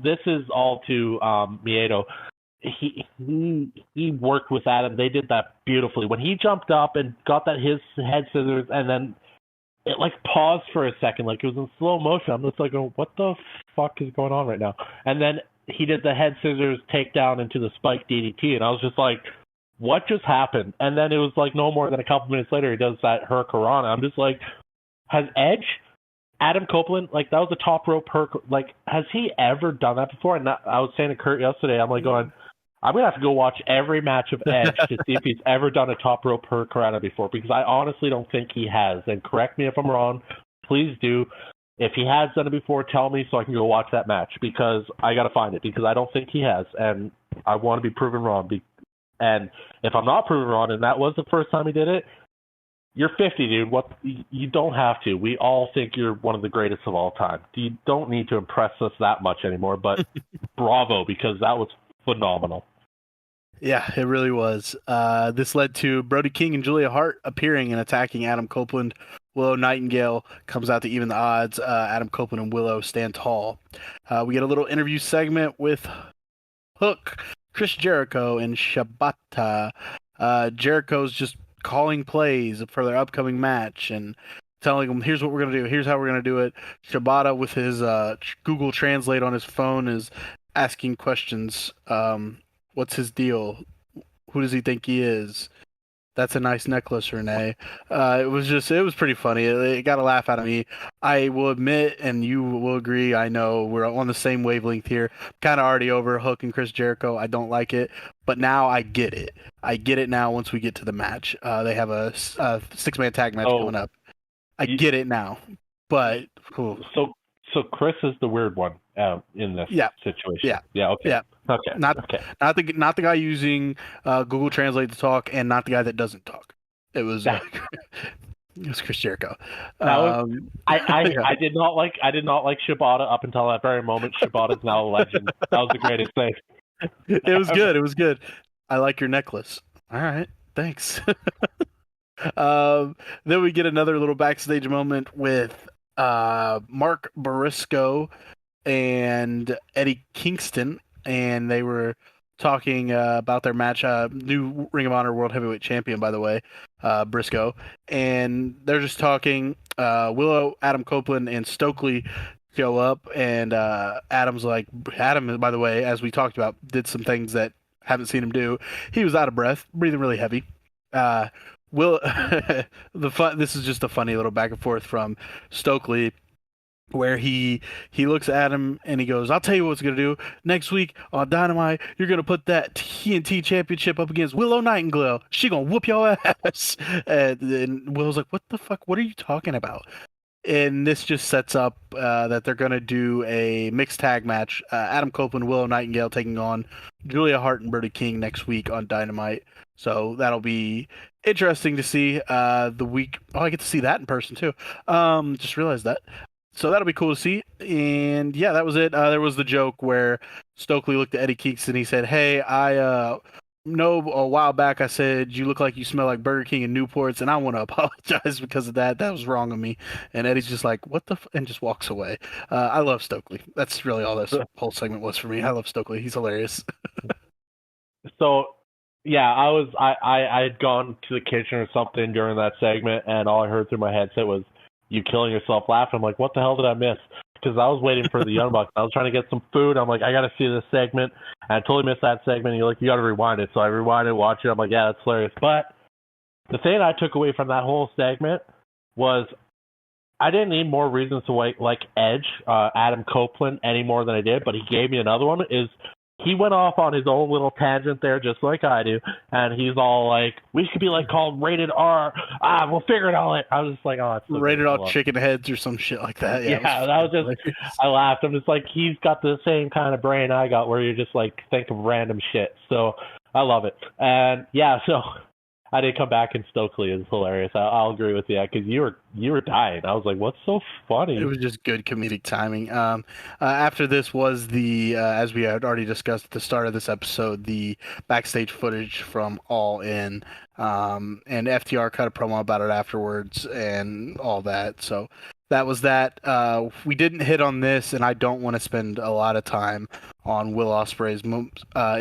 to Miedo. He worked with Adam. They did that beautifully. When he jumped up and got his head scissors, and then it paused for a second, it was in slow motion. I'm just what the fuck is going on right now? And then he did the head scissors takedown into the spike DDT, and I was just like, what just happened? And then it was no more than a couple minutes later, he does that Hurricane. I'm just like, has Adam Copeland, that was a top rope has he ever done that before? And I was saying to Kurt yesterday, I'm going, I'm going to have to go watch every match of Edge to see if he's ever done a top rope Hurricane before, because I honestly don't think he has. And correct me if I'm wrong. Please do. If he has done it before, tell me so I can go watch that match, because I got to find it, because I don't think he has. And I want to be proven wrong. And if I'm not proven wrong, and that was the first time he did it, you're 50, dude. You don't have to. We all think you're one of the greatest of all time. You don't need to impress us that much anymore, but bravo, because that was phenomenal. Yeah, it really was. This led to Brody King and Julia Hart appearing and attacking Adam Copeland. Willow Nightingale comes out to even the odds. Adam Copeland and Willow stand tall. We get a little interview segment with Hook, Chris Jericho, and Shibata. Jericho's just calling plays for their upcoming match and telling them, here's what we're going to do. Here's how we're going to do it. Shibata, with his Google Translate on his phone, is asking questions. What's his deal? Who does he think he is? That's a nice necklace, Renee. It was pretty funny. It got a laugh out of me. I will admit, and you will agree, I know we're on the same wavelength here. Kind of already over Hook and Chris Jericho. I don't like it, but now I get it. I get it now once we get to the match. They have a six-man tag match coming up. I get it now, but... So Chris is the weird one. in this Yeah. situation. Yeah. Yeah. Okay. Yeah. Okay. Not Okay. not the guy using Google Translate to talk, and not the guy that doesn't talk. It was it was Chris Jericho. That was Yeah. I did not like Shibata up until that very moment. Shibata's now a legend. That was the greatest thing. It was Ever. good. It was good. I like your necklace. All right. Thanks. Then we get another little backstage moment with Mark Barisco and Eddie Kingston, and they were talking about their match. New Ring of Honor World Heavyweight Champion, by the way, Briscoe, and they're just talking. Willow, Adam Copeland, and Stokely show up, and Adam, by the way, as we talked about, did some things that haven't seen him do. He was out of breath, breathing really heavy. Will this is just a funny little back and forth from Stokely, where he looks at him and he goes, "I'll tell you what's gonna do next week on Dynamite. You're gonna put that TNT Championship up against Willow Nightingale. She gonna whoop your ass." And Willow's like, "What the fuck? What are you talking about?" And this just sets up that they're gonna do a mixed tag match. Adam Copeland, Willow Nightingale taking on Julia Hart and Brody King next week on Dynamite. So that'll be interesting to see. The week, I get to see that in person too. Just realized that. So that'll be cool to see. And yeah, that was it. There was the joke where Stokely looked at Eddie Kingston and he said, "Hey, I know a while back I said you look like you smell like Burger King and Newports, and I want to apologize because of that. That was wrong of me." And Eddie's just like, "What the?" And just walks away. I love Stokely. That's really all this whole segment was for me. I love Stokely. He's hilarious. So, yeah, I had gone to the kitchen or something during that segment, and all I heard through my headset was you killing yourself laughing. I'm like, what the hell did I miss? Because I was waiting for the Young Bucks. I was trying to get some food. I'm like, I got to see this segment. And I totally missed that segment. And you're like, you got to rewind it. So I rewinded, watched it. I'm like, yeah, that's hilarious. But the thing I took away from that whole segment was I didn't need more reasons to like Edge, Adam Copeland, any more than I did. But he gave me another one. He went off on his own little tangent there, just like I do, and he's all like, "We should be like called Rated R. We'll figure it all out." I was just like, "Oh, it's so Rated R Chicken Heads or some shit like that." Yeah, that was just. I laughed. I'm just like, he's got the same kind of brain I got, where you just like think of random shit. So I love it, and yeah, so I did come back, and Stokely is hilarious. I'll agree with you, because you were dying. I was like, what's so funny? It was just good comedic timing. After this was the, as we had already discussed at the start of this episode, the backstage footage from All In, and FTR cut a promo about it afterwards and all that. So that was that. We didn't hit on this, and I don't want to spend a lot of time on Will Ospreay's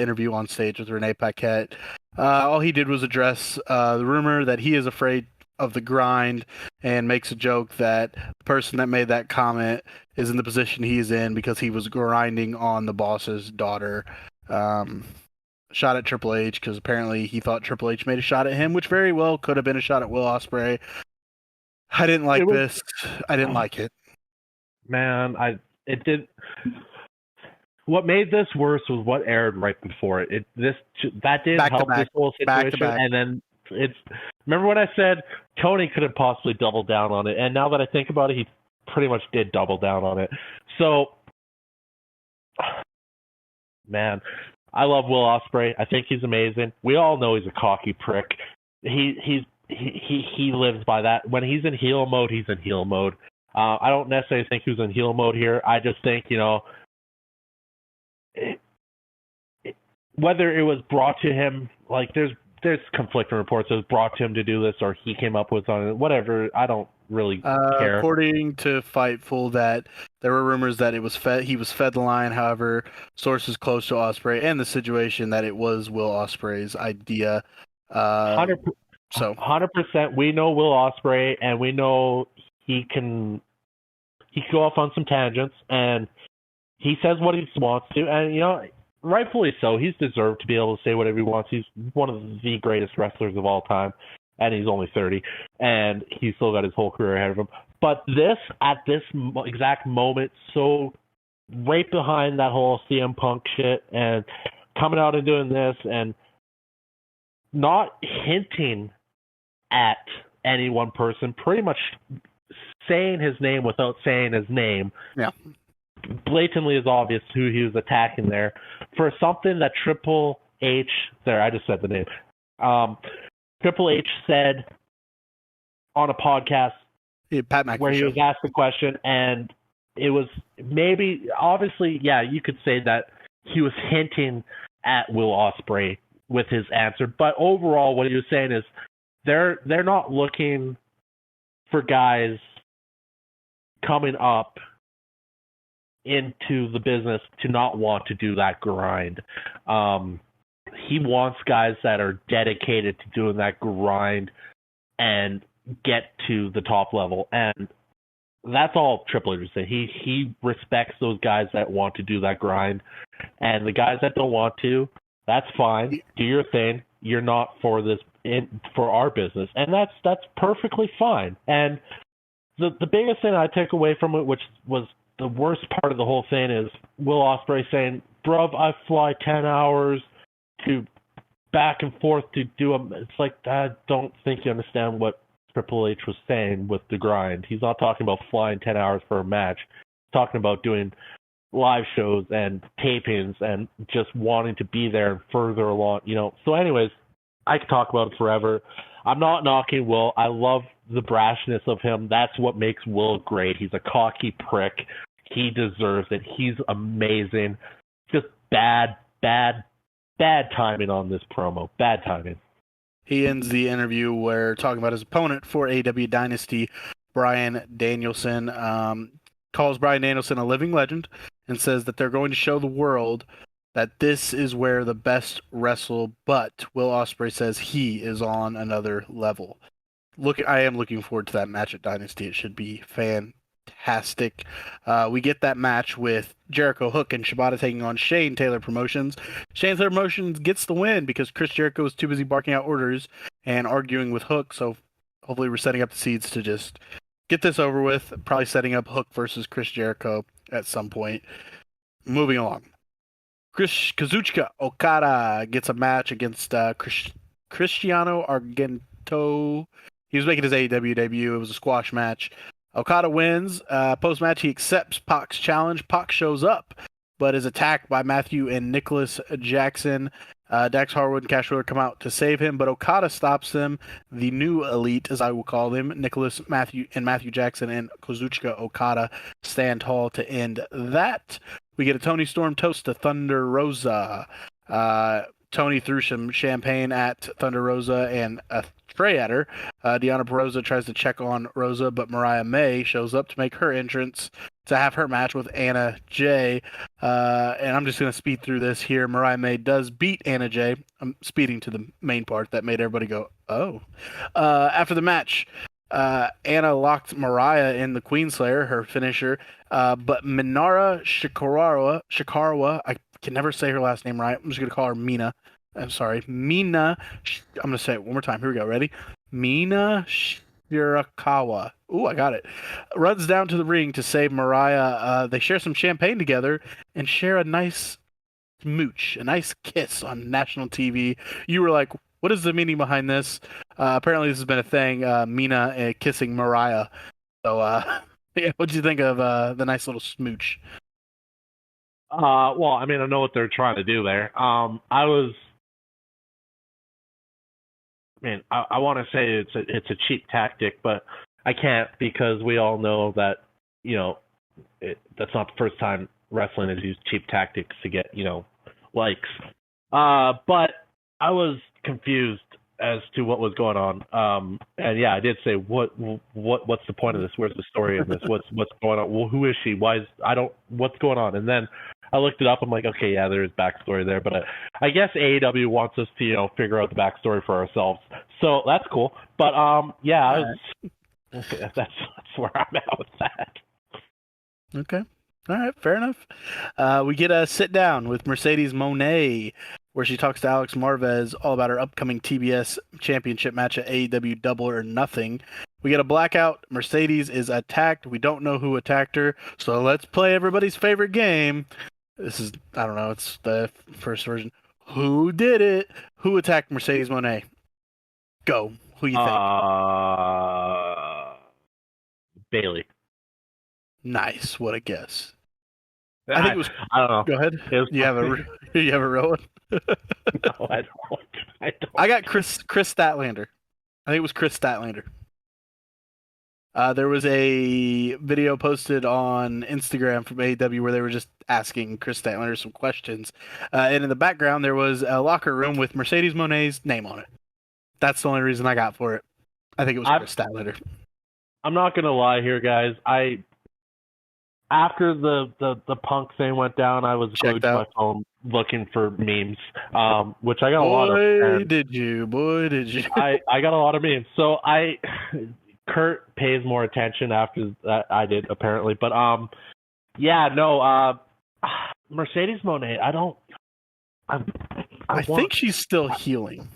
interview on stage with Renee Paquette. All he did was address the rumor that he is afraid of the grind, and makes a joke that the person that made that comment is in the position he's in because he was grinding on the boss's daughter. Shot at Triple H because apparently he thought Triple H made a shot at him, which very well could have been a shot at Will Ospreay. I didn't like this. I didn't like it. Man, it did. What made this worse was what aired right before it. That didn't help this whole situation. And then remember when I said Tony couldn't possibly double down on it, and now that I think about it, he pretty much did double down on it. So, man, I love Will Ospreay. I think he's amazing. We all know he's a cocky prick. He lives by that. When he's in heel mode, he's in heel mode. I don't necessarily think he was in heel mode here. I just think, whether it was brought to him, like there's conflicting reports. It was brought to him to do this, or he came up with on it. Whatever. I don't really care. According to Fightful, that there were rumors that he was fed the line. However, sources close to Ospreay and the situation that it was Will Ospreay's idea. 100%. We know Will Ospreay, and we know he can go off on some tangents, and he says what he wants to, and rightfully so. He's deserved to be able to say whatever he wants. He's one of the greatest wrestlers of all time, and he's only 30, and he's still got his whole career ahead of him. But at this exact moment, so right behind that whole CM Punk shit, and coming out and doing this, and not hinting at any one person, pretty much saying his name without saying his name. Yeah. blatantly is obvious who he was attacking there for something that Triple H. There, I just said the name. Triple H said on a podcast Pat McAfee where he was asked the question, and it was maybe, obviously, yeah, you could say that he was hinting at Will Ospreay with his answer, but overall, what he was saying is they're not looking for guys coming up into the business to not want to do that grind. He wants guys that are dedicated to doing that grind and get to the top level, and that's all Triple H said. He respects those guys that want to do that grind, and the guys that don't want to, that's fine. Do your thing. You're not for this for our business, and that's perfectly fine. And the biggest thing I take away from it, which was the worst part of the whole thing, is Will Ospreay saying, "Bruv, I fly 10 hours to back and forth to do a." It's like, I don't think you understand what Triple H was saying with the grind. He's not talking about flying 10 hours for a match. He's talking about doing live shows and tapings and just wanting to be there and further along, So anyways, I could talk about it forever. I'm not knocking Will. I love the brashness of him. That's what makes Will great. He's a cocky prick. He deserves it. He's amazing. Just bad timing on this promo. Bad timing. He ends the interview where talking about his opponent for AEW Dynasty, Bryan Danielson, calls Bryan Danielson a living legend and says that they're going to show the world that this is where the best wrestle, but Will Ospreay says he is on another level. I am looking forward to that match at Dynasty. It should be fantastic. We get that match with Jericho, Hook, and Shibata taking on Shane Taylor Promotions. Shane Taylor Promotions gets the win because Chris Jericho is too busy barking out orders and arguing with Hook, so hopefully we're setting up the seeds to just get this over with, probably setting up Hook versus Chris Jericho at some point. Moving along. Kazuchika Okada gets a match against Cristiano Argento. He was making his AEW debut. It was a squash match. Okada wins. Post-match, he accepts Pac's challenge. Pac shows up, but is attacked by Matthew and Nicholas Jackson. Dax Harwood and Cash Wheeler come out to save him, but Okada stops them. The new elite, as I will call them, Matthew Jackson and Kazuchika Okada stand tall to end that. We get a Tony Storm toast to Thunder Rosa. Tony threw some champagne at Thunder Rosa and a tray at her. Deonna Purrazzo tries to check on Rosa, but Mariah May shows up to make her entrance to have her match with Anna Jay. And I'm just going to speed through this here. Mariah May does beat Anna Jay. I'm speeding to the main part that made everybody go, oh. After the match, Anna locked Mariah in the Queenslayer, her finisher. But Minara Shikarawa, I can never say her last name right. I'm just going to call her Mina. I'm sorry. Mina. I'm going to say it one more time. Here we go. Ready? Mina Shirakawa. Ooh, I got it. Runs down to the ring to save Mariah. They share some champagne together and share a nice smooch, a nice kiss on national TV. You were like, what is the meaning behind this? Apparently, this has been a thing. Mina kissing Mariah. So, yeah, what'd you think of the nice little smooch? Well, I mean, I know what they're trying to do there. I want to say it's a cheap tactic, but I can't, because we all know that that's not the first time wrestling has used cheap tactics to get likes. But I was confused as to what was going on. And yeah, I did say, what's the point of this? Where's the story in this? What's going on? Well, who is she? What's going on? And then I looked it up. I'm like, okay, yeah, there is backstory there, but I guess AEW wants us to, figure out the backstory for ourselves. So that's cool. But yeah, okay, that's where I'm at with that. Okay. All right, fair enough. We get a sit down with Mercedes Moné, where she talks to Alex Marvez all about her upcoming TBS championship match at AEW Double or Nothing. We get a blackout. Mercedes is attacked. We don't know who attacked her, so let's play everybody's favorite game. This is, I don't know, it's the first version. Who did it? Who attacked Mercedes Moné? Go. Who you think? Bailey. Nice. What a guess. I think it was. I don't know. Go ahead. Was, You have a real one? No, I don't. I got Chris Statlander. I think it was Chris Statlander. There was a video posted on Instagram from AEW where they were just asking Chris Statlander some questions. And in the background, there was a locker room with Mercedes Moné's name on it. That's the only reason I got for it. I think it was Chris Statlander. I'm not going to lie here, guys. After the Punk thing went down, I was glued to my phone looking for memes, which I got a lot of. Boy, did you. I got a lot of memes. So Kurt pays more attention after that I did, apparently. But Mercedes Moné, I think she's still healing.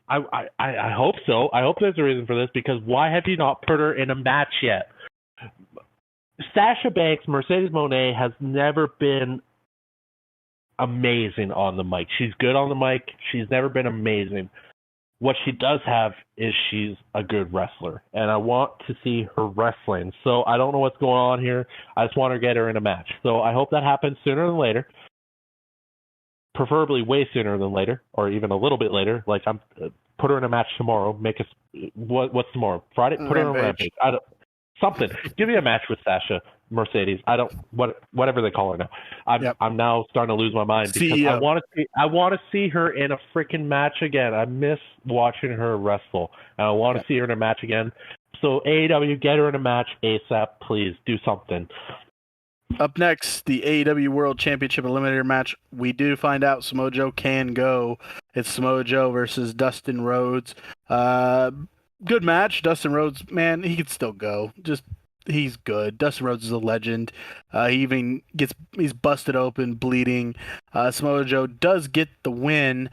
I hope so. I hope there's a reason for this, because why have you not put her in a match yet? Sasha Banks, Mercedes Moné, has never been amazing on the mic. She's good on the mic. She's never been amazing. What she does have is she's a good wrestler, and I want to see her wrestling. So I don't know what's going on here. I just want to get her in a match. So I hope that happens sooner than later. Preferably way sooner than later, or even a little bit later. Like put her in a match tomorrow. Make us what's tomorrow? Friday. Put her in a Rampage. Something. Give me a match with Sasha Mercedes. Whatever they call her now. I'm now starting to lose my mind because CEO. I want to see her in a freaking match again. I miss watching her wrestle, and I want to see her in a match again. So AEW, get her in a match ASAP, please. Do something. Up next, the AEW World Championship Eliminator match. We do find out Samoa Joe can go. It's Samoa Joe versus Dustin Rhodes. Good match. Dustin Rhodes, man, he could still go. He's good. Dustin Rhodes is a legend. He's busted open, bleeding. Samoa Joe does get the win.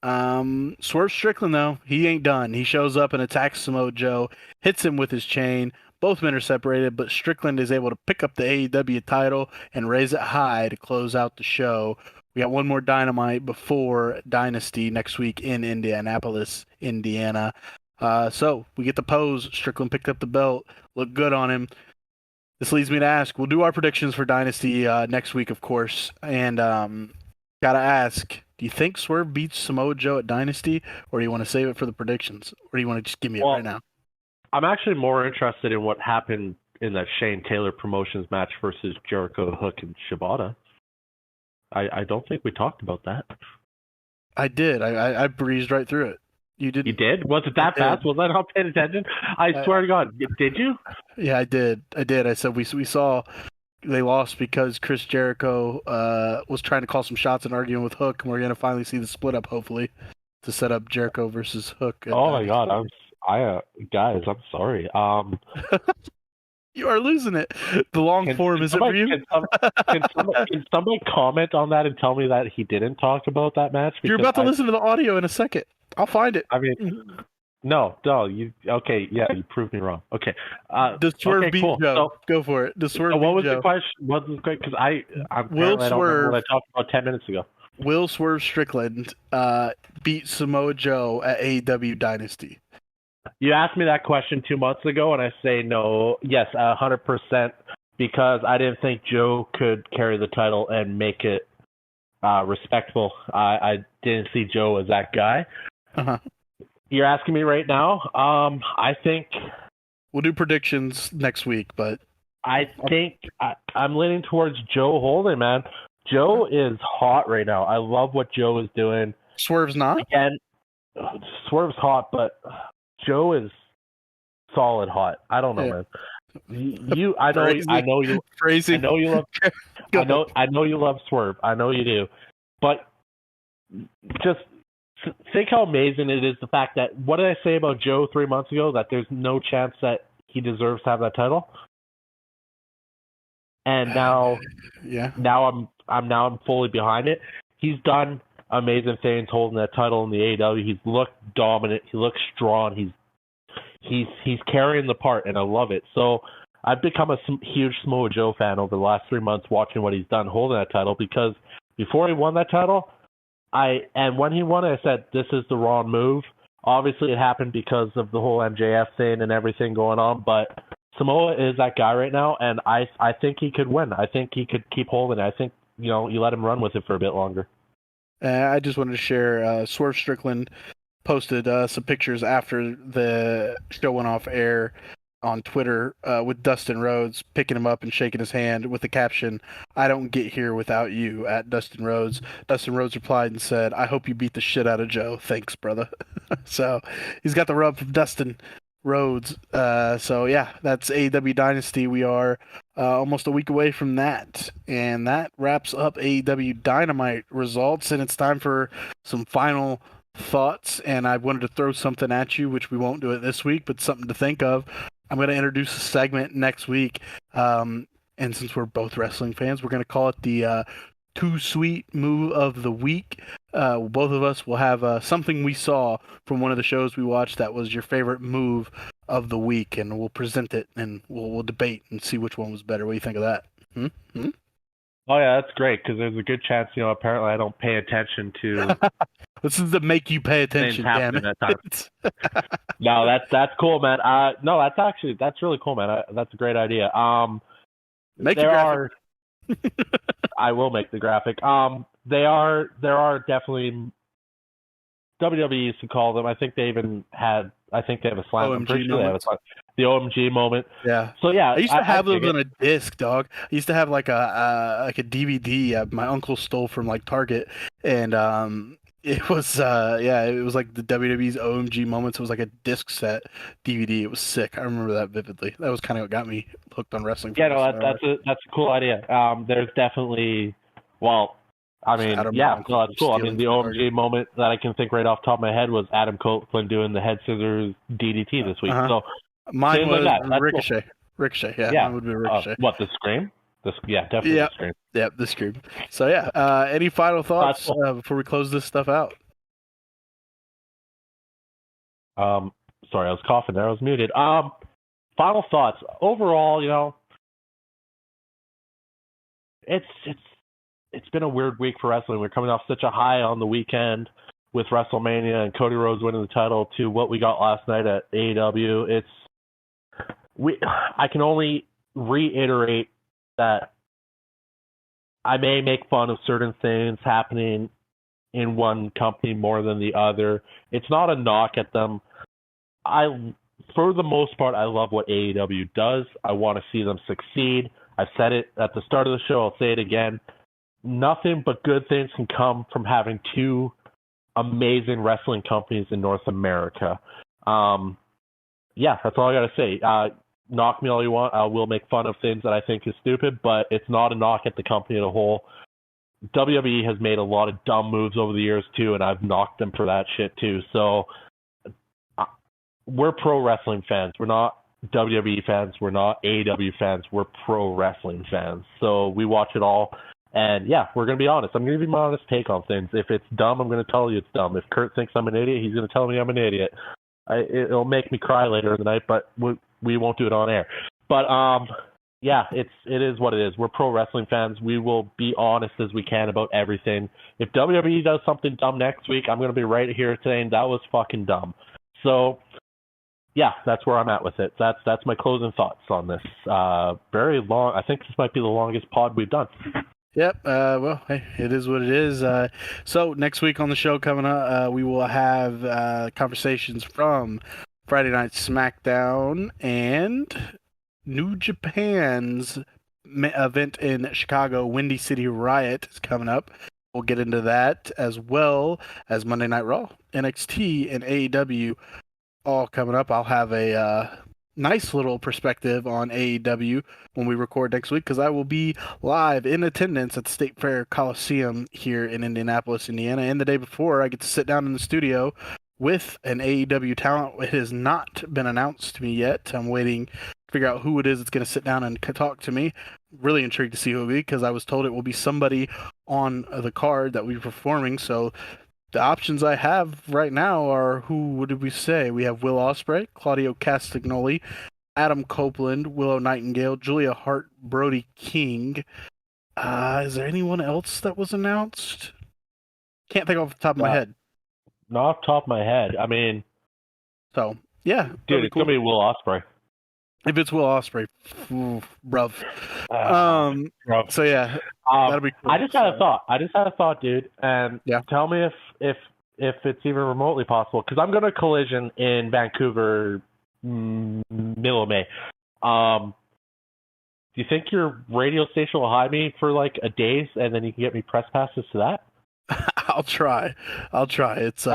Swerve Strickland, though, he ain't done. He shows up and attacks Samoa Joe, hits him with his chain. Both men are separated, but Strickland is able to pick up the AEW title and raise it high to close out the show. We got one more Dynamite before Dynasty next week in Indianapolis, Indiana. So we get the pose. Strickland picked up the belt. Looked good on him. This leads me to ask, we'll do our predictions for Dynasty next week, of course. And gotta ask, do you think Swerve beats Samoa Joe at Dynasty, or do you want to save it for the predictions? Or do you want to just give me it right now? I'm actually more interested in what happened in that Shane Taylor Promotions match versus Jericho, Hook, and Shibata. I don't think we talked about that. I did. I breezed right through it. You did? You did? Was it that fast? Was I not paying attention? I swear to God. Did you? Yeah, I did. I said we saw they lost because Chris Jericho was trying to call some shots and arguing with Hook, and we're going to finally see the split up, hopefully, to set up Jericho versus Hook. Oh, my God. Guys, I'm sorry. You are losing it. The long form is it for you? Can somebody comment on that and tell me that he didn't talk about that match? You're about to listen to the audio in a second. I'll find it. I mean, no, you okay? Yeah, you proved me wrong. Okay. Does Swerve beat Joe? So, go for it. Does Swerve what was Joe? The question? What was the question? Because I don't Swerve, remember what I talked about 10 minutes ago. Will Swerve Strickland beat Samoa Joe at AEW Dynasty? You asked me that question 2 months ago, and I say no. Yes, 100%, because I didn't think Joe could carry the title and make it respectful. I didn't see Joe as that guy. Uh-huh. You're asking me right now. I think we'll do predictions next week, but I think I'm leaning towards Joe holding, man. Joe is hot right now. I love what Joe is doing. Swerve's not? Again, Swerve's hot, but Joe is solid hot. I don't know, man. I know you love Swerve. I know you do. But just think how amazing it is, the fact that, what did I say about Joe 3 months ago? That there's no chance that he deserves to have that title. And now, now I'm fully behind it. He's done amazing things holding that title in the AEW. He's looked dominant. He looks strong. He's carrying the part, and I love it. So I've become a huge Samoa Joe fan over the last 3 months, watching what he's done holding that title, because before he won that title, and when he won it, I said, this is the wrong move. Obviously, it happened because of the whole MJF thing and everything going on, but Samoa is that guy right now, and I think he could win. I think he could keep holding it. I think, you let him run with it for a bit longer. I just wanted to share Swerve Strickland posted some pictures after the show went off air on Twitter with Dustin Rhodes picking him up and shaking his hand with the caption, "I don't get here without you," at Dustin Rhodes. Dustin Rhodes replied and said, "I hope you beat the shit out of Joe. Thanks, brother." So he's got the rub from Dustin Rhodes. So yeah, that's AEW Dynasty. We are almost a week away from that. And that wraps up AEW Dynamite results. And it's time for some final thoughts. And I wanted to throw something at you, which we won't do it this week, but something to think of. I'm going to introduce a segment next week. And since we're both wrestling fans, we're going to call it the Too Sweet Move of the Week. Both of us will have something we saw from one of the shows we watched that was your favorite move of the week, and we'll present it and we'll debate and see which one was better. What do you think of that? Hmm? Oh yeah, that's great because there's a good chance, apparently I don't pay attention to. This is to make you pay attention. Damn it! No, that's cool, man. No, that's really cool, man. That's a great idea. Make your graphic. I will make the graphic. There are definitely WWE used to call them. I think they even had. I think they have a slam. I'm pretty sure they have a slam. The OMG moment. Yeah. So yeah, I used to have them on a disc, dog. I used to have like a DVD my uncle stole from like Target, and it was it was like the WWE's OMG moments. It was like a disc set DVD. It was sick. I remember that vividly. That was kind of what got me hooked on wrestling. Yeah, no, that's a cool idea. There's definitely, well, I mean, yeah, no, that's cool. I mean, the OMG moment that I can think right off the top of my head was Adam Copeland doing the head scissors DDT this week. So mine was like Ricochet. Cool. Ricochet, yeah. Mine would be Ricochet. What, the Scream? Definitely the Scream. Yeah, the Scream. So yeah, any final thoughts before we close this stuff out? Sorry, I was coughing there. I was muted. Final thoughts. Overall, it's been a weird week for wrestling. We're coming off such a high on the weekend with WrestleMania and Cody Rhodes winning the title to what we got last night at AEW. I can only reiterate that I may make fun of certain things happening in one company more than the other. It's not a knock at them. For the most part, I love what AEW does. I want to see them succeed. I said it at the start of the show. I'll say it again. Nothing but good things can come from having two amazing wrestling companies in North America. Yeah, that's all I got to say. Knock me all you want. I will make fun of things that I think is stupid, but it's not a knock at the company as a whole. WWE has made a lot of dumb moves over the years too, and I've knocked them for that shit too. So we're pro wrestling fans. We're not WWE fans. We're not AEW fans. We're pro wrestling fans. So we watch it all. And yeah, we're going to be honest. I'm going to give you my honest take on things. If it's dumb, I'm going to tell you it's dumb. If Kurt thinks I'm an idiot, he's going to tell me I'm an idiot. It'll make me cry later in the night, but we won't do it on air. But yeah, it is what it is. We're pro wrestling fans. We will be honest as we can about everything. If WWE does something dumb next week, I'm going to be right here saying that was fucking dumb. So yeah, that's where I'm at with it. That's my closing thoughts on this. Very long. I think this might be the longest pod we've done. Yep. Well, hey, it is what it is. So next week on the show coming up, we will have conversations from Friday Night SmackDown and New Japan's event in Chicago. Windy City Riot is coming up. We'll get into that as well as Monday Night Raw, NXT, and AEW all coming up. I'll have a nice little perspective on AEW when we record next week because I will be live in attendance at the State Fair Coliseum here in Indianapolis, Indiana. And the day before, I get to sit down in the studio with an AEW talent. It has not been announced to me yet. I'm waiting to figure out who it is that's going to sit down and talk to me. Really intrigued to see who it will be because I was told it will be somebody on the card that we're performing. So the options I have right now are what did we say? We have Will Ospreay, Claudio Castagnoli, Adam Copeland, Willow Nightingale, Julia Hart, Brody King. Is there anyone else that was announced? Can't think off the top of my head. Not off the top of my head. I mean, so yeah, dude, it's gonna be Will Ospreay. If it's Will Ospreay, rough. Uh, rough. So yeah, that'll be cool. I just had a thought. I just had a thought, dude. And Yeah. tell me if it's even remotely possible, because I'm going to collision in Vancouver, middle of May. Do you think your radio station will hide me for like a day, and then you can get me press passes to that? I'll try. It's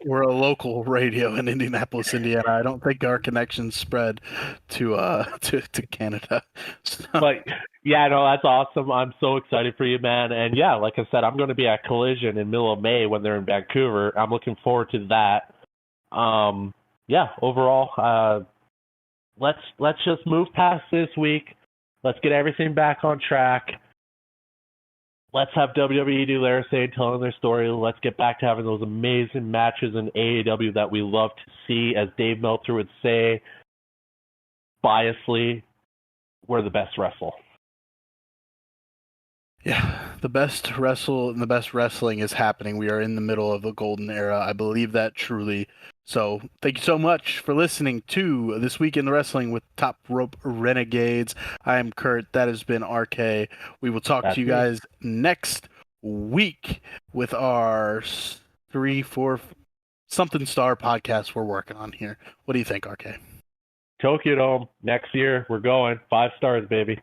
we're a local radio in Indianapolis, Indiana. I don't think our connections spread to to Canada. So, But yeah, no, that's awesome. I'm so excited for you, man. And yeah, like I said, I'm going to be at Collision in middle of May when they're in Vancouver. I'm looking forward to that. Yeah, overall, let's just move past this week. Let's get everything back on track. Let's have WWE do their thing, telling their story. Let's get back to having those amazing matches in AEW that we love to see. As Dave Meltzer would say, biasly, we're the best wrestle. yeah, the best wrestle and the best wrestling is happening. We are in the middle of a golden era. I believe that truly. So thank you so much for listening to This Week in the Wrestling with Top Rope Renegades. I am Kurt. That has been RK. We will talk to you guys next week with our 3-4 something star podcast we're working on here. What do you think, RK? Tokyo Dome next year. We're going 5 stars, baby.